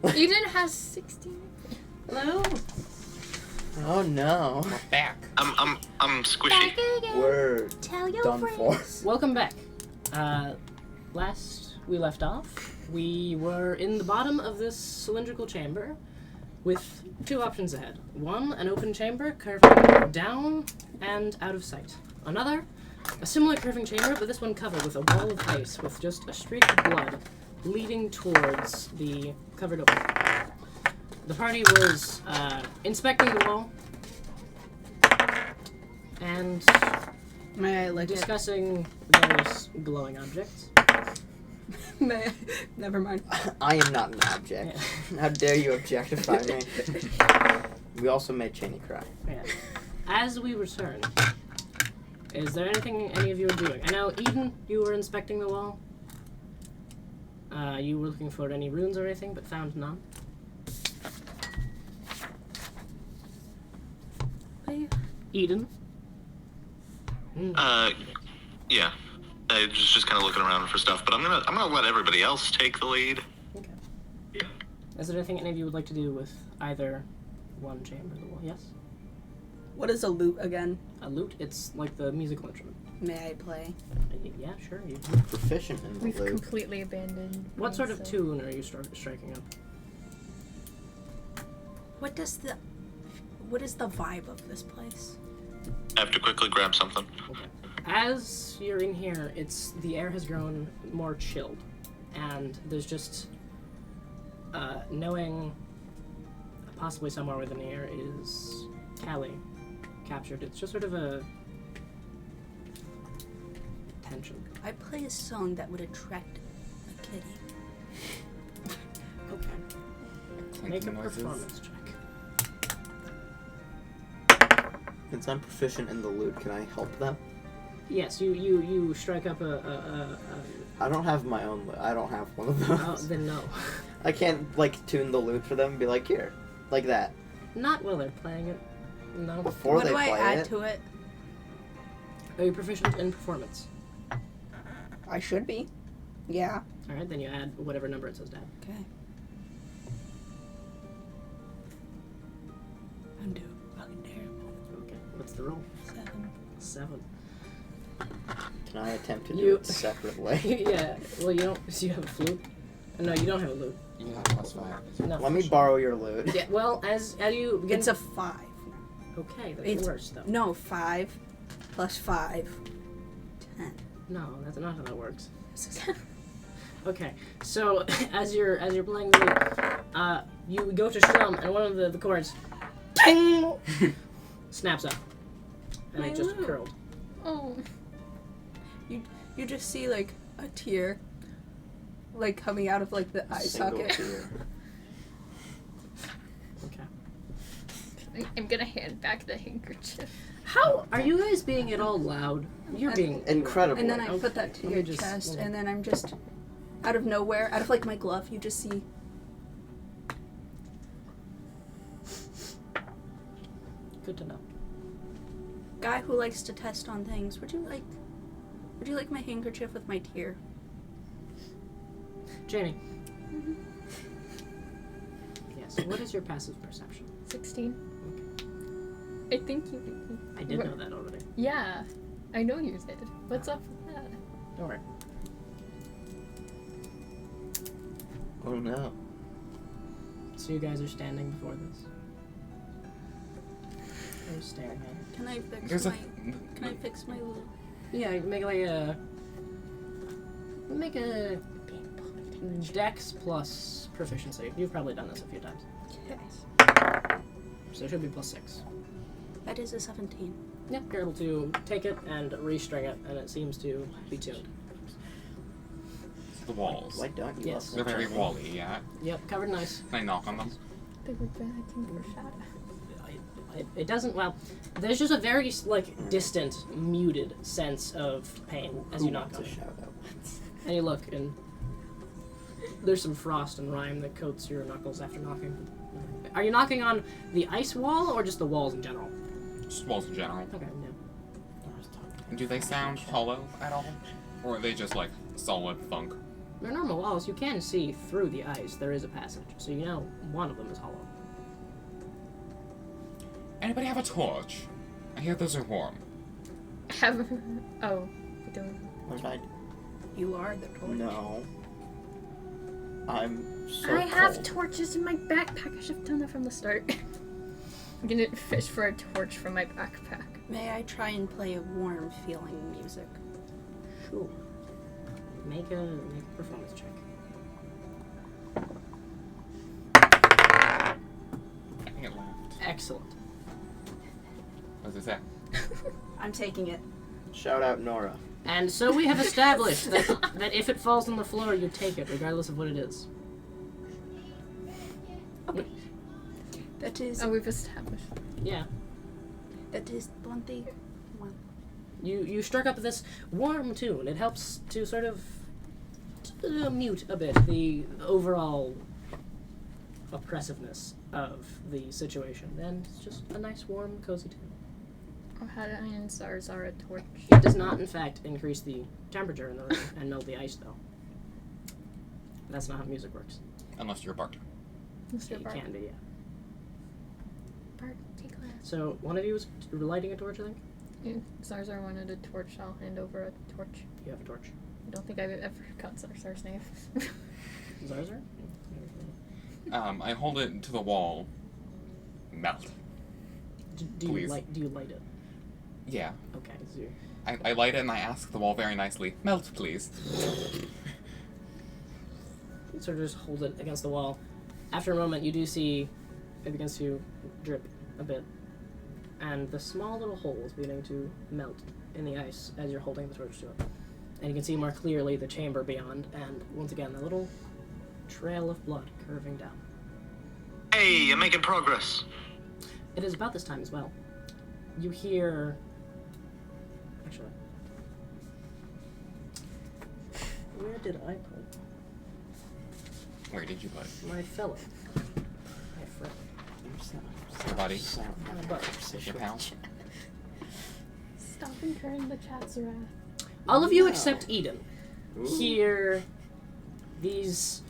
you. Eden has 16. Hello. Oh no. We're back. I'm squishy. We're Tell your done for. Welcome back. Last we left off, we were in the bottom of this cylindrical chamber with two options ahead. One, an open chamber curving down and out of sight. Another, a similar curving chamber, but this one covered with a wall of ice with just a streak of blood leading towards the covered opening. The party was inspecting the wall and May I look discussing various glowing objects. May I? Never mind. I am not an object. Yeah. How dare you objectify me? We also made Cheney cry. Yeah. As we return, is there anything any of you are doing? I know, Eden, you were inspecting the wall. You were looking for any runes or anything, but found none. Eden? Yeah. I was just kind of looking around for stuff, but I'm gonna let everybody else take the lead. Okay. Is there anything any of you would like to do with either one chamber of the wall? Yes? What is a lute again? A lute? It's like the musical instrument. May I play? Yeah, sure. You Proficient in the We've loop. completely abandoned. What sort of so- tune are you striking up? What is the vibe of this place? I have to quickly grab something. Okay. As you're in here, the air has grown more chilled, and there's just knowing possibly somewhere within the air is Callie captured. It's just sort of a tension. I play a song that would attract a kitty. Okay. Make a noises. performance check. Since I'm proficient in the lute, can I help them? Yes, you strike up a I don't have my own lute. I don't have one of those. oh, then no. I can't, like, tune the lute for them and be like, here. Like that. Not while they're playing it. No. Before What they do I play add it. to it? Are you proficient in performance? I should be. Yeah. Alright, then you add whatever number it says to add. Okay. I'm doing fucking terrible. Okay. What's the roll? 7. Can I attempt to do You- it separately? Yeah. Well, you don't. Do you have a flute? No, you don't have a lute. You have +5. No. Let me borrow your lute. Yeah. Well, as you begin. It's a 5. Okay, that's It's worse though. No, 5 plus 5. 10. No, that's not how that works. Okay, so as you're playing the lute, you go to strum, and one of the chords, ting, snaps up, and My it just lute. curled. Oh. You just see like a tear, like coming out of like the eye Single socket. tear. Okay. I'm gonna hand back the handkerchief. How are you guys being at all loud? You're being Incredible. And then I Okay, put that to let me your just- chest, okay. and then I'm just out of nowhere, out of like my glove, you just see. Good to know. Guy who likes to test on things. Would you like my handkerchief with my tear? Janie. Yes. What is your passive perception? 16. I think you. I did know that already. Yeah, I know you did. What's up with that? Don't worry. Oh no. So you guys are standing before this. I'm staring at it. Can I fix There's my? Can I fix my little? Yeah, make a Dex plus proficiency. You've probably done this a few times. Okay. So it should be +6. That is a 17. Yep, you're able to take it and restring it, and it seems to be tuned. The walls. Why don't you? Yes. They're very wally, yeah. Yep, covered in ice. Can I knock on them? They were begging for shadow. It doesn't, well, there's just a very, like, distant, muted sense of pain as you knock on to it. shout out? And you look, and there's some frost and rime that coats your knuckles after knocking. Are you knocking on the ice wall, or just the walls in general? Just walls in general. Okay, yeah. And do they sound hollow at all? Or are they just like solid thunk. They're normal walls. You can see through the ice. There is a passage, so you know one of them is hollow. Anybody have a torch? I hear those are warm. Oh, we don't. What did I do? You are the torch. No. I'm so I have cold. torches in my backpack. I should have done that from the start. I didn't fish for a torch from my backpack. May I try and play a warm feeling music? Sure. Make a performance check. I think it laughed. Excellent. What does it say? I'm taking it. Shout out Nora. And so we have established that if it falls on the floor, you take it, regardless of what it is. That is Oh, we've established. Yeah. that is one thing. One. You struck up this warm tune. It helps to sort of mute a bit the overall oppressiveness of the situation. And it's just a nice, warm, cozy tune. Oh, how did I and Zarzar a torch? It does not, in fact, increase the temperature in the room and melt the ice, though. That's not how music works. Unless you're a bard. Mr. It Bart. can be, yeah. Bart, take class. So, one of you is lighting a torch, I think? Yeah, Zarzar wanted a torch. I'll hand over a torch. You have a torch. I don't think I've ever got Zarzar's name. Zarzar? I hold it to the wall. Melt. Do you Please. light it? Yeah. Okay, so I light it and I ask the wall very nicely, melt, please. you sort of just hold it against the wall. After a moment, you do see it begins to drip a bit, and the small little hole is beginning to melt in the ice as you're holding the torch to it. And you can see more clearly the chamber beyond, and once again, the little trail of blood curving down. Hey, you're making progress. It is about this time as well. You hear... Actually... Where did I put Where did you put it? my fellow? My friend. Your buddy? My buddy. Your pal? Stop incurring the chat's wrath. All of you No. except Eden Ooh. hear these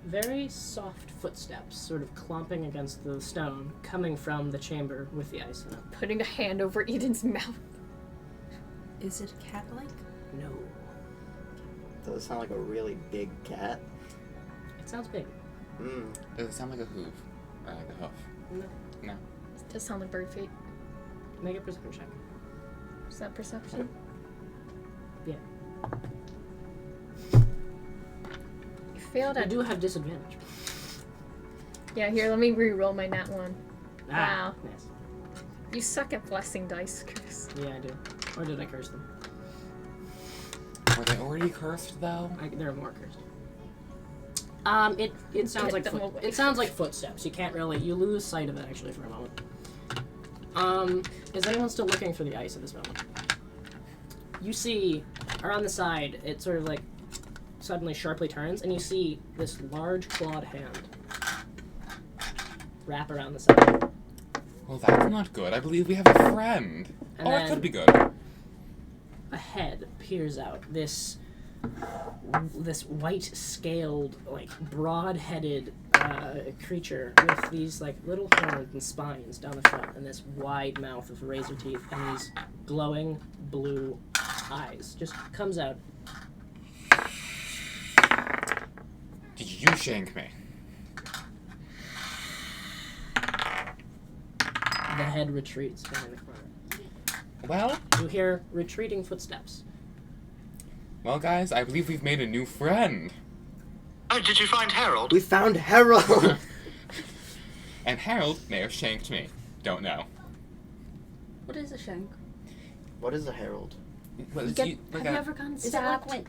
very soft footsteps sort of clomping against the stone coming from the chamber with the ice in it. Putting a hand over Eden's mouth. Is it cat-like? No. Does it sound like a really big cat? It sounds big. Mm. Does it sound like a hoof? Or like a hoof? No. No. It does sound like bird feet. Make a perception check. Is that perception? Yeah. You failed I at. do have disadvantage. Yeah, here, let me re-roll my nat one. Wow. Nice. You suck at blessing dice, Chris. Yeah, I do. Or did I curse them? Were they already cursed, though? They're more cursed. It sounds like Get them away. it sounds like footsteps. You can't really you lose sight of it actually for a moment. Is anyone still looking for the ice at this moment? You see around the side, it sort of like suddenly sharply turns, and you see this large clawed hand wrap around the side. Well, that's not good. I believe we have a friend. And Or it then- could be good. A head peers out. This white scaled, like broad-headed creature with these like little horns and spines down the front, and this wide mouth of razor teeth, and these glowing blue eyes just comes out. Did you shank me? The head retreats behind the corner. Well, You hear retreating footsteps. guys, I believe we've made a new friend. Oh, did you find Harold? We found Harold! And Harold may have shanked me. Don't know. What is a shank? What is a herald? Well, Have you ever gotten Is it stabbed? like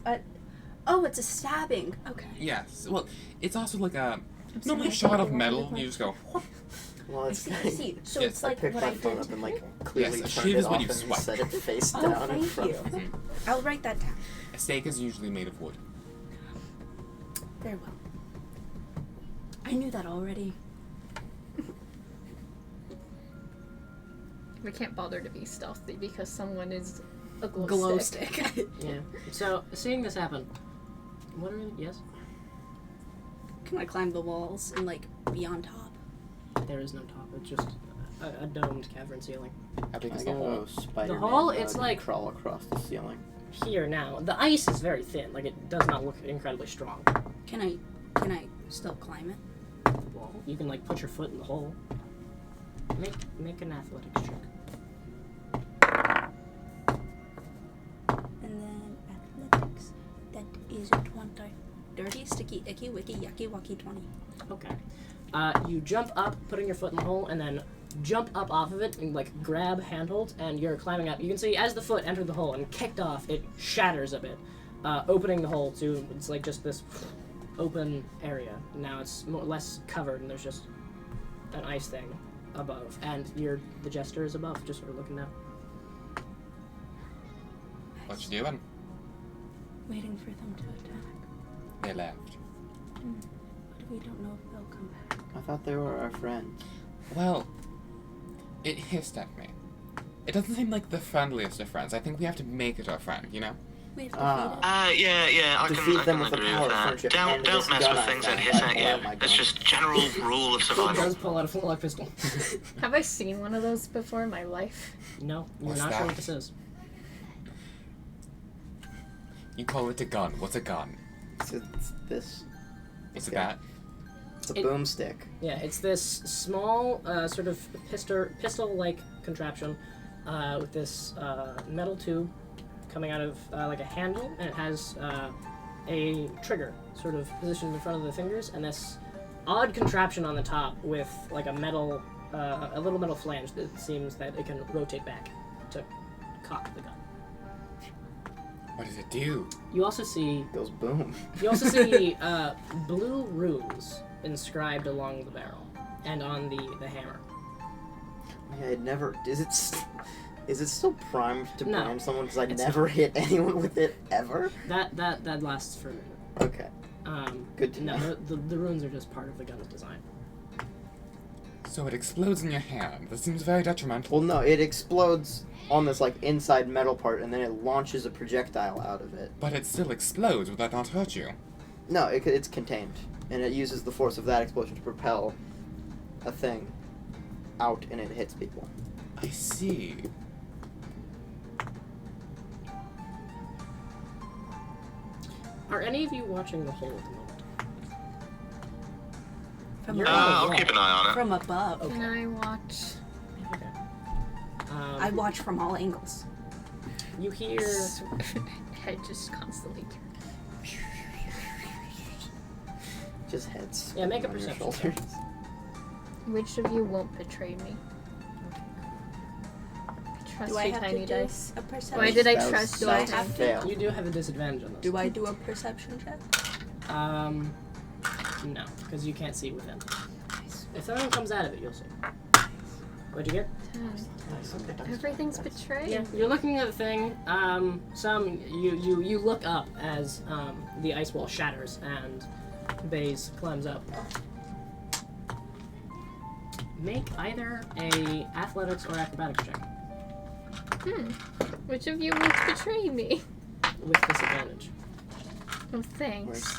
oh, it's a stabbing. Okay. Yes. Well, it's also like a sorry, normally a shot of I metal. wanted You just go. Well, I it's see, I see. So Yes, it's I like picked what my I phone did. up and clearly Yes, a turned shiv it is what off you and swipe. set it face Oh, down in thank front you. of me. I'll write that down. A steak is usually made of wood. Very well. I knew that already. We can't bother to be stealthy because someone is a glow, Glow stick. stick. Yeah. So, seeing this happen, what are you... Yes? Can I climb the walls and, like, be on top? There is no top. It's just a domed cavern ceiling. How big I is the hole? go Spider-Man The hole, mode it's and like- crawl across the ceiling. Here now, the ice is very thin. Like, it does not look incredibly strong. Can I still climb it? Well, you can, like, put your foot in the hole. Make an athletics check. And then athletics. That is a 20. Dirty, sticky, icky, wicky, yucky, wucky 20. Okay. You jump up, putting your foot in the hole, and then jump up off of it and, like, grab handholds, and you're climbing up. You can see as the foot entered the hole and kicked off, it shatters a bit, opening the hole to, it's like just this open area. Now it's less covered, and there's just an ice thing above, and the jester is above, just sort of looking down. What you doing? Waiting for them to attack. They left. But we don't know if they'll come back. I thought they were our friends. Well, it hissed at me. It doesn't seem like the friendliest of friends. I think we have to make it our friend, you know? We have to Ah. feed it. Yeah, I Defeat can them with the agree power with of that. friendship Don't and this mess gun with I things that found. hiss I at love you. my That's gun. just general rule of He survival. does pull out a flintlock pistol. Have I seen one of those before in my life? No, you're What's not that? sure what this is. You call it a gun. What's a gun? It's this. It's Yeah. a bat. It's a It- boomstick. Yeah, it's this small, sort of pistol-like contraption with this metal tube coming out of like a handle, and it has a trigger sort of positioned in front of the fingers, and this odd contraption on the top with like a little metal flange that seems that it can rotate back to cock the gun. What does it do? You also see It goes boom. blue runes inscribed along the barrel and on the hammer. Yeah, it never. Is it still primed to No. brand someone? Because I It's never hit anyone with it ever. That lasts for a minute. Okay. Good to No, know. the runes are just part of the gun's design. So it explodes in your hand. That seems very detrimental. Well, no, it explodes on this like inside metal part, and then it launches a projectile out of it. But it still explodes. Would that not hurt you? No, it's contained, and it uses the force of that explosion to propel a thing out, and it hits people. I see. Are any of you watching the hole at the moment? From You're above. on the I'll wall. keep an eye on it. From above. Okay. Can I watch? Okay. I watch from all angles. You hear Head just constantly. Just heads. Yeah, make a on your perception shoulders. Which of you won't betray me? I trust Do I you, have tiny to do dice. a perception? Why did I That was- trust Do you? I that was a have to? fail. you do have a disadvantage on this. Do I do a perception check? No, because you can't see within. If something comes out of it, you'll see. What'd you get? Everything's betrayed. Yeah, you're looking at the thing. You look up as the ice wall shatters and Baze climbs up. Make either a athletics or acrobatics check Which of you won't betray me? with disadvantage. Oh, thanks.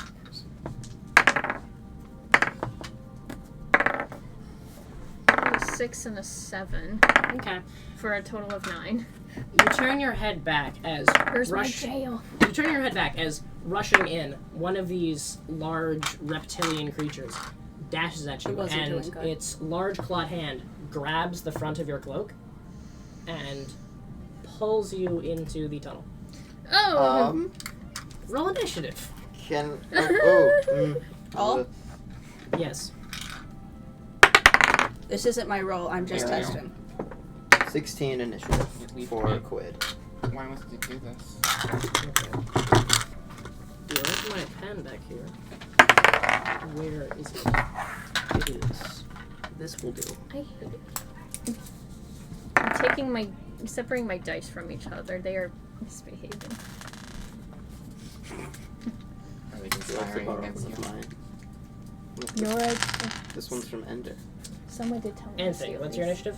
A 6 and a 7 Okay. for a total of 9. You turn your head back as Where's my jail? You turn your head back as rushing in, one of these large reptilian creatures dashes at you, It wasn't and doing good. its large clawed hand grabs the front of your cloak and pulls you into the tunnel. Oh! Roll initiative. Can All? Yes. This isn't my role. I'm just Yeah. testing. 16 initiative We for forget. Quid. Why must you do this? Okay. Do I have my pen back here? Where is it? It is. This will do. I hate it. I'm separating my dice from each other. They are misbehaving. Are they What's the conspiring borrow against you? of mine? Nora, This one's from Ender. someone did tell me. to Anthony, steal what's your these. initiative?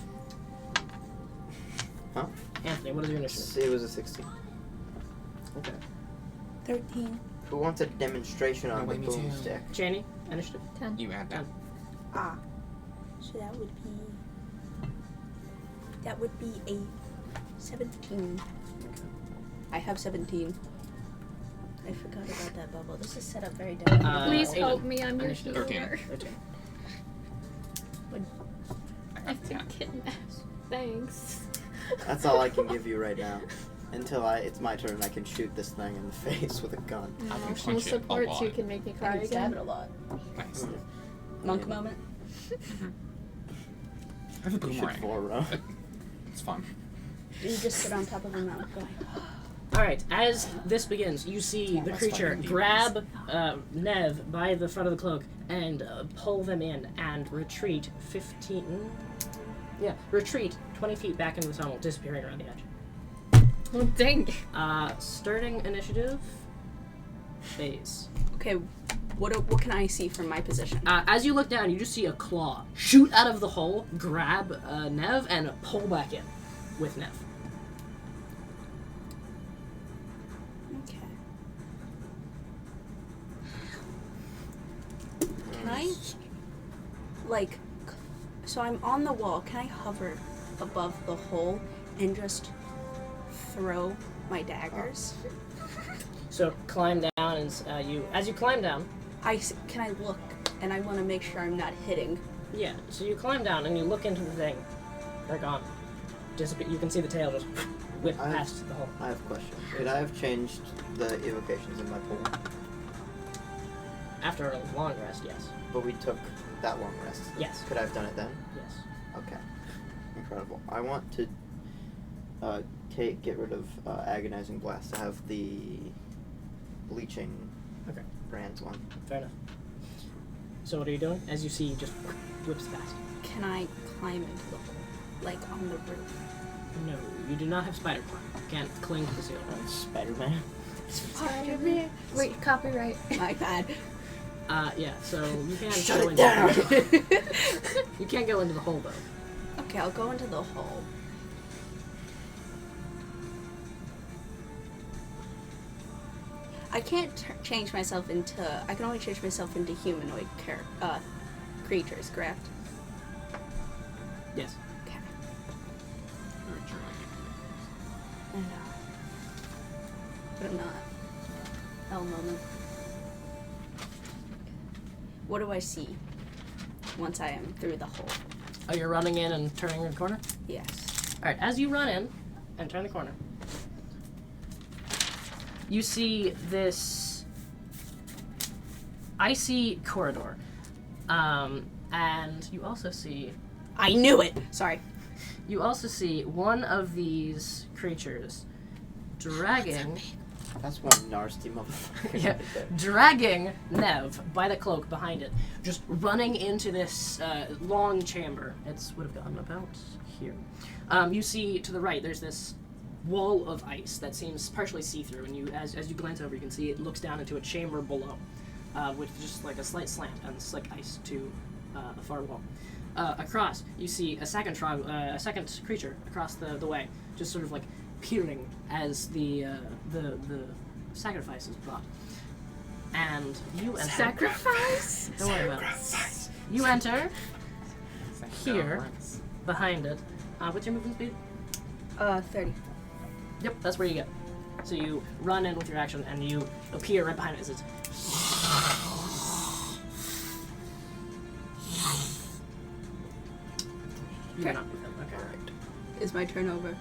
Huh? Anthony, what is your initiative? It was a 16. Okay. 13. Who wants a demonstration on the wait, me too. boomstick? Janie, initiative? 10. You add that. Ah. So that would be a 17. I have 17. I forgot about that bubble. This is set up very delicately. Please Aiden, help me, I'm your initiative. healer. 13. I've been kidnapped. Thanks. That's all I can give you right now. Until it's my turn, I can shoot this thing in the face with a gun. I can Emotional punch it a support lot. so you can make me I cry can stab it again. a lot. Nice. Monk Yeah. moment. I have a You should boomerang. forerun. It's fun. You just sit on top of a mountain going, Alright, as this begins, you see the that's creature fucking grab Nev by the front of the cloak and pull them in and retreat retreat 20 feet back into the tunnel, disappearing around the edge. Well, dang. Starting initiative, phase. okay, what can I see from my position? As you look down, you just see a claw shoot out of the hole, grab Nev, and pull back in with Nev. Okay. Can I, like, so I'm on the wall. Can I hover above the hole and just throw my daggers? So climb down, and as you climb down, Can I look, and I want to make sure I'm not hitting. yeah. So you climb down and you look into the thing. They're gone. You can see the tail just whip past the hole. I have a question. Could I have changed the evocations in my pool? After a long rest, yes. But we took that long rest. Yes. Could I have done it then? Yes. Okay. Incredible. I want to get rid of Agonizing Blast. I have the Bleaching Okay. Brands one. Fair enough. So what are you doing? As you see, just whips past. Can I climb into the hole, like on the roof? No, you do not have spider climb. You can't cling to the ceiling. Spider-Man. Spider-Man. Wait, copyright. My bad. Yeah. So you can't Shut go it into down! You can't go into the hole though. Okay, I'll go into the hole. I can't change myself into. I can only change myself into humanoid creatures, correct? Yes. Okay. I know. But I'm not. Hell moment. What do I see once I am through the hole? Oh, you're running in and turning the corner? Yes. Alright, as you run in and turn the corner, you see this icy corridor. And you also see I knew it! Sorry. You also see one of these creatures dragging That's one nasty motherfucker. yeah, right there. dragging Nev by the cloak behind it, just running into this long chamber. It would have gotten about here. You see to the right, there's this wall of ice that seems partially see-through, and as you glance over, you can see it looks down into a chamber below, with just like a slight slant and slick ice to the far wall. Across, you see a second creature across the way, just sort of like peering as the sacrifice is brought. And you enter. Sacrifice? Don't worry about it. You enter here, behind it. What's your movement speed? 30. Yep, that's where you get. So you run in with your action, and you appear right behind it as it's. You're not with them. Okay. Alright. Is my turn over?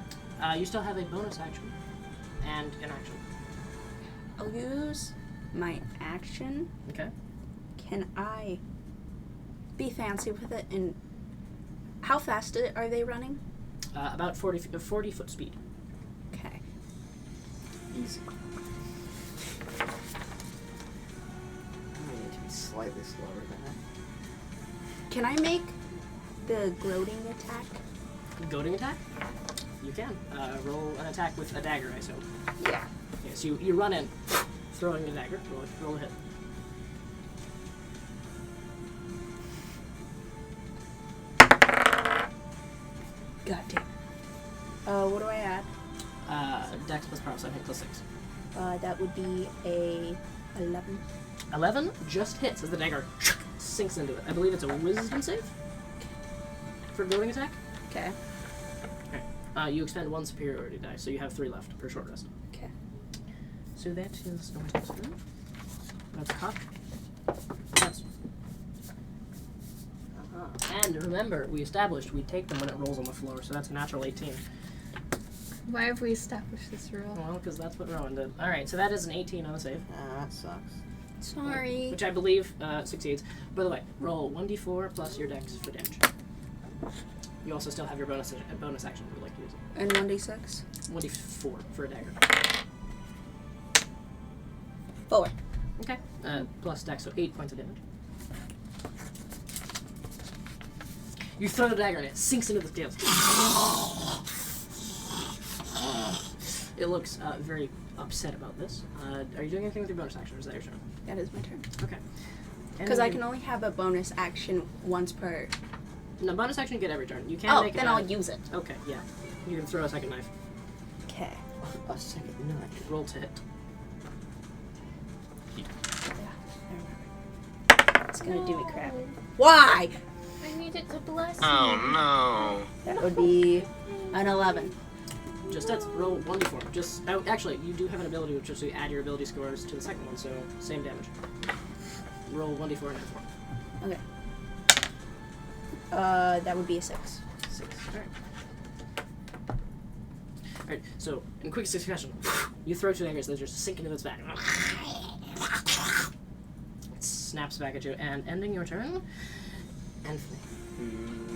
You still have a bonus action and an action. I'll use my action. Okay. Can I be fancy with it? And how fast are they running? About 40 foot speed. Okay. Easy. I need to be slightly slower than that. Can I make the gloating attack? Goading attack? You can. Roll an attack with a dagger, I assume. Yeah. Okay, so you run in, throwing the dagger. Roll a hit. God damn. what do I add? Dex plus prowess, I think, plus 6. That would be a 11. 11 just hits as the dagger sinks into it. I believe it's a wisdom save for goading attack. Okay. You expend 1 superiority die, so you have 3 left per short rest. Okay. So that is Norton's turn. That's cock. That's... And remember, we established we take them when it rolls on the floor, so that's a natural 18. Why have we established this rule? Well, because that's what Rowan did. Alright, so that is an 18 on the save. That sucks. Sorry. Which I believe succeeds. By the way, roll 1d4 plus your dex for damage. You also still have your bonus action if you'd like to use it. And 1d6? 1d4 for a dagger. 4. Okay. Plus dex, so 8 points of damage. You throw the dagger and it sinks into the scales. It looks very upset about this. Are you doing anything with your bonus action, or is that your turn? That is my turn. Okay. Because I can only have a bonus action once per... No, bonus action you get every turn. You can make then I'll use it. Okay, yeah. You can throw a second knife. Okay. A second knife. Roll to hit. Yeah, I remember. It's gonna do me crap. Why? I need it to bless Oh That would be an 11. Just hits. Roll 1d4. Just actually, you do have an ability which is to add your ability scores to the second one, so same damage. Roll 1d4 and add 4. Okay. That would be a 6. 6. Alright, so in quick succession, you throw 2 daggers that just sink into its back. It snaps back at you, and ending your turn. And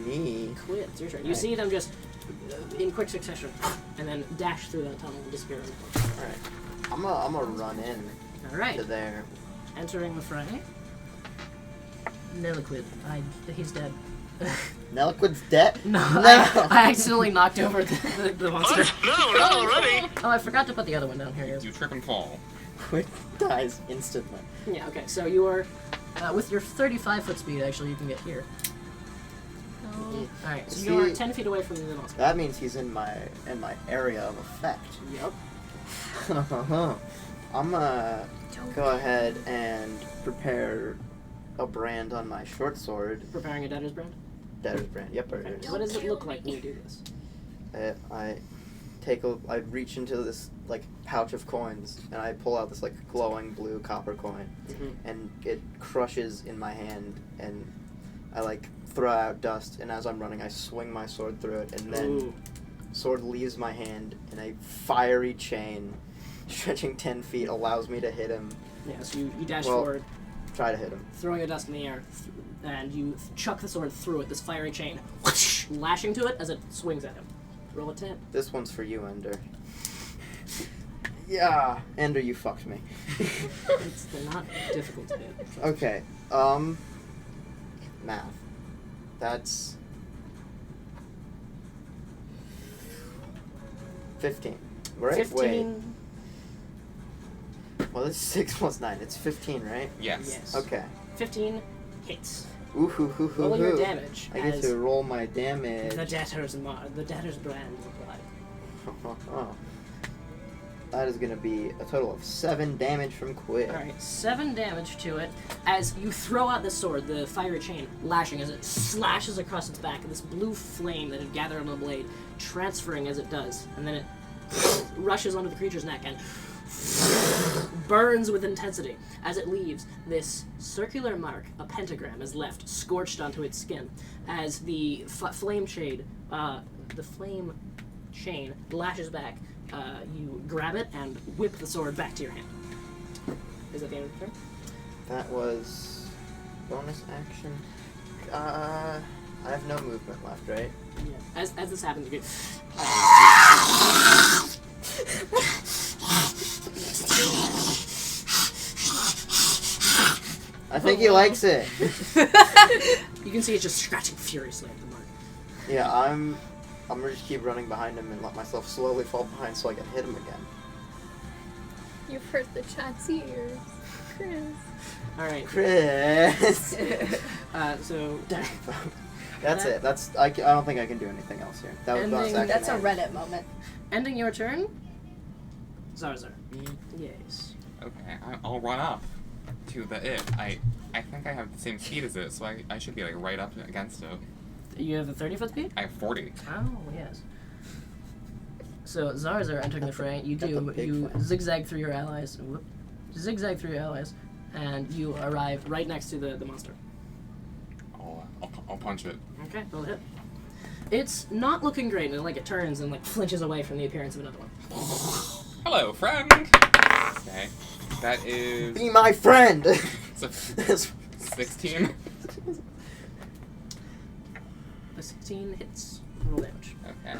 Me. quit. It's your turn. You see them just in quick succession, and then dash through that tunnel and disappear. Alright. I'm gonna run in All right. to there. Entering the fray. Neliquid. He's dead. Neliquid's dead? No, No. I accidentally knocked over the monster. What? No, not already. Oh, I forgot to put the other one down. Here he is. You trip and fall. Quid dies instantly. Yeah, okay, so you are, with your 35-foot speed, actually, you can get here. Oh. Alright, so See- you are 10 feet away from the monster. That means he's in my area of effect. Yep. I'm gonna go ahead and prepare a brand on my short sword. Preparing a debtor's brand? Debtor's brand. Yep, right Okay. here. What does it look like when you do this? I reach into this like pouch of coins and I pull out this like glowing blue copper coin, and it crushes in my hand, and I like throw out dust, and as I'm running I swing my sword through it, and then Ooh. sword leaves my hand, and a fiery chain stretching 10 feet allows me to hit him. Yeah, so you dash Well- forward, Try to hit him. throwing a dust in the air, and you chuck the sword through it, this fiery chain, lashing to it as it swings at him. Roll a 10. This one's for you, Ender. Yeah, Ender, you fucked me. They're not difficult to hit. Okay, math. That's 15. Right? 15. Wait. Well, it's 6 plus 9. It's 15, right? Yes. Yes. Okay. 15 hits. Ooh hoo hoo hoo Roll your hoo. damage I get as to roll my damage. the debtor's brand is applied. That is going to be a total of 7 damage from Quid. Alright, 7 damage to it as you throw out the sword, the fiery chain lashing as it slashes across its back, this blue flame that had gathered on the blade transferring as it does, and then it rushes onto the creature's neck and burns with intensity. As it leaves, this circular mark, a pentagram, is left scorched onto its skin as the flame chain lashes back. You grab it and whip the sword back to your hand. Is that the end of the turn? That was bonus action. I have no movement left, right? Yeah. As this happens, you get I think he likes it. you can see it just scratching furiously at the mark. Yeah, I'm gonna just keep running behind him and let myself slowly fall behind so I can hit him again. You've hurt the chat's ears, Chris. All right. Chris. So That's it. I don't think I can do anything else here. That was bonus Ending- action. That's a and- Reddit moment. Ending your turn. Zarzar. Me? Yes. Okay, I'll run up to the it. I think I have the same speed as it, so I should be like right up against it. You have a 30-foot speed? I have 40. Oh, yes. So, Zarzar entering the fray, you That's a big you fray. zigzag through your allies, and you arrive right next to the monster. I'll punch it. Okay, roll a hit. It's not looking great, and it turns and flinches away from the appearance of another one. Hello, friend. Okay, that is Be my friend. it's a 16. A 16 hits. Roll damage. Okay.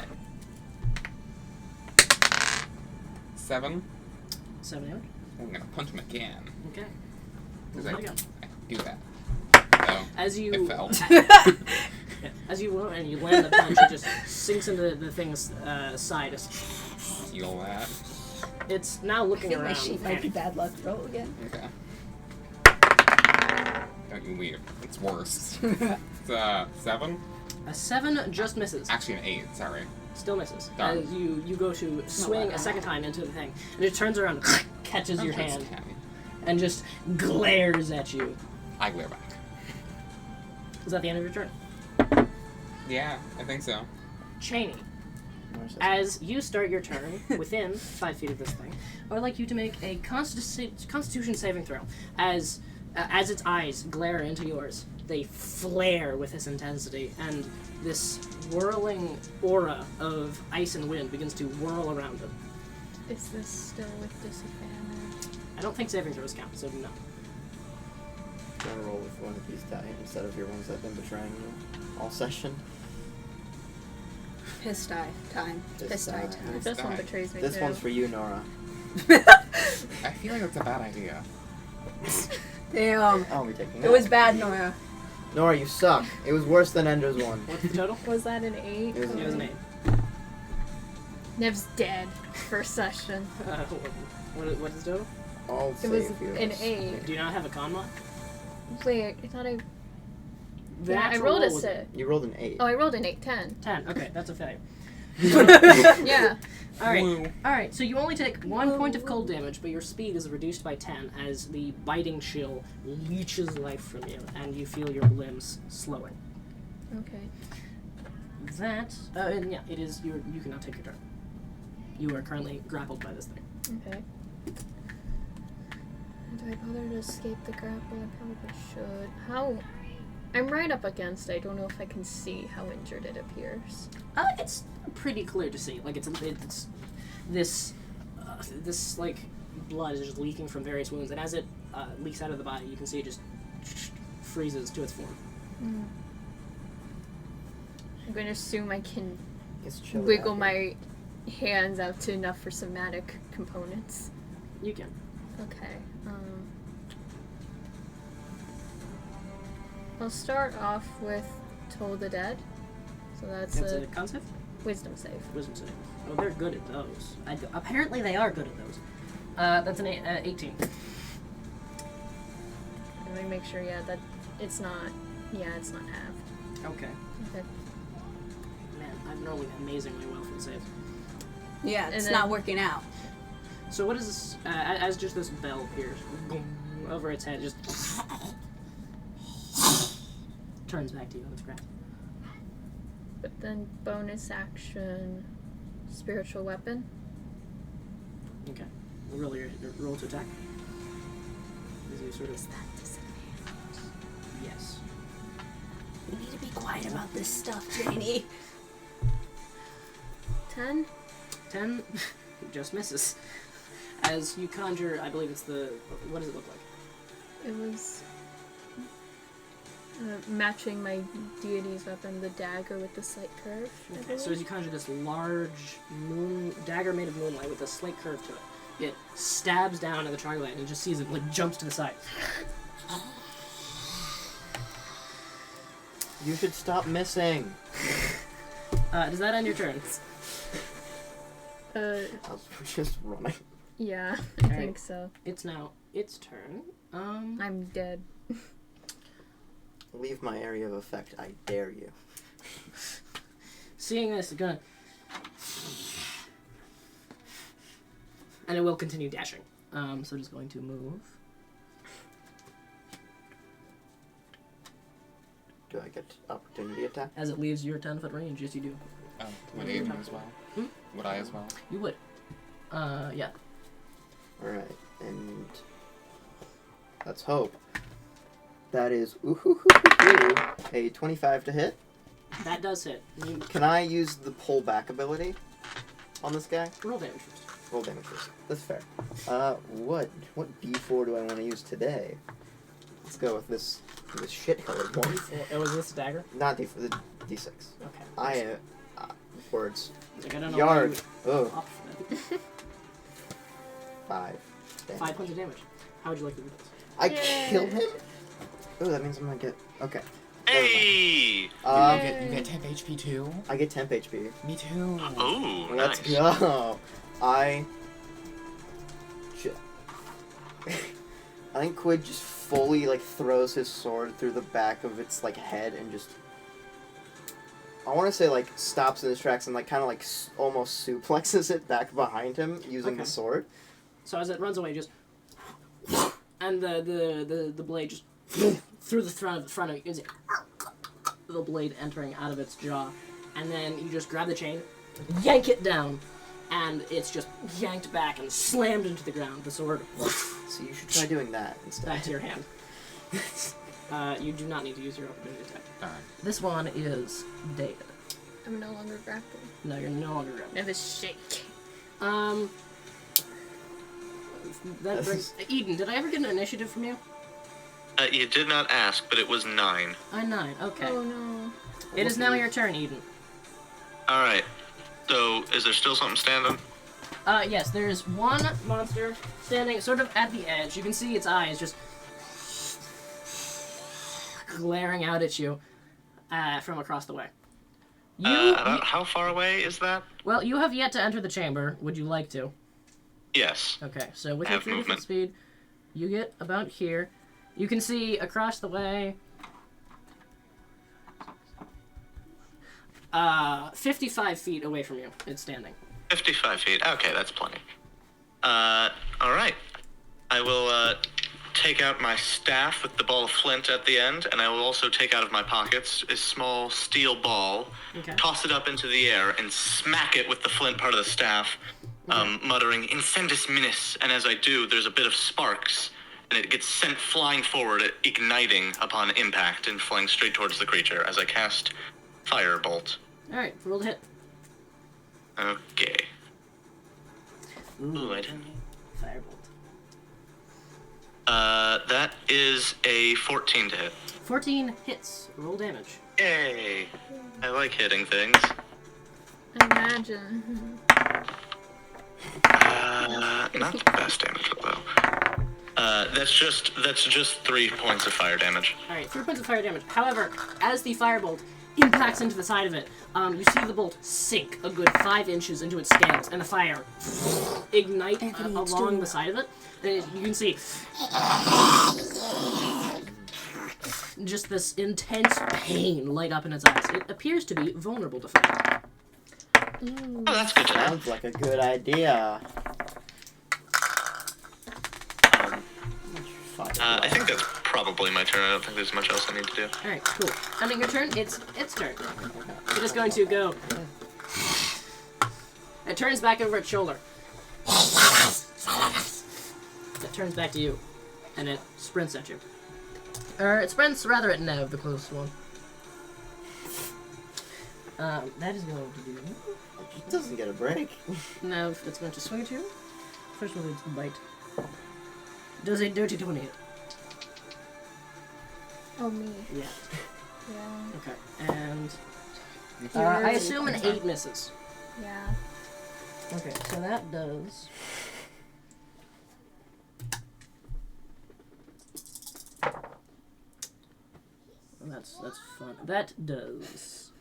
7. 7 damage. I'm gonna punch him again. Okay. Because Roll I it again. do that. So As you it fell. as you and you land the punch, it just sinks into the thing's side. Steal that. It's now I looking feel my around. sheet might be bad luck. Roll again. Okay. Don't you leave. It's worse. It's 7. A 7 just misses. Actually an 8, sorry. Still misses. Darn. As you go to swing a second time into the thing, and it turns around, and catches your hand, and just glares at you. I glare back. Is that the end of your turn? Yeah, I think so. Cheney, as you start your turn within 5 feet of this thing, I would like you to make a Constitution saving throw. As its eyes glare into yours, they flare with this intensity, and this whirling aura of ice and wind begins to whirl around them. Is this still with disadvantage? I don't think saving throws count, so no. I'm gonna roll with one of these die instead of your ones that have been betraying you all session. Piss die time. Piss die time. This one die. betrays me This too. one's for you, Nora. I feel like that's a bad idea. Damn. I'll be taking It that. was bad, Nora. Nora, you suck. It was worse than Ender's one. What's the total? Was that an 8? It was It was an 8. Nev's dead. First session. What is the total? All It was save an heroes. 8. Do you not have a con mod? Wait, I thought I... The Yeah, I actual rolled a roll was 6. You rolled an 8. Oh, I rolled an 8, 10. 10. Okay, that's a failure. Yeah. Alright. Woo. Alright, so you only take 1 point of cold damage, but your speed is reduced by 10 as the biting chill leeches life from you, and you feel your limbs slowing. Okay. That, and yeah, it is, you cannot take your turn. You are currently grappled by this thing. Okay. Do I bother to escape the grapple? I probably should. How... I'm right up against it. I don't know if I can see how injured it appears. It's pretty clear to see. It's this blood is just leaking from various wounds, and as it leaks out of the body, you can see it just freezes to its form. I'm going to assume I can It's chilly wiggle out my hands out to enough for somatic components. You can. Okay. I'll start off with Toll the Dead. So that's That's a a con save? wisdom save. Wisdom save. Oh, they're good at those. Apparently they are good at those. That's an 18. Let me make sure, that it's not, it's not halved. Okay. Okay. Man, I've rolled amazingly well for the saves. Yeah, And it's then- not working out. So what is this, as just this bell appears over its head, just turns back to you on its ground. But then bonus action, spiritual weapon. Okay. Roll roll to attack. Is he sort of... Yes. You need to be quiet about this stuff, Janie. 10? 10 just misses. As you conjure, I believe it's the... What does it look like? It was matching my deity's weapon, the dagger with the slight curve. I Okay, believe. so as you conjure this large dagger made of moonlight with a slight curve to it, it stabs down at the troglodyte and you just sees it jumps to the side. You should stop missing. Does that end your turn? I was just running. Yeah, I Alright. think so. It's now its turn. I'm dead. Leave my area of effect, I dare you. Seeing this, it's gonna... And it will continue dashing. So just going to move. Do I get opportunity attack? As it leaves your 10-foot range, yes you do. Would Aiden as well? Would I as well? You would. Yeah. Alright, and let's hope. That is a 25 to hit. That does hit. Can I use the pullback ability on this guy? Roll damage first. Roll damage first. That's fair. What D4 do I want to use today? Let's go with this shit-colored one. It was this dagger? Not D4, the D6. Okay. Words. Like, I don't know Yard. why you Oh. opted for that. 5. Damn. 5 points of damage. How would you like to do this? I killed him? Oh, that means I'm gonna get... Okay. Hey! You get temp HP too? I get temp HP. Me too. Oh, Let's nice. go. I think Quid just fully throws his sword through the back of its head and just I want to say stops in his tracks and almost suplexes it back behind him using the sword. So as it runs away, just and the blade just through the front of it. You can see the blade entering out of its jaw, and then you just grab the chain, yank it down, and it's just yanked back and slammed into the ground. The sword So you should try doing that instead. back to your hand. You do not need to use your opportunity attack. Darn. This one is dead. I'm no longer grappled. No, you're no longer grabbing. Now this shake. That brings Eden. Did I ever get an initiative from you? You did not ask, but it was 9. 9. Okay. Oh no. It is now your turn, Eden. Alright. So, is there still something standing? Yes, there's one monster standing sort of at the edge. You can see its eyes just glaring out at you from across the way. About how far away is that? Well, you have yet to enter the chamber. Would you like to? Yes. Okay, so with I your have 3 different movement. speed, you get about here. You can see across the way 55 feet away from you. It's standing. 55 feet. Okay, that's plenty. Alright. I will, take out my staff with the ball of flint at the end, and I will also take out of my pockets a small steel ball, Okay. toss it up into the air, and smack it with the flint part of the staff, muttering, "Incendus Minus," and as I do, there's a bit of sparks, and it gets sent flying forward, igniting upon impact and flying straight towards the creature as I cast Firebolt. Alright, roll to hit. Okay. Ooh, I didn't. Firebolt. That is a 14 to hit. 14 hits. Roll damage. Yay! I like hitting things. Imagine. Not the best damage though. That's just 3 points of fire damage. Alright, 3 points of fire damage. However, as the firebolt impacts into the side of it, you see the bolt sink a good 5 inches into its scales, and the fire ignite along the side of it. And you can see just this intense pain light up in its eyes. It appears to be vulnerable to fire. Oh, that's good to know. Sounds like a good idea. I think that's probably my turn. I don't think there's much else I need to do. Alright, cool. Ending your turn, it's turn. It is going to go. It turns back over its shoulder. It turns back to you. And it sprints at you. It sprints rather at Nev, the closest one. That is going to do. It doesn't get a break. Nev, it's going to swing at you. First one, it's bite. Does a dirty 20 hit? Oh, me. Yeah. Yeah. Okay. And I assume an 8 misses. Yeah. Okay, so that does. That's fun. That does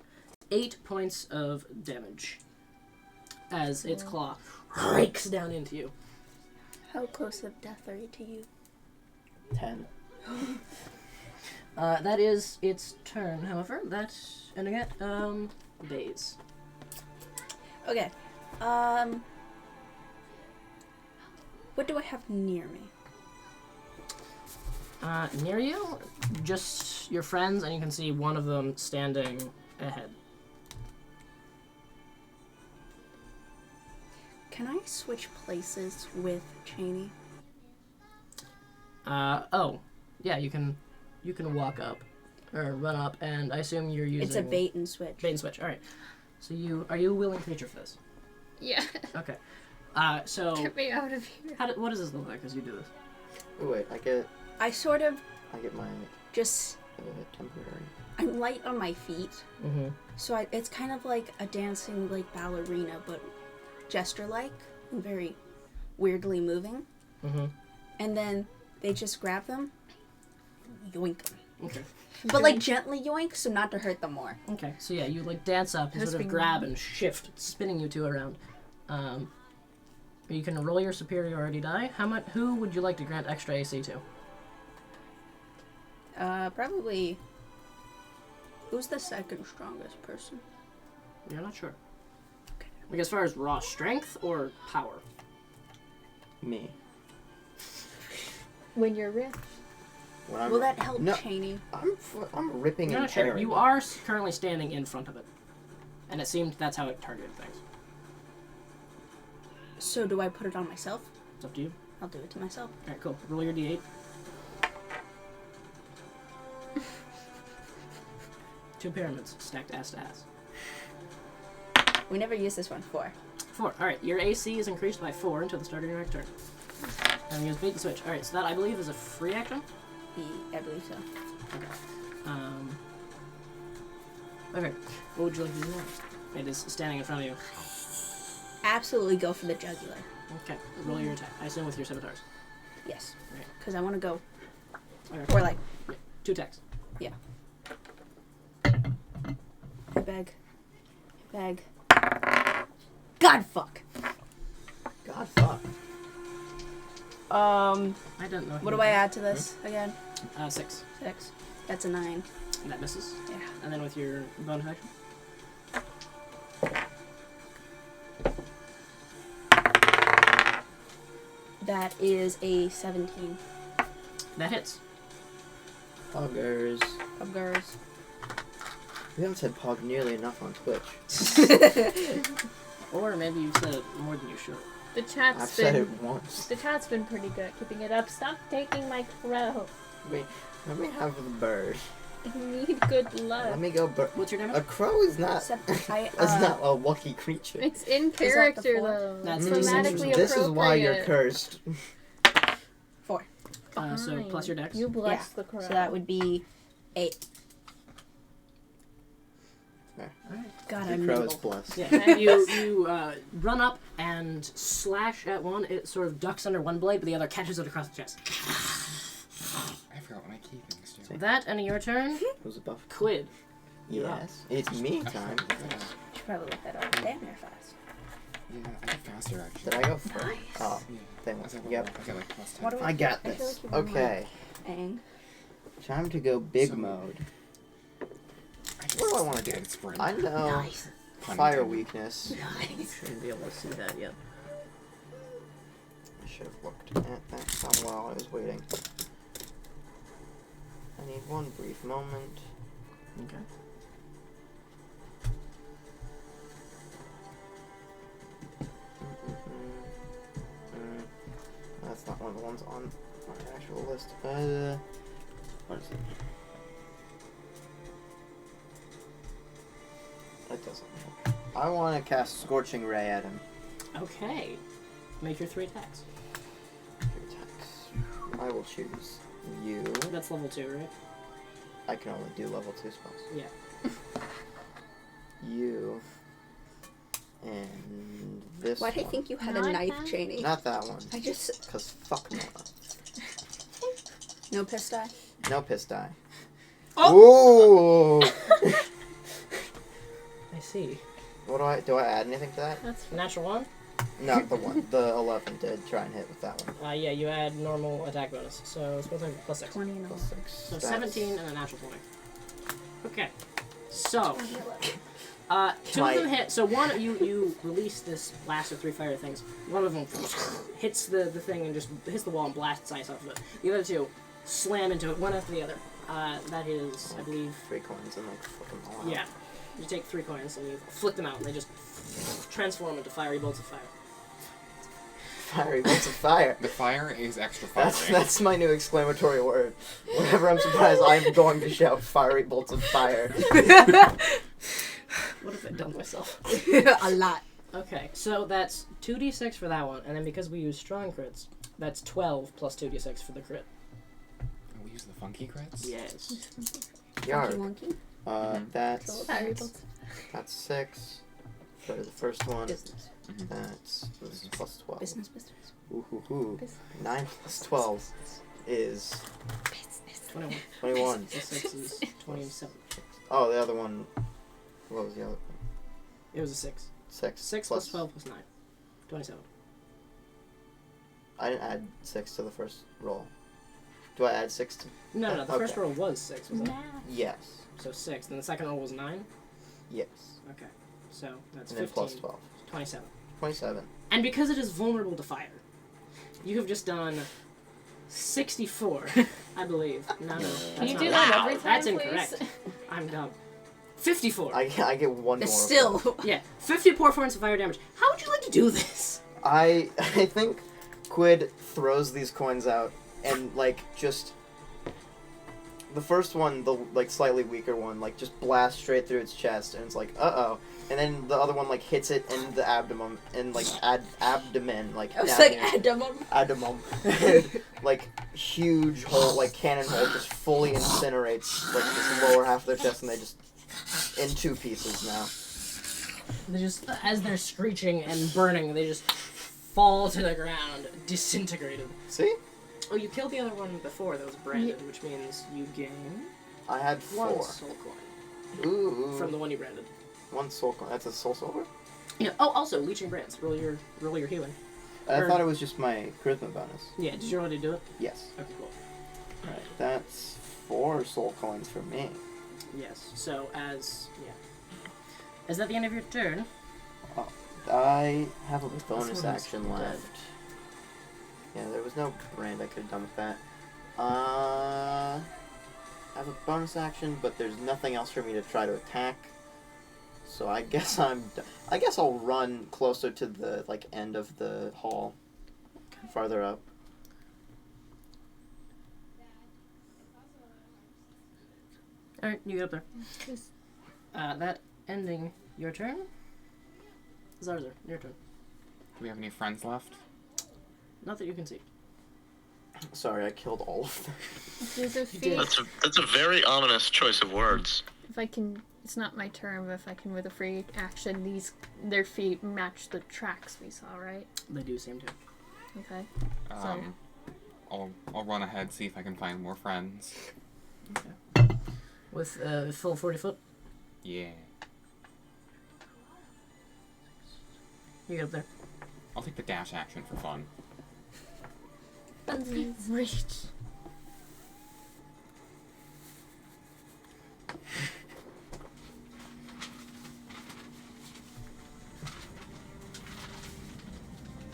8 points of damage as its claw rakes down into you. How close of death are you to you? 10. That is its turn, however. That's ending it. Days. Okay. What do I have near me? Near you, just your friends, and you can see one of them standing ahead. Can I switch places with Cheney? Oh, yeah, you can walk up, or run up, and I assume you're using... It's a bait and switch. Bait and switch, alright. So are you a willing creature for this? Yeah. Okay. So... Get me out of here. What does this look like as you do this? Oh, wait, I get my just... temporary. I'm light on my feet, Mm-hmm. so it's kind of like a dancing like ballerina, but gesture-like and very weirdly moving. Mm-hmm. And then they just grab them, yoink them. Okay. But like gently yoink, so not to hurt them more. Okay, so yeah, you like dance up and sort of grab and shift, spinning you two around. You can roll your superiority die. Who would you like to grant extra AC to? Probably... Who's the second strongest person? You're not sure. Okay. Like as far as raw strength or power? Me. When you're rich. When I'm, Will that help no, Cheney? I'm ripping You're and not sure. tearing. You are currently standing in front of it. And it seemed that's how it targeted things. So do I put it on myself? It's up to you. I'll do it to myself. Alright, cool. Roll your d8. 2 pyramids stacked ass to ass. We never used this one before. 4. Alright, your AC is increased by 4 until the start of your next turn. And use bait and switch. Alright, so that I believe is a free action? I believe so. Okay. What would you like to do now? It is standing in front of you. Absolutely go for the jugular. Okay. Roll your attack. I assume with your scimitars. Yes. Right. Because I want to go. Okay. Or like, 2 attacks. yeah. I beg. God fuck. God fuck. I don't know. What do I add to this again? 6. 6. That's a 9. And that misses. Yeah. And then with your bonus action. That is a 17. That hits. Poggers. Girls. We haven't said pog nearly enough on Twitch. Or maybe you said it more than you should. The I've chat's said been it once. the chat's been pretty good at keeping it up. Stop taking my crow. Wait, let me have the bird. I need good luck. Let me go bird. What's your A damage? crow is not. That's not a lucky creature. It's in that the character 4? though. That's It's a grammatically D6. This is why you're appropriate. cursed. 4. So Fine. plus your dex. You bless Yeah. the crow. So that would be 8. Alright. God, The I'm crow is nimble. blessed. Yeah, you run up and slash at one. It sort of ducks under one blade, but the other catches it across the chest. I forgot what my key things do. That, and your turn, Who's a buff? Quid. You're up. Yes. It's me time. Should probably look that up. Damn, they're fast. Yeah, I got faster actually. Did I go first? Nice. Oh, Yeah. then I was like, yep. I got like plus 10. What do I got I feel this. like you've been, Okay. Dang. Time to go big So- mode. I just What do I want to do? did sprint. I know Nice. fire weakness. Shouldn't be able to see that yet. I should have looked at that while I was waiting. I need one brief moment. Okay. That's not one of the ones on my actual list. What is it? That doesn't help. I want to cast Scorching Ray at him. Okay. Make your 3 attacks. Your attacks. I will choose you. That's level 2, right? I can only do level 2 spells. Yeah. You. And this Why do I one. think you had Not a knife, that? Cheney? Not that one. I just... Because fuck Nora. No piss die? No piss die. Oh! Ooh! I see. What do I add anything to that? That's Natural 1? Not the one. The 11 did try and hit with that one. Yeah, you add normal attack bonus. So spell attack plus 6. 20 and Plus 11. 6. So That's- 17 and a natural 20. Okay. So, 20 and 11. two of them hit. So one, you release this blast of 3 fire things. One of them hits the thing and just hits the wall and blasts ice off of it. The other two slam into it, one after the other. That is, I believe... 3 coins and like flip them all out. Yeah. You take 3 coins and you flick them out and they just transform into fiery bolts of fire. Fiery bolts of fire. The fire is extra fiery. That's my new exclamatory word. Whenever I'm surprised, I'm going to shout fiery bolts of fire. What have I done to myself? A lot. Okay, so that's 2d6 for that one, and then because we use strong crits, that's 12 plus 2d6 for the crit. We use the funky crits? Yes. Yarg. Monkey. That's Fiery bolts. 6 for the first one. Business. That's plus 12. Business. Ooh, hoo, hoo. Business. 9 plus 12 is 21. 21. Plus 6 is 27. Oh, the other one. What was the other one? It was a 6. 6. 6 plus 12 plus 9. 27. I didn't add 6 to the first roll. Do I add 6 to? No, the first Okay. roll was 6, wasn't it? Yes. So 6. Then the second roll was 9? Yes. Okay. So that's And then 15. plus 12. 27. 27. And because it is vulnerable to fire, you have just done 64, I believe. No, Can that's you not do right. that every time, That's please? incorrect. I'm dumb. 54. I get one more. It's of still. that. Yeah, 54 points of fire damage. How would you like to do this? I think Quid throws these coins out and like just the first one, the like slightly weaker one, like just blasts straight through its chest, and it's like uh-oh, and then the other one like hits it in the abdomen and like abdomen like I was down like, here. Adamum. And, like huge hole, like cannon hole, just fully incinerates like this lower half of their chest, and they just in 2 pieces now. They just, as they're screeching and burning, they just fall to the ground, disintegrated. See, Oh, you killed the other one before that was branded, which means you gain I had 1 4. soul coin Ooh, from the one you branded. 1 soul coin. That's a soul silver. Yeah. Oh, also leeching brands. Roll your healing. I Or- thought it was just my charisma bonus. Yeah. Did you already do it? Yes. Okay. Cool. Alright. That's 4 soul coins for me. Yes. So is that the end of your turn? I have a This bonus one is action dead. left. Yeah, there was no brand I could have done with that. I have a bonus action, but there's nothing else for me to try to attack. So I guess I guess I'll run closer to the like end of the hall, farther up. All right, you get up there. That ending your turn. Zarzar, your turn. Do we have any friends left? Not that you can see. Sorry, I killed all of them. Do the did. feet. That's a very ominous choice of words. If I can, it's not my turn, but if I can with a free action, their feet match the tracks we saw, right? They do seem to. Okay. I'll run ahead, see if I can find more friends. With full 40 foot. Yeah. You get up there. I'll take the dash action for fun. Reach.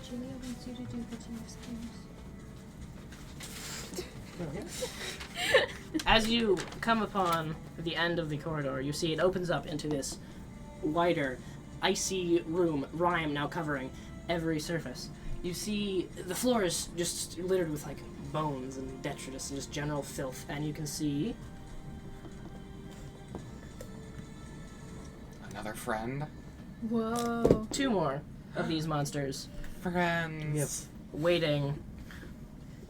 Julia wants you to do the two schemes. As you come upon the end of the corridor, you see it opens up into this wider, icy room, rime now covering every surface. You see the floor is just littered with like bones and detritus and just general filth, and you can see Another friend? Whoa. 2 more of these monsters Friends. waiting,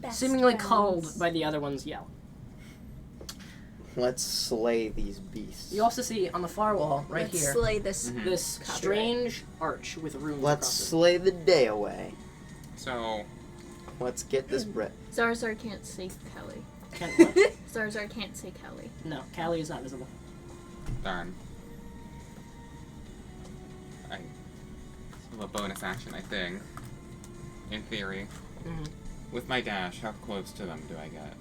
Best seemingly friends. called by the other one's yell. Let's slay these beasts. You also see on the far wall, right Let's here, slay this. this Copyright. strange arch with runes Let's across it. slay the day away. So, Let's get this bread. Zarzar can't see Kelly. Can't what? Zarzar can't see Kelly. No, Callie is not visible. darn. of a bonus action, I think. In theory. Mm-hmm. With my dash, how close to them do I get?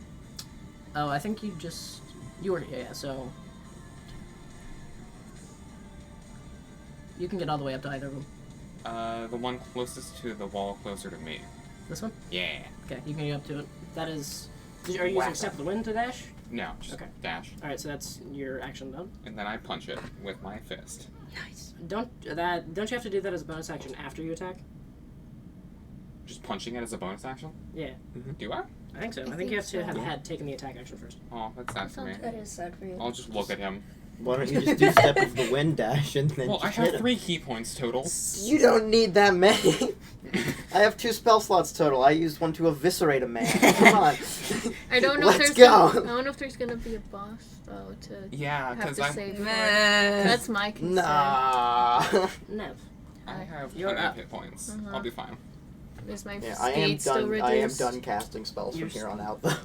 Oh, I think you were, yeah, so... You can get all the way up to either of them. The one closest to the wall closer to me. This one? Yeah. Okay, you can get up to it. That is... Are you using Step of the Wind to dash? No, just Okay. dash. Alright, so that's your action done. And then I punch it with my fist. Nice. Don't you have to do that as a bonus action after you attack? Just punching it as a bonus action? Yeah, Do I? I think so. I think think you have to so. have had taken the attack action first. Oh, that's sad for me. That is sad for you. I'll just look at him. Why don't you just do Step of the Wind dash and then Well, I just have hit him? 3 key points total. You don't need that many. I have 2 spell slots total. I used one to eviscerate a man. Come on. I don't know Let's if go. there's I don't know if there's gonna be a boss though to Yeah, have because to I save for. Meh. That's my concern. Nah. Nev. have You're plenty of up. hit points. Uh-huh. I'll be fine. Is my Yeah, speed still reduced? I am done casting spells You're from here on out, though.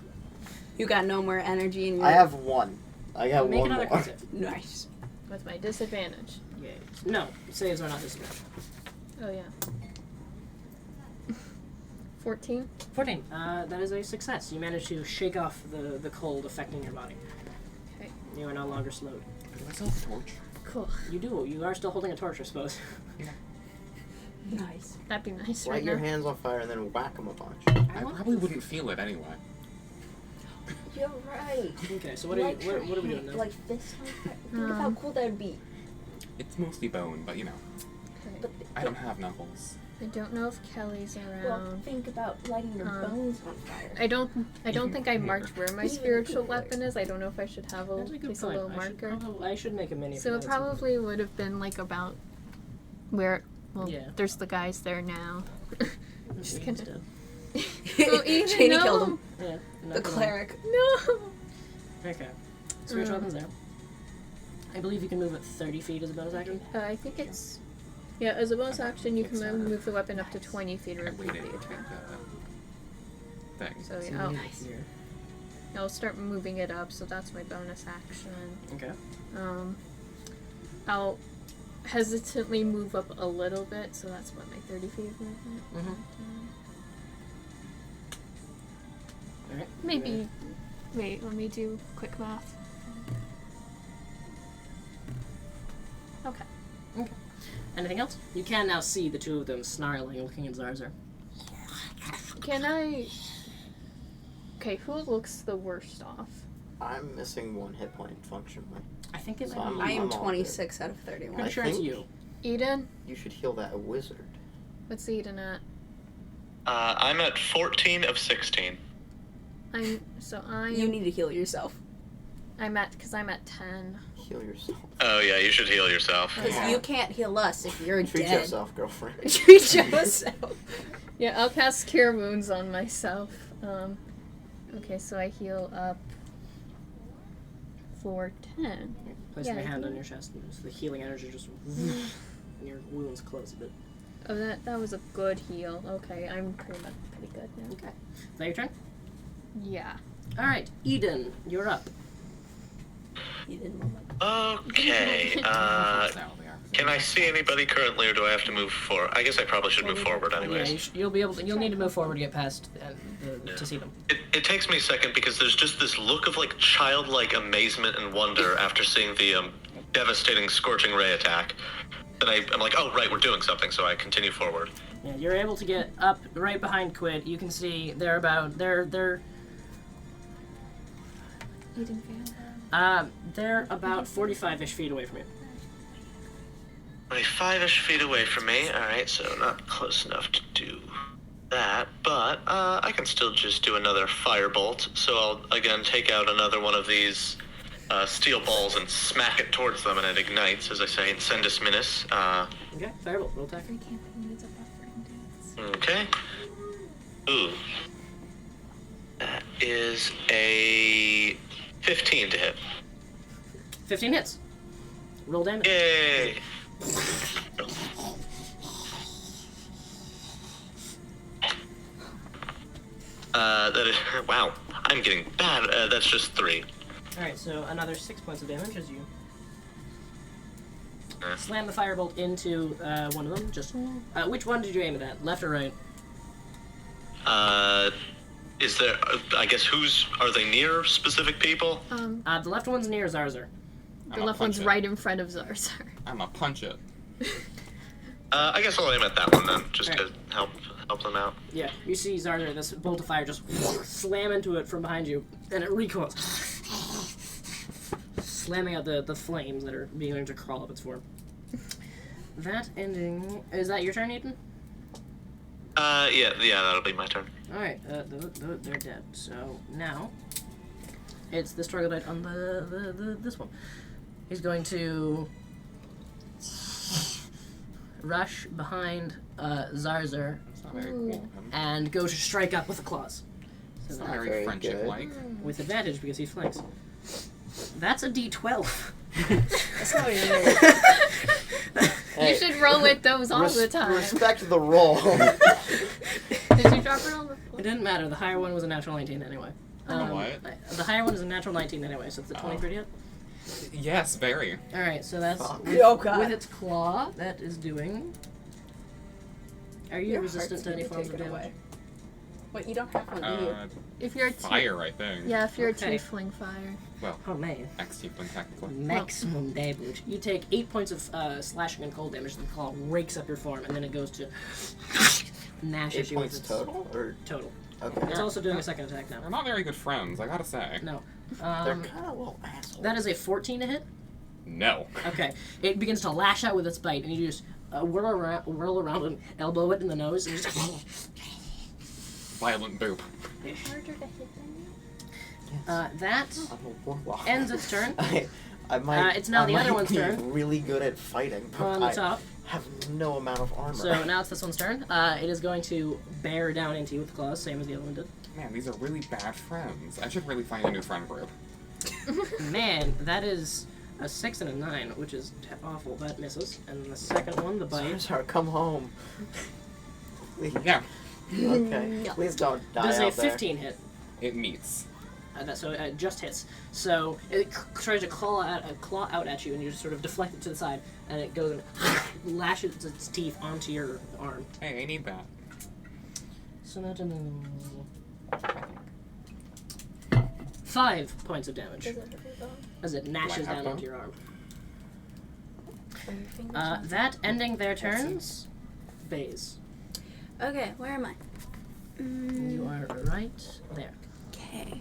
You got no more energy in your... I have 1. I got Make 1 another more. concept. Nice. With my disadvantage. Yay. No, saves are not disadvantage. Oh yeah. 14. 14. That is a success. You managed to shake off the cold affecting your body. Okay. You are no longer slowed. Do I still have a torch? Cool. You do. You are still holding a torch, I suppose. Nice. That'd be nice Light right your now. hands on fire and then whack them a bunch. I probably wouldn't feel it anyway. You're right. Okay, so what are we doing now? Like fist on fire. Think of how cool that would be. It's mostly bone, but you know, Okay. But I don't have knuckles. I don't know if Kelly's around. well, think about lighting your bones on fire. I don't think I marked where my Even spiritual cooler. weapon is. I don't know if I should have a That's a good place a point. little marker. I should make a mini. So it probably would have been like about where. Well, Yeah. there's the guys there now. Just gonna- gonna. Oh, Ethan, Cheney no. killed him. Yeah. The cleric. No. Okay. Spiritual weapons there. I believe you can move at 30 feet as a bonus action. I think it's. Yeah, as a bonus action, you can It's, move the weapon up to 20 feet or I repeat waited the for attack. the thing. So So yeah, you I'll, move it here. I'll start moving it up. So that's my bonus action. Okay. I'll hesitantly move up a little bit. So that's what my 30 feet of movement. Mm-hmm. Alright. Maybe. Wait, let me do quick math. Okay. Anything else? You can now see the two of them snarling, looking at Zarzar. Can I? Okay, who looks the worst off? I'm missing 1 hit point functionally. I think it So might I'm- be. I am I'm all 26 out of 31. Pretty I sure it's think- you. Eden? You should heal that wizard. What's Eden at? I'm at 14 of 16. You need to heal yourself. I'm at 10. Heal yourself. Oh yeah, you should heal yourself. Because you can't heal us if you're Treat dead. yourself, girlfriend. Treat yourself. Yeah, I'll cast Cure Wounds on myself. Okay, so I heal up for 10. Place Yeah, your I hand think- on your chest, and just the healing energy just and your wounds close a bit. Oh, that was a good heal. Okay, I'm pretty good now. Okay. Is that your turn? Yeah. Alright, Eden, you're up. You didn't move up. Okay. Now they are. Can I see anybody currently, or do I have to move forward? I guess I probably should move forward, Yeah, anyways. you'll be able to. You'll need to move forward to get past to see them. It takes me a second because there's just this look of like childlike amazement and wonder after seeing the devastating scorching ray attack. And I'm like, oh right, we're doing something, so I continue forward. Yeah, you're able to get up right behind Quid. You can see they're Eden failed. they're about 45-ish feet away from you. 25-ish feet away from me. All right, so not close enough to do that, but I can still just do another firebolt. So I'll again take out another one of these steel balls and smack it towards them, and it ignites, as I say, Incendus Minus. Okay, firebolt, roll attack. Okay. Ooh. That is a 15 to hit. 15 hits. Roll damage. Yay! That is, wow, I'm getting bad. That's just 3. Alright, so another 6 points of damage as you slam the firebolt into one of them. Just which one did you aim it at? Left or right? Is there? I guess are they near specific people? The left one's near Zarzar. The left one's right in front of Zarzar. I'ma punch it. I guess I'll aim at that one then, just to help them out. Yeah, you see Zarzar, this bolt of fire just slam into it from behind you, and it recoils, slamming out the flames that are beginning to crawl up its form. That ending. Is that your turn, Ethan? Yeah, that'll be my turn. Alright, they're dead. So now it's the struggle dice on this one. He's going to rush behind Zarzar It's not very cool. and go to strike up with the claws. So It's not that- very very friendship-like. with advantage because he flanks. That's a D12. That's not even right. You should roll with those all the time. Respect the roll. Did you drop it on the floor? It didn't matter. The higher one was a natural 19 anyway. What? The higher one is a natural 19 anyway, so it's the 23 hit. Yes, very. Alright, so that's Fuck. Oh, God. with its claw, that is doing. Are you Your resistant heart's to any gonna forms take of it damage? away. Wait, you don't have one, do you? If you're a Fire, I think. Yeah, if you're Okay. a tiefling fire. Oh man. Ex-tiefling, technically. Maximum damage. You take 8 points of slashing and cold damage. The claw rakes up your form, and then it goes to gnash 8 at you with points its total? Or total. okay. It's also doing a second attack We're now. not very good friends, I gotta say. No. They're kind of little assholes. That is a 14 to hit. No. Okay. It begins to lash out with its bite, and you just whirl around and elbow it in the nose, and just Violent boop. Harder to hit than that I'm a warlock. ends its turn. I might. it's now I the other might one's be turn. Really good at fighting, but On the I top. have no amount of armor. So now it's this one's turn. It is going to bear down into you with the claws, same as the other one did. Man, these are really bad friends. I should really find a new friend group. Man, that is a 6 and a 9, which is awful. That misses. And the second one, the bite. Zarzar, come home. Please. Yeah, Okay. Please don't die Does a out there. 15 hit. it meets. So it just hits. So it tries to claw out at you, and you just sort of deflect it to the side, and it goes and lashes its teeth onto your arm. Hey, I need that. So that 5 points of damage as it gnashes have down bone? onto your arm. That ending their turns. Baze. Okay, where am I? You are right there. Okay.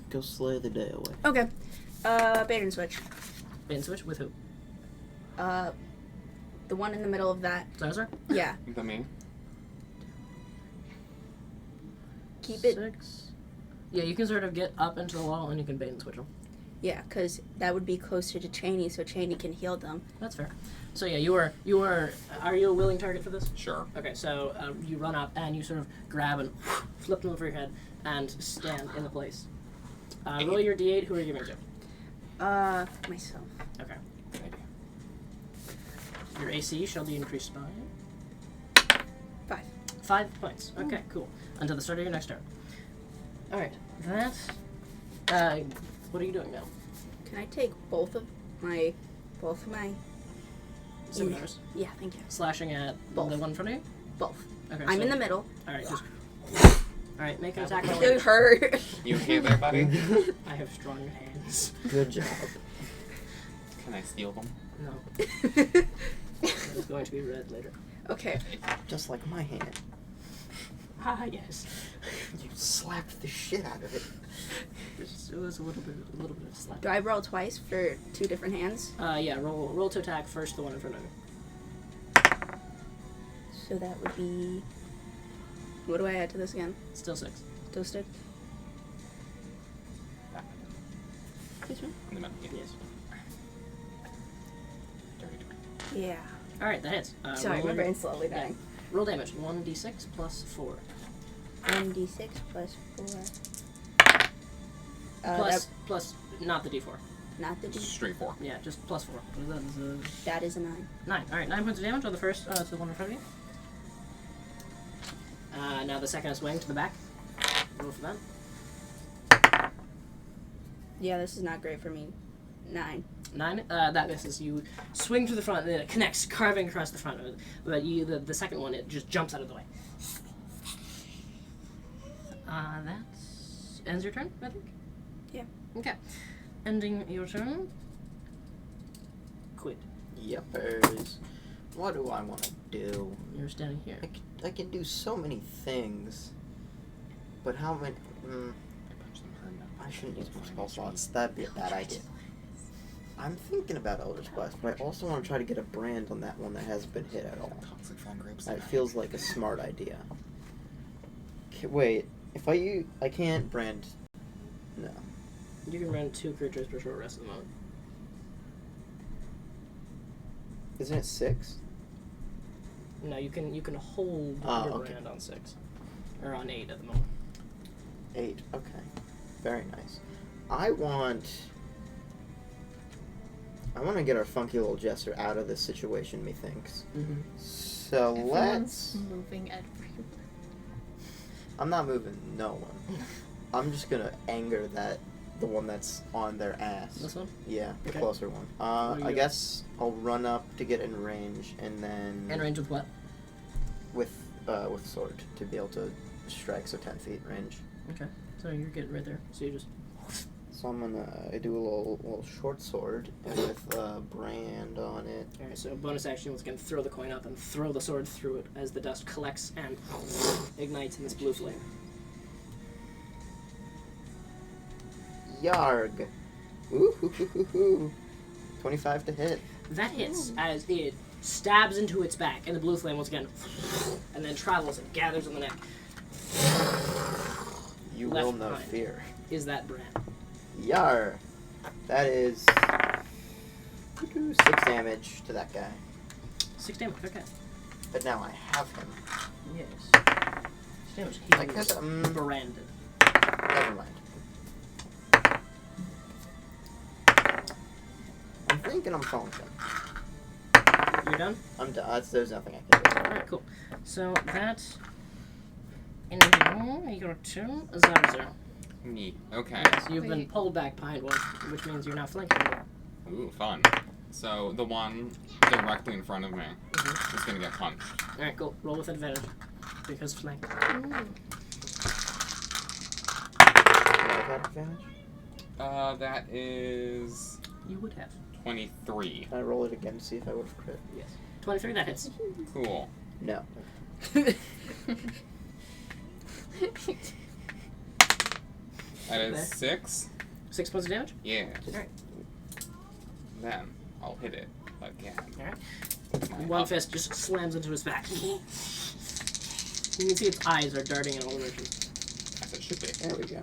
Go slay the day away. Okay. Bait and switch. Bane switch with who? The one in the middle of that. Zarzar? Yeah. The me? Keep it. 6. Yeah, you can sort of get up into the wall and you can bait and switch them. Yeah, because that would be closer to Cheney, so Cheney can heal them. That's fair. So yeah, you are. Are you a willing target for this? Sure. Okay, so you run up and you sort of grab and flip them over your head and stand in the place. Roll your d8. Who are you giving to? Myself. Okay. Good idea. Your AC shall be increased by 5. 5 points. Okay, cool. Until the start of your next turn. All right. That. What are you doing now? Can I take both of my Scimitars. Yeah, thank you. Slashing at Both. the one in front of you. Both. Okay. I'm so, in the middle. All right. Just. All right. Make an attack roll. It hurt. You okay there, buddy? I have strong hands. Good job. Can I steal them? No. That is going to be red later. Okay. Just like my hand. Ah, yes. You slapped the shit out of it. It was a little bit of a slap. Do I roll twice for 2 different hands? Yeah. Roll to attack first. The one in front of you. So that would be. What do I add to this again? Still 6. Still stick? That. Excuse me? In the middle. Yeah. Yes. Dirty, dirty. Yeah. All right. That hits. Sorry, roll my your- brain's slowly dying. Roll damage. 1d6 plus 4. 1d6 plus 4. Plus not the d4. Not the d. Straight 4. Yeah, just plus 4. What is that? That is a 9. 9. All right. 9 points of damage on the first to the one in front of you. Now the second swing to the back. Roll for that. Yeah, this is not great for me. 9. 9. That misses. You swing through the front, and then it connects, carving across the front of it. But the second one, it just jumps out of the way. That ends your turn, I think? Yeah. Okay. Ending your turn. Quid. Yuppers. What do I want to do? You're standing here. I can do so many things. But how many... I shouldn't use my spell slots. That'd be a bad idea. I'm thinking about Eldritch Blast, but I also want to try to get a brand on that one that hasn't been hit at all. Toxic Fang Grapes. That feels like a smart idea. Wait, if I can't brand... No. You can run 2 creatures per short rest of the moment. Isn't it 6? No, you can hold your okay. brand on 6. Or on 8 at the moment. 8, okay. Very nice. I want to get our funky little jester out of this situation, methinks. Mm-hmm. So Everyone's moving everywhere. I'm not moving no one. I'm just gonna anger the one that's on their ass. This one? Yeah, the Okay. closer one. you I got? guess I'll run up to get in range, and then And range with what? with sword to be able to strike, so 10 feet range. Okay. So you're getting right there. So you just... So I'm gonna do a little short sword and with a brand on it. Alright, so bonus action was going to throw the coin up and throw the sword through it as the dust collects and ignites in this blue flame. Yarg. Ooh, hoo, hoo, hoo, hoo. 25 to hit. That hits as it stabs into its back, and the blue flame once again, and then travels and gathers on the neck. You Left will know behind. fear. Is that brand? Yar. That is 6 damage to that guy. 6 damage, okay. But now I have him. Yes. 6 damage. I He's could, branded. Never mind. I'm thinking I'm falling him. You're done? I'm done. There's nothing I can do. Alright, cool. So that... ending your turn, Zarza. Neat. Okay. So you've been Wait. pulled back behind one, which means you're now flanking one. Ooh, fun. So the one directly in front of me is gonna get punched. Alright, cool. Roll with advantage. Because flank. Do I have advantage? That is You would have. 23. Can I roll it again to see if I would have crit? Yes. 23, that hits. Cool. No. That is There. 6. 6 points of damage? Yeah. Alright. Then I'll hit it again. Alright. With my One up. fist just slams into his back. You can see its eyes are darting in all directions. As it should be. There we go.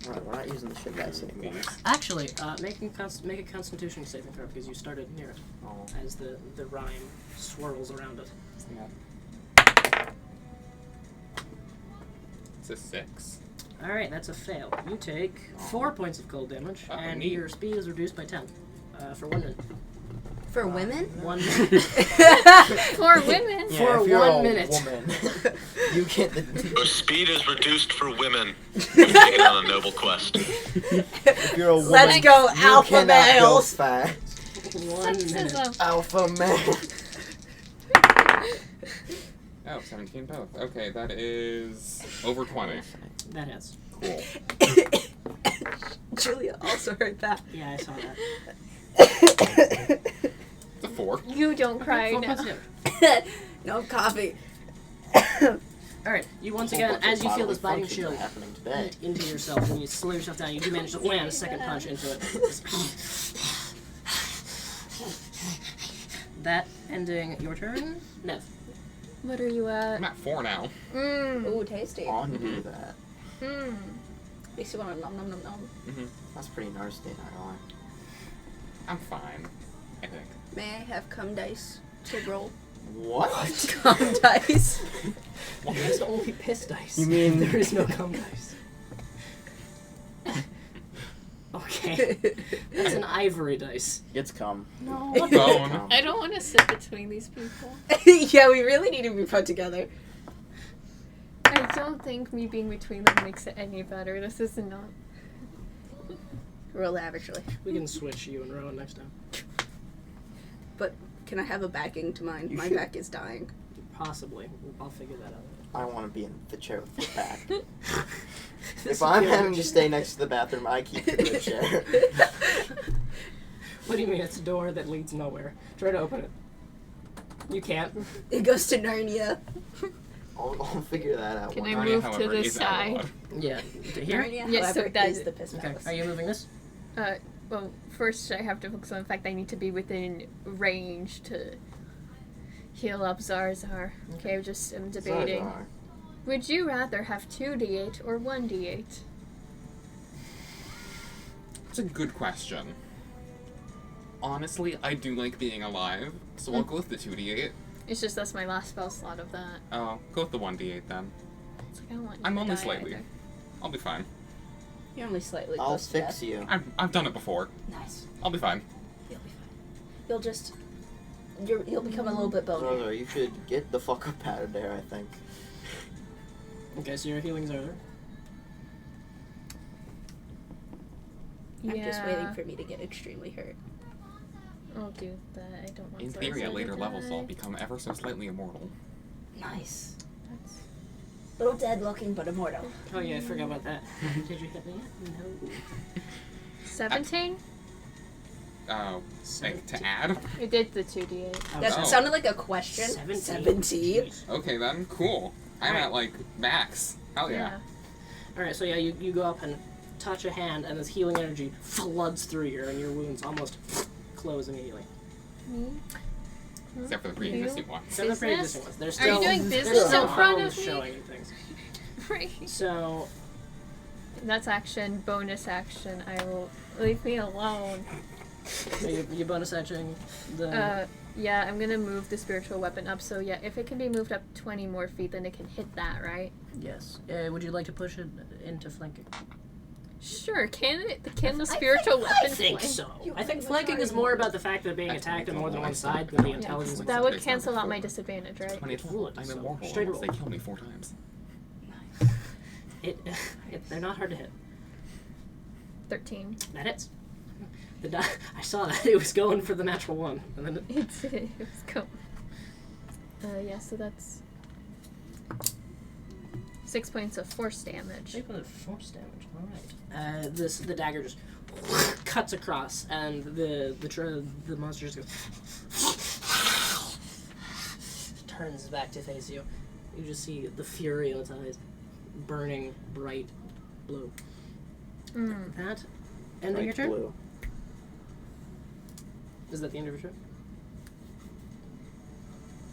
Alright, we're not using the shit dice anymore. Actually, make a Constitution saving throw because you started near it Oh. as the rhyme swirls around it. Yeah. It's a 6. Alright, that's a fail. You take 4 points of cold damage, and neat. your speed is reduced by 10 for 1 minute. For women? 1 minute. For women. Yeah, For if you're 1 a minute. woman, you get the. Your speed is reduced for women. You're taking on a noble quest. If you're a woman, Let's go, you alpha cannot males. Go fast. 1 minute. Sexism. Alpha man. Oh, 17 both. Okay, that is over 20. That hits. Cool. Julia also heard that. Yeah, I saw that. It's a 4. You don't cry 4 now. points of damage. No coffee. Alright, you once again, as you feel this biting chill eat into yourself, and you slow yourself down, you do manage to land a second punch into it. That ending your turn. Nev. What are you at? I'm at 4 now. Ooh, tasty. On to do that. Makes you want to nom nom nom nom. That's pretty nasty, not gonna lie. I'm fine, I think. May I have cum dice to roll? What? Cum dice? Well, that's only piss dice. You mean- there is no cum dice? Okay. That's an ivory dice. It's cum. No. Bone. I don't want to sit between these people. Yeah, we really need to be put together. I don't think me being between them makes it any better. This is not. Roll averagely. We can switch you and Rowan next time. But can I have a backing to mine? You My should. back is dying. Possibly. I'll figure that out. I want to be in the chair with the back. If I'm having to stay next to the bathroom, I keep the good chair. What do you mean? It's a door that leads nowhere. Try to open it. You can't. It goes to Narnia. I'll figure that out. Can one I day. Narnia, move to however, the is side? outlawed. Yeah. To here? Narnia, Yes, so however, that- is the piss Okay. palace. Are you moving this? Well, first I have to focus on the fact I need to be within range to heal up Zarzar. Okay, I'm debating. Zarzar. Would you rather have 2d8 or 1d8? It's a good question. Honestly, I do like being alive, so I'll go with the 2d8. It's just that's my last spell slot of that. Oh, go with the 1d8 then. It's like, I don't want you I'm to only die slightly. either. I'll be fine. You're only slightly I'll close to fix death. you. I've done it before. Nice. I'll be fine. You'll be fine. You'll just... You'll become a little bit bony. Zarzar, you should get the fuck up out of there, I think. Okay, so your healing's over. I'm just waiting for me to get extremely hurt. I'll do that. I don't want In Zarzar theory, at to later levels, die. I'll become ever so slightly immortal. Nice. That's- Little dead looking, but immortal. Oh yeah, I forgot about that. Did you hit me yet? No. 17? Like, to add? I did the 2d8. That Oh. sounded like a question. 17. Okay then, cool. I'm Alright. at, like, max. Hell yeah. Alright, so yeah, you go up and touch a hand, and this healing energy floods through you, and your wounds almost close immediately. Me? Except for the pre-existing ones. Except the Business? pre-existing ones. There's Are you still, doing there's business still in front problems of me? showing and things. Right. So, That's action, bonus action. I will leave me alone. you bonus actioning the... Yeah, I'm gonna move the spiritual weapon up. So yeah, if it can be moved up 20 more feet, then it can hit that, right? Yes. Would you like to push it into flanking? Sure. Can the spiritual weapon? I think flank? so. I think flanking is more about the fact that being attacked on more than one side than the intelligence. That would cancel out my disadvantage, right? 20 would, I'm so immortal straight unless they roll. kill me 4 times. They're not hard to hit. 13. That hits. I saw that. It was going for the natural one. And then It was cool. Yeah, so that's 6 points of force damage. 8 points of force damage. Alright. The dagger just cuts across, and the monster just goes... turns back to face you. You just see the fury in its eyes. Burning, bright blue. That end of your turn? Blue. Is that the end of your turn?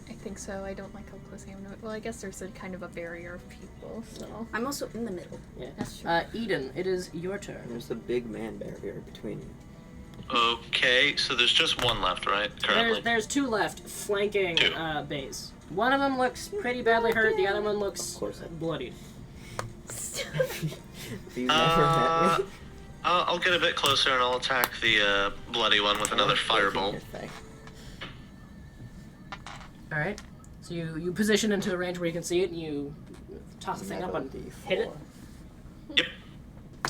I think so. I don't like how close I am to it. Well, I guess there's a kind of a barrier of people, so. I'm also in the middle. Yeah. That's true. Eden, it is your turn. There's a big man barrier between you. Okay, so there's just one left, right? Currently. There's 2 left flanking Two. Baze. One of them looks pretty badly hurt, the other one looks Of course. bloodied. You've never met me. I'll get a bit closer and I'll attack the bloody one with another firebolt. Alright. So you position into a range where you can see it, and you toss the thing up and hit it. Yep.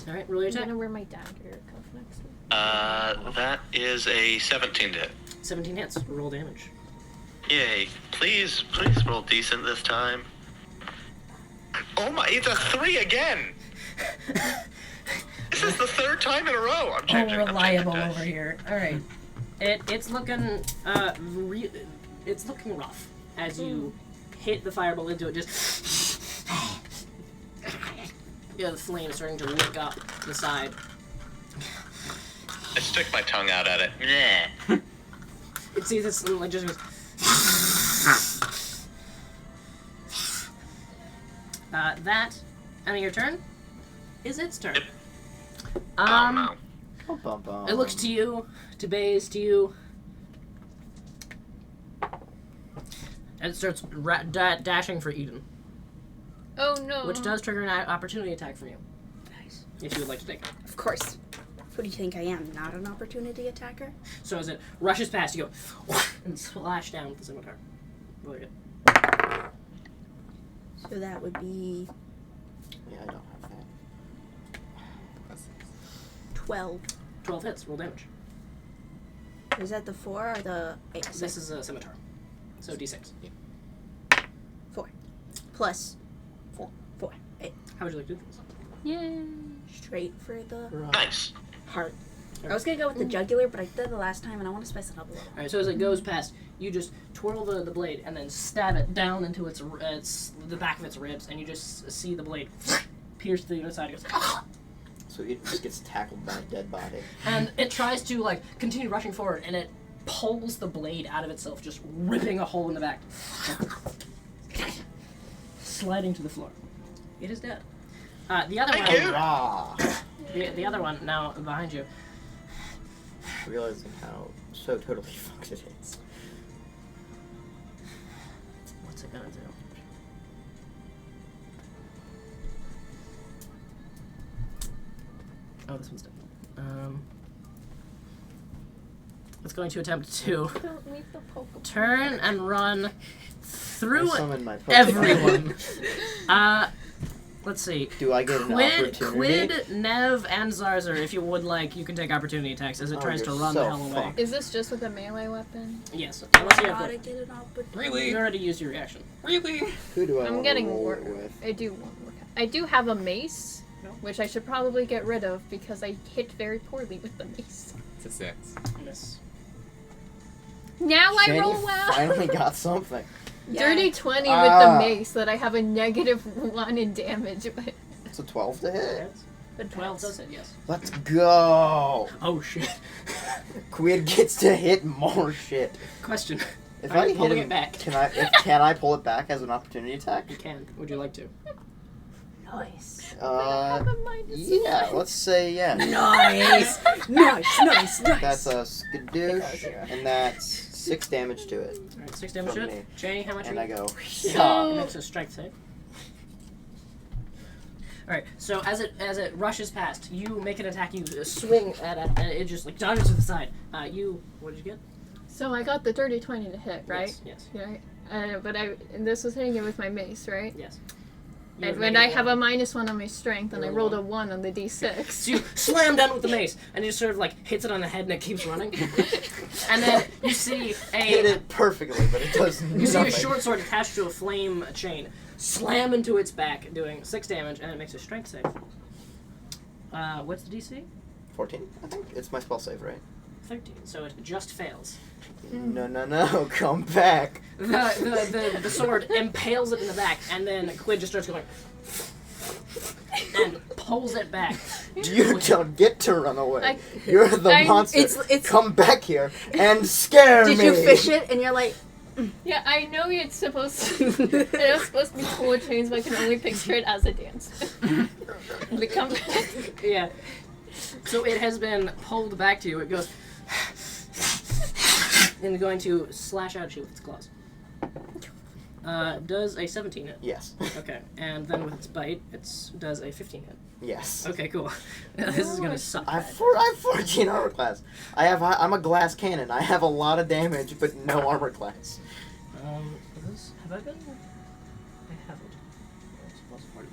Alright, roll your I'm attack. gonna wear my dagger cuff next week. That is a 17 to hit. 17 hits. Roll damage. Yay. Please roll decent this time. Oh my, it's a 3 again! This is the 3rd time in a row. I'm changing. reliable I'm over changing here. Alright. It's looking it's looking rough as you hit the fireball into it. Just yeah, the flame starting to lick up the side. I stick my tongue out at it. Yeah. It sees this and like just goes. That end of your turn is its turn. Yep. Um, no. Bum, bum, bum. It looks to you, to Baze, to you. And it starts dashing for Eden, Oh no. which does trigger an opportunity attack from you, Nice. if you would like to take it. Of course. What do you think I am? Not an opportunity attacker? So as it rushes past, you go and slash down with the scimitar. Really good. So that would be Yeah, I don't have that. 12. 12 hits. Roll damage. Is that the 4 or the 8? This is a scimitar. So d6. 4. Plus 4. 4. 8. How would you like to do this? Yay. Straight for the Nice. heart. I was gonna go with the jugular, but I did the last time, and I want to spice it up a little. Alright, so as it goes past, you just twirl the blade and then stab it down into the back of its ribs, and you just see the blade pierce through the other side. It goes, So it just gets tackled by a dead body. and it tries to like continue rushing forward, and it pulls the blade out of itself, just ripping a hole in the back, sliding to the floor. It is dead. The other Thank one, you. Ah, the other one now behind you. realizing how so totally fucked it is. What's it gonna do? Oh, this one's dead. It's going to attempt to Don't leave the Pokemon. turn and run through I summoned my Pokemon. everyone. Let's see. Do I get an opportunity? Quid, Nev, and Zarzer, if you would like, you can take opportunity attacks as it Oh, tries to you're run so the hell away. fucked. Is this just with a melee weapon? Yes, unless you have Gotta Quid. get an opportunity. Really? You already used your reaction. Really? Who do I I'm want getting to roll more. it with? I do want more. I do have a mace, No. which I should probably get rid of because I hit very poorly with the mace. It's a 6. Miss. Now I Shani roll well. finally got something. Yeah. Dirty 20 with Ah. the mace that I have a -1 in damage with. It's a 12 to hit. Hits. But 12 does it, yes. Let's go. Oh shit. Quid gets to hit more shit. Question. If Are I you hit pulling him, it back? can I pull it back as an opportunity attack? You can. Would you like to? Nice. I have a Yeah, -1. let's say yeah. Nice. Nice. That's a skadoosh, and that's 6 damage to it. Alright, 6 damage From to me. it. Jay, how much? And are I you? go, So- It makes a strength save. Alright, so as it rushes past, you make an attack, you swing at it, and it just like dodges to the side. What did you get? So I got the dirty 20 to hit, right? Yes. Yeah. But and this was hitting it with my mace, right? Yes. And when I have a -1 on my strength, and I rolled a 1 on the d6. So you slam down with the mace, and it just sort of like hits it on the head, and it keeps running. And then you see hit a it perfectly, but it does you see a nothing. short sword attached to a flame chain slam into its back, doing 6 damage, and it makes a strength save. What's the DC? 14, I think. It's my spell save, right? 13. So it just fails. No, come back. The sword impales it in the back, and then Quid just starts going and pulls it back. You don't get to run away. I- You're the I'm- monster. it's- Come back here and scare Did me. you fish it? And you're like, Yeah, I know it's supposed to. It was supposed to be cool chains, but I can only picture it as a dance. Become. Yeah. So it has been pulled back to you. It goes and going to slash out at you with its claws. Does a 17 hit? Yes. Okay, and then with its bite, it does a 15 hit. Yes. Okay, cool. This is gonna suck. I have 14 armor class. I'm a glass cannon. I have a lot of damage, but no armor class. Have I been? I haven't. What's plus 40?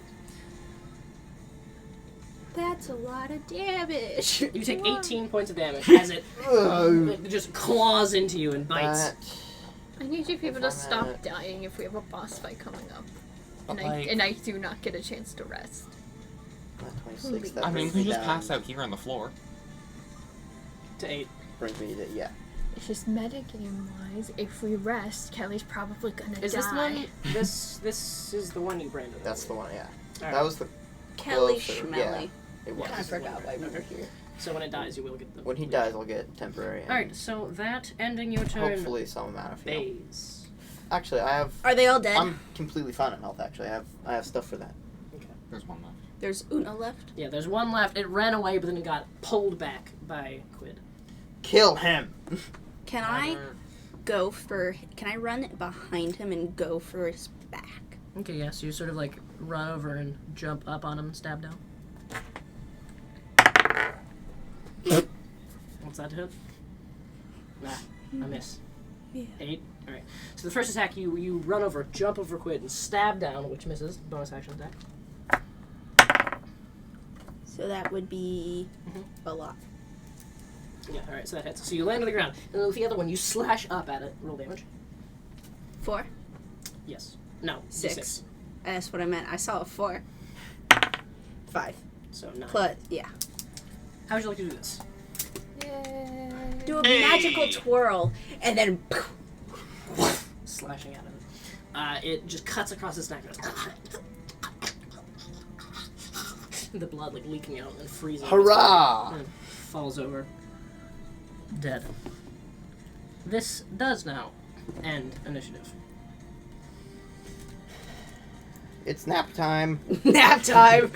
that's a lot of damage. You take 18 points of damage as it just claws into you and bites. I need you people to I'm stop at- dying if we have a boss fight coming up. But, And I do not get a chance to rest. 26. That I mean, brings we me just down. passed out here on the floor. To 8. Brings me to It's just metagame wise, if we rest, Kelly's probably gonna Is die. this the one? This is the one you branded. That's the one. Yeah. Alright. That was the Kelly closer, Schmelly. Yeah, it was. I forgot why we were here. So when it dies, you will get the. When he dies, I'll get temporary. and Alright, so that ending your turn. Hopefully, some amount of heal. Phase. Actually, I have. Are they all dead? I'm completely fine on health. Actually, I have stuff for that. There's one left. There's Una left. Yeah, there's one left. It ran away, but then it got pulled back by Quid. Kill him. Can I go for? Can I run behind him and go for his back? Okay, yeah, so you sort of like run over and jump up on him and stab down. What's that hit? Nah, I miss. Yeah. 8. Alright. So the first attack, you run over, jump over Quid, and stab down, which misses. Bonus action attack. So that would be a lot. Yeah, alright, so that hits. So you land on the ground. And then with the other one, you slash up at it. Roll damage. 4? Yes. No. 6. That's what I meant. I saw a 4. 5. So 9. Plus, yeah. How would you like to do this? Yay. Do a Hey. magical twirl, and then Slashing at it. It just cuts across his neck. The blood like leaking out and freezing. Hurrah! And falls over. Dead. This does now end initiative. It's nap time. nap time.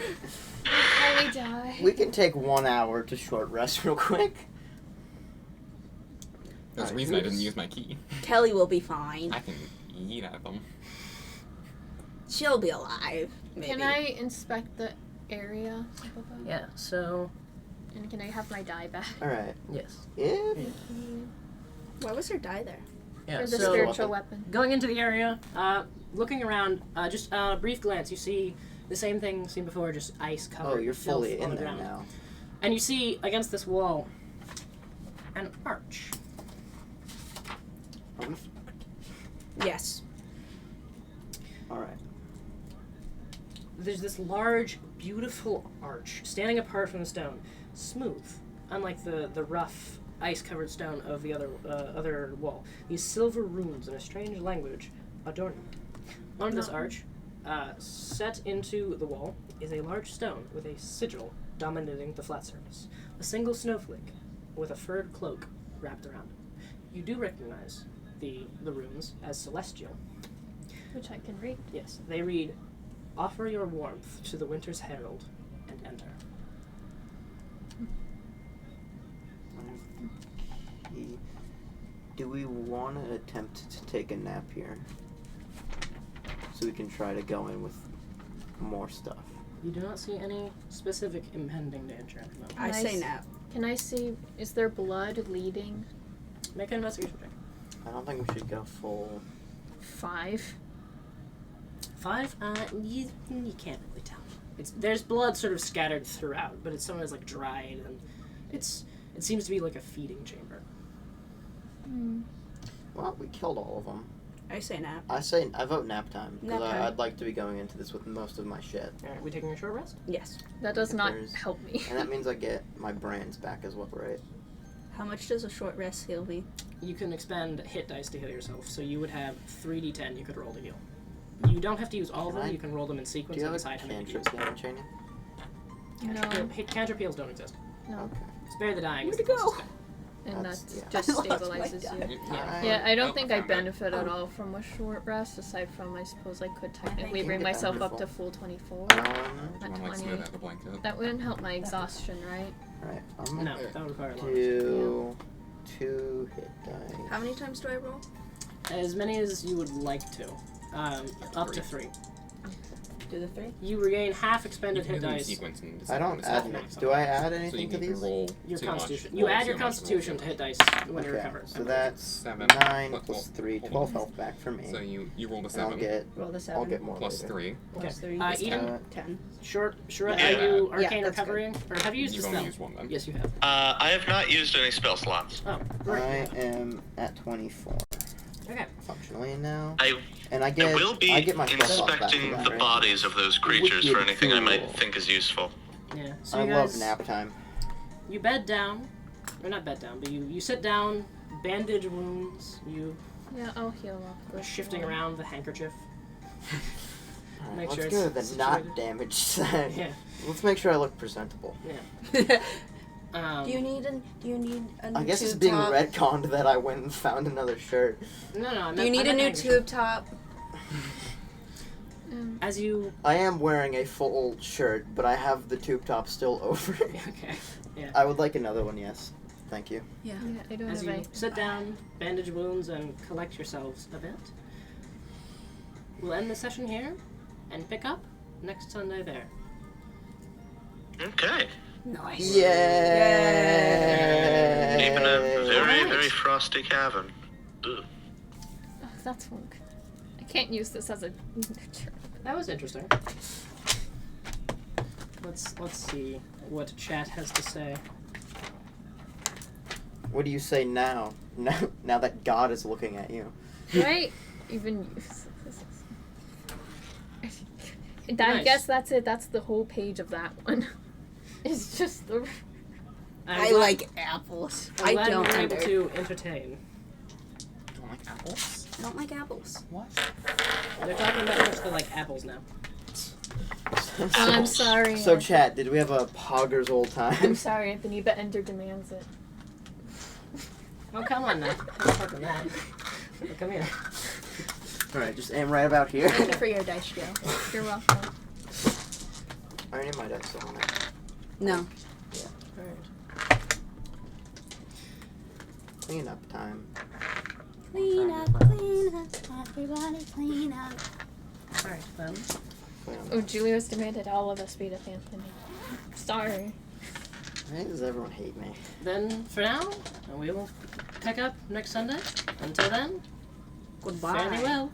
Before we die. We can take 1 hour to short rest real quick. There's a reason I didn't use my key. Kelly will be fine. I can eat at them. She'll be alive. Maybe. Can I inspect the area above? Yeah, so And can I have my die back? Alright. yes. If Why was her die there? Yeah, For the so spiritual weapon. going into the area, looking around, just a brief glance, you see the same thing seen before, just ice covered. Oh, you're filth fully on in the there ground. now. And you see against this wall an arch. Are we Yes. Alright. There's this large, beautiful arch standing apart from the stone, smooth, unlike the rough, ice-covered stone of the other wall. These silver runes in a strange language adorn it. On this arch, set into the wall, is a large stone with a sigil dominating the flat surface. A single snowflake with a furred cloak wrapped around it. You do recognize the runes as celestial. Which I can read. Yes, they read, "Offer your warmth to the winter's herald and enter." Do we want to attempt to take a nap here? So we can try to go in with more stuff. You do not see any specific impending danger at the moment. I say Nice. nap. Can I see, is there blood leading? Make an investigation check. I don't think we should go full. 5. 5. You can't really tell. There's blood sort of scattered throughout, but some of it's like dried, and it seems to be like a feeding chamber. Well, we killed all of them. I say nap. I vote nap time Nap because time. I'd like to be going into this with most of my shit, All right, we taking a short rest? Yes. That does not There's- help me. and that means I get my brains back as well, right? How much does a short rest heal me? You can expend hit dice to heal yourself, so you would have 3d10 you could roll to heal. You don't have to use all of Can them. I- You can roll them in Do sequence you and have a decide how many to use. cantrip damage training? No. Cantrip heals don't exist. No. Okay. Spare the dying. Where'd is it the go? closest thing. And That's- that yeah. just I lost my stabilizes die. you. Yeah. Yeah, I don't Oh, think I found it. benefit at all from a short rest, aside from I suppose I could technically can bring get myself up wonderful. to full 24. Do you At want to like smooth 20. out the blanket? That wouldn't help my exhaustion, right? Alright, I'm No, gonna that would require a lot. do 2 hit die. How many times do I roll? As many as you would like to. Up to 3. Do the 3? You regain half You expended can hit do them in dice. sequence and I decide don't when to add stop. any. Do I add So you anything to can these? roll Your too constitution. much, You roll add too your much, constitution roll to too hit dice when it Okay, recovers. so that's 7. 9 Well, plus 3, hold 12 on. health back for me. So you roll the And I'll 7 get Roll the 7. I'll get more plus later. 3. Plus 3. Eden? 10. Short, Yeah. are you arcane that's recovering? Or have you used You've a only spell? used 1 then. Yes, you have. I have not used any spell slots. Oh, great. I am at 24 Okay. functionally now, I and I get will be I get my spell back inspecting for that, the right? bodies of those creatures for Wicked anything I might cool. think is useful. Yeah. So I you love guys, nap time. you bed down, or not bed down, but you sit down, bandage wounds. You Yeah, I'll heal up. are shifting around the handkerchief. Alright, Make let's sure go to it's the not situated. damaged side. Yeah. Let's make sure I look presentable. Yeah. Do you need a new I guess tube it's being top? retconned that I went and found another shirt. No, I Do you need a new tube top? As you I am wearing a full shirt, but I have the tube top still over it. okay. Yeah. I would like another one, yes. Thank you. Yeah. Yeah, I don't As have you any. sit down, bandage wounds, and collect yourselves a bit, we'll end the session here and pick up next Sunday there. Okay. Nice. Yay! Deep in a very, Alright. very frosty cavern. Ugh. Oh, that's fun. I can't use this as a. That was interesting. Let's see what chat has to say. What do you say now? Now that God is looking at you. Right? Even I Nice. guess that's it. That's the whole page of that one. It's just the. I like apples. I'm I glad don't. we were able either. to entertain. Don't like apples? I don't like apples. What? They're talking about how much they like apples now. I'm sorry. So, chat, did we have a poggers old I'm time? sorry, Anthony, but Ender demands it. Oh, come on now. Don't talk on that. Come here. Alright, just aim right about here. Thank you for your dice, Joe. You're welcome. I already have my dice on it. No. Alright. Clean up time. Clean up, clean up, everybody clean up. Alright, then. Clean up. Oh, Julius demanded all of us beat up Anthony. Sorry. Why does everyone hate me? Then, for now, we will pick up next Sunday. Until then, Goodbye. fare thee well.